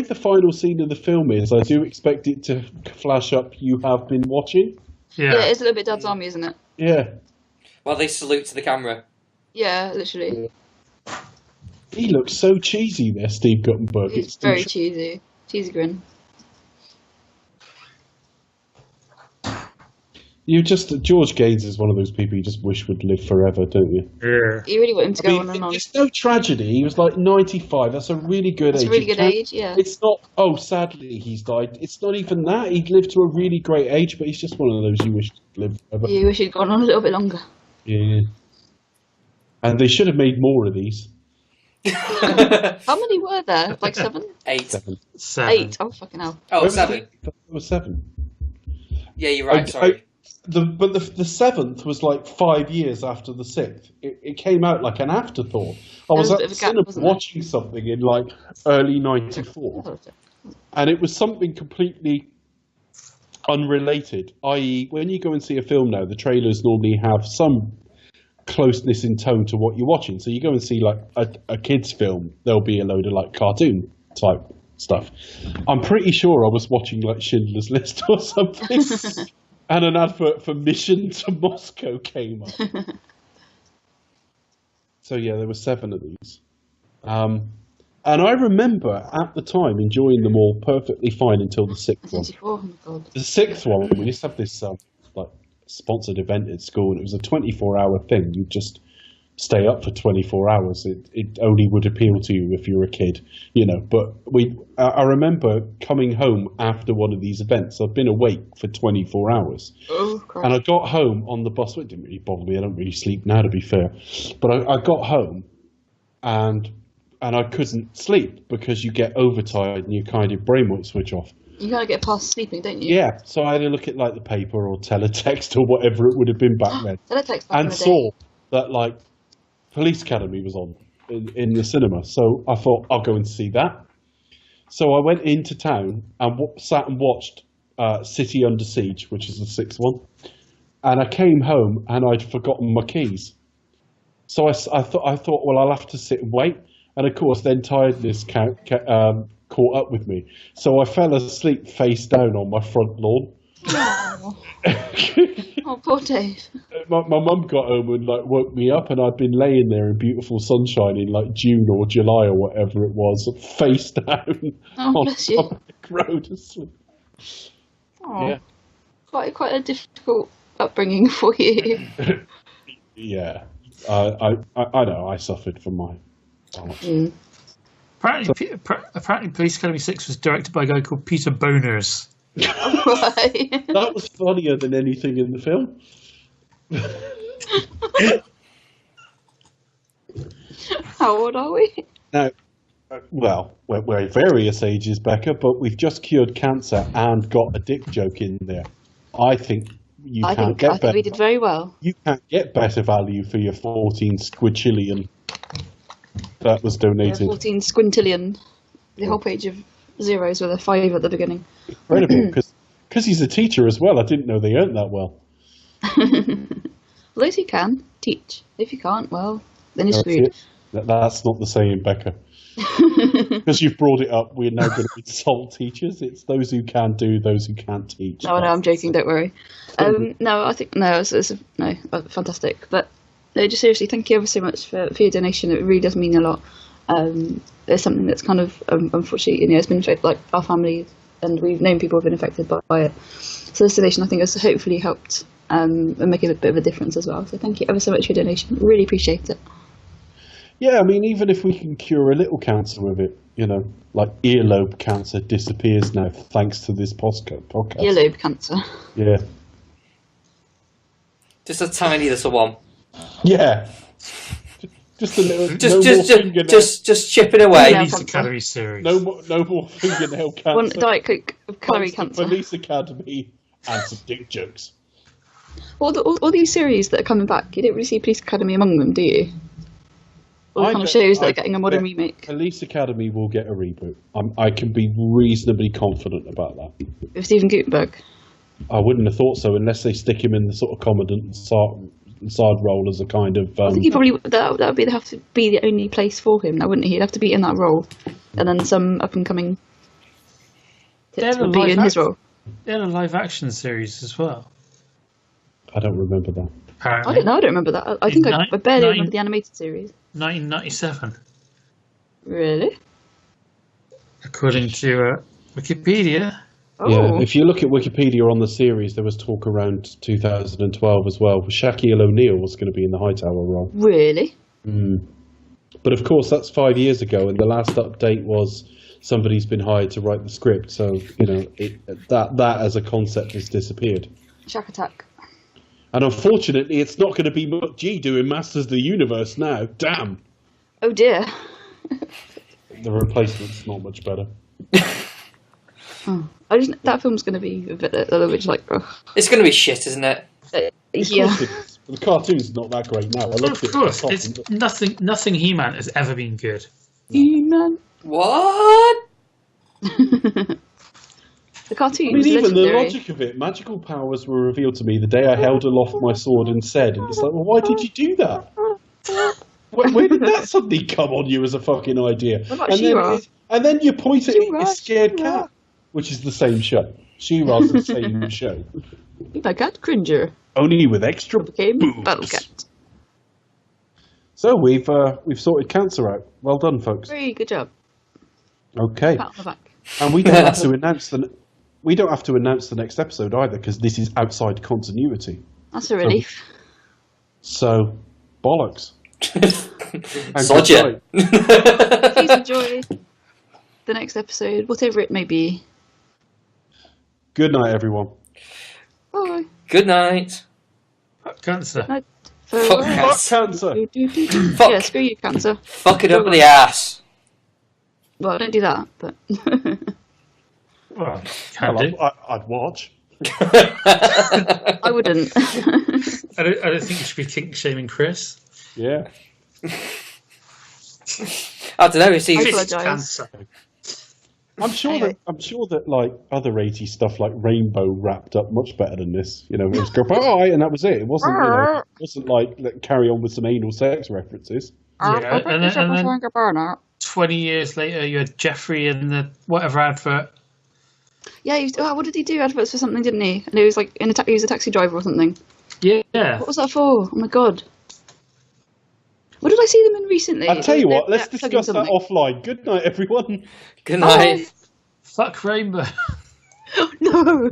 [SPEAKER 2] the final scene of the film is, I do expect it to flash up. You have been watching.
[SPEAKER 3] Yeah, it's a little bit Dad's Army, isn't it?
[SPEAKER 2] Yeah.
[SPEAKER 1] Well, they salute to the camera.
[SPEAKER 3] Yeah, literally.
[SPEAKER 2] He looks so cheesy there, Steve Guttenberg.
[SPEAKER 3] It's very cheesy. Cheesy grin.
[SPEAKER 2] George Gaines is one of those people you just wish would live forever, don't you?
[SPEAKER 4] Yeah.
[SPEAKER 3] You really want him to go on and on.
[SPEAKER 2] It's no tragedy. He was like 95. That's a really good age.
[SPEAKER 3] That's a really good age, yeah.
[SPEAKER 2] It's not, sadly he's died. It's not even that. He lived to a really great age, but he's just one of those you wish to live forever.
[SPEAKER 3] You wish he'd gone on a little bit longer.
[SPEAKER 2] Yeah. And they should have made more of these.
[SPEAKER 3] How many were there? Like 7?
[SPEAKER 1] 8.
[SPEAKER 4] Seven.
[SPEAKER 3] 8. Oh, fucking hell.
[SPEAKER 1] Oh, 7.
[SPEAKER 2] There were 7.
[SPEAKER 1] Yeah, you're right. Sorry.
[SPEAKER 2] But the 7th was like 5 years after the 6th. It came out like an afterthought. I was at the cinema watching something in like early '94, and it was something completely unrelated. I.e., when you go and see a film now, the trailers normally have some closeness in tone to what you're watching. So you go and see like a kids' film, there'll be a load of like cartoon type stuff. I'm pretty sure I was watching like Schindler's List or something. And an advert for Mission to Moscow came up. So yeah, there were 7 of these. And I remember at the time enjoying them all perfectly fine until the 6th one.
[SPEAKER 3] 24, oh my god.
[SPEAKER 2] The 6th one, we used to have this like sponsored event at school, and it was a 24-hour thing. You just stay up for 24 hours. It only would appeal to you if you're a kid, you know. But I remember coming home after one of these events. I'd been awake for 24 hours.
[SPEAKER 3] Oh, Christ.
[SPEAKER 2] And I got home on the bus. It didn't really bother me. I don't really sleep now, to be fair. But I got home and I couldn't sleep because you get overtired and your kind of brain won't switch off.
[SPEAKER 3] You gotta get past sleeping, don't you?
[SPEAKER 2] Yeah, so I had to look at like the paper or teletext or whatever it would have been back then,
[SPEAKER 3] Teletext back in
[SPEAKER 2] and
[SPEAKER 3] the
[SPEAKER 2] saw
[SPEAKER 3] day.
[SPEAKER 2] that like Police Academy was on in the cinema. So I thought I'll go and see that. So I went into town and sat and watched City Under Siege, which is the 6th one, and I came home and I'd forgotten my keys. So I thought, well, I'll have to sit and wait, and of course, then tiredness caught up with me. So I fell asleep face down on my front lawn.
[SPEAKER 3] Oh, oh poor Dave.
[SPEAKER 2] My mum got home and like woke me up, and I'd been laying there in beautiful sunshine in like June or July or whatever it was, face down
[SPEAKER 3] Oh,
[SPEAKER 2] on
[SPEAKER 3] bless you.
[SPEAKER 2] public road asleep.
[SPEAKER 3] Oh,
[SPEAKER 2] Yeah.
[SPEAKER 3] quite a difficult upbringing for you.
[SPEAKER 2] Yeah, I know. I suffered from my.
[SPEAKER 3] Mm.
[SPEAKER 4] Apparently, Police Academy 6 was directed by a guy called Peter Boners.
[SPEAKER 3] Right.
[SPEAKER 2] That was funnier than anything in the film.
[SPEAKER 3] How old are we?
[SPEAKER 2] Now, well, we're at various ages, Becca, but we've just cured cancer and got a dick joke in there. I think
[SPEAKER 3] I think we did very well.
[SPEAKER 2] You can't get better value for your 14 squidchillion that was donated.
[SPEAKER 3] 14 squintillion. The whole page of zeros with a 5 at the beginning.
[SPEAKER 2] Incredible, because he's a teacher as well. I didn't know they earned that well.
[SPEAKER 3] Those who can, teach. If you can't, well, then you're
[SPEAKER 2] That's
[SPEAKER 3] screwed.
[SPEAKER 2] it. That's not the saying, Becca. Because you've brought it up, we're now going to insult teachers. It's those who can do, those who can't teach.
[SPEAKER 3] No, I'm joking. Don't worry. No, I think fantastic. But no, just seriously, thank you ever so much for your donation. It really does mean a lot. There's something that's kind of unfortunately, it's been affected, like our family, and we've known people have been affected by it. So this donation, I think, has hopefully helped and make a bit of a difference as well. So thank you ever so much for your donation. Really appreciate it.
[SPEAKER 2] Yeah, I mean, even if we can cure a little cancer with it, like earlobe cancer disappears now thanks to this podcast.
[SPEAKER 3] Earlobe cancer.
[SPEAKER 2] Yeah.
[SPEAKER 1] Just a tiny little one.
[SPEAKER 2] Yeah. Just a little.
[SPEAKER 1] Just chipping away.
[SPEAKER 4] Police Academy series.
[SPEAKER 2] No more fingernail cancer.
[SPEAKER 3] One Diet Coke of calorie cancer.
[SPEAKER 2] Police Academy and some dick jokes.
[SPEAKER 3] All these series that are coming back, you don't really see Police Academy among them, do you? All the kind of shows that are getting a modern remake.
[SPEAKER 2] Police Academy will get a reboot. I can be reasonably confident about that.
[SPEAKER 3] With Steve Guttenberg.
[SPEAKER 2] I wouldn't have thought so unless they stick him in the sort of commandant side role as a kind of.
[SPEAKER 3] I think he probably that would have to be the only place for him. Now, wouldn't he? He'd have to be in that role, and then some up and coming. Would be in his role.
[SPEAKER 4] They had a live action series as well.
[SPEAKER 2] I don't remember that.
[SPEAKER 4] Apparently.
[SPEAKER 3] I don't know. I don't remember that. I think I barely remember the animated series.
[SPEAKER 4] 1997.
[SPEAKER 3] Really?
[SPEAKER 4] According to Wikipedia.
[SPEAKER 3] Oh.
[SPEAKER 2] Yeah, if you look at Wikipedia on the series, there was talk around 2012 as well. Shaquille O'Neal was going to be in the Hightower role.
[SPEAKER 3] Really?
[SPEAKER 2] But of course, that's 5 years ago, and the last update was somebody's been hired to write the script. So that as a concept has disappeared.
[SPEAKER 3] Shack Attack.
[SPEAKER 2] And unfortunately, it's not going to be McG doing Masters of the Universe now. Damn.
[SPEAKER 3] Oh dear.
[SPEAKER 2] The replacement's not much better.
[SPEAKER 3] That film's going to be a little bit like.
[SPEAKER 1] It's going to be shit, isn't it?
[SPEAKER 3] Yeah.
[SPEAKER 2] The cartoon's not that great now.
[SPEAKER 4] Of course, it's nothing He-Man has ever been good.
[SPEAKER 3] He-Man.
[SPEAKER 1] What?
[SPEAKER 3] The cartoon.
[SPEAKER 2] I mean, even the
[SPEAKER 3] legendary.
[SPEAKER 2] logic of it, magical powers were revealed to me the day I held aloft my sword and said, and it's like, well, why did you do that? Where did that suddenly come on you as a fucking idea?
[SPEAKER 3] What about She-Ra?
[SPEAKER 2] And then you point at
[SPEAKER 3] She-Ra,
[SPEAKER 2] a scared
[SPEAKER 3] She-Ra.
[SPEAKER 2] cat, which is the same show. She-Ra's the same show.
[SPEAKER 3] My cat Cringer
[SPEAKER 2] Only with extra
[SPEAKER 3] became
[SPEAKER 2] boobs.
[SPEAKER 3] Battle Cat.
[SPEAKER 2] So we've sorted cancer out. Well done, folks.
[SPEAKER 3] Very good job.
[SPEAKER 2] Okay.
[SPEAKER 3] Pat on the back.
[SPEAKER 2] And we don't have to announce the next episode either, because this is outside continuity.
[SPEAKER 3] That's a relief.
[SPEAKER 2] So bollocks.
[SPEAKER 1] Sod ya.
[SPEAKER 3] Please enjoy the next episode, whatever it may be.
[SPEAKER 2] Good night, everyone.
[SPEAKER 3] Bye.
[SPEAKER 1] Good night.
[SPEAKER 4] Fuck cancer.
[SPEAKER 3] Night.
[SPEAKER 1] Fuck
[SPEAKER 2] Cancer.
[SPEAKER 1] Fuck.
[SPEAKER 3] Yeah, screw you, cancer.
[SPEAKER 1] Fuck it up the ass.
[SPEAKER 3] Well, don't do that, but.
[SPEAKER 4] Well, can do.
[SPEAKER 2] I'd watch.
[SPEAKER 3] I wouldn't.
[SPEAKER 4] I don't think you should be kink shaming Chris.
[SPEAKER 2] Yeah.
[SPEAKER 1] I don't know. It's
[SPEAKER 3] I
[SPEAKER 1] either
[SPEAKER 3] apologise.
[SPEAKER 4] Cancer.
[SPEAKER 2] I'm sure
[SPEAKER 3] Anyway.
[SPEAKER 2] that like other 80s stuff like Rainbow wrapped up much better than this. You know, it was goodbye and that was it. It wasn't like carry on with some anal sex references.
[SPEAKER 4] Yeah, and then 20 years later, you had Jeffrey in the whatever advert.
[SPEAKER 3] Yeah, what did he do? Adverts for something, didn't he? And he was like he was a taxi driver or something.
[SPEAKER 4] Yeah.
[SPEAKER 3] What was that for? Oh my god. What did I see them in recently?
[SPEAKER 2] I'll tell you what, let's
[SPEAKER 3] plugging
[SPEAKER 2] discuss that
[SPEAKER 3] something.
[SPEAKER 2] offline. Good night, everyone.
[SPEAKER 1] good night.
[SPEAKER 4] Fuck Rainbow.
[SPEAKER 3] Oh, no.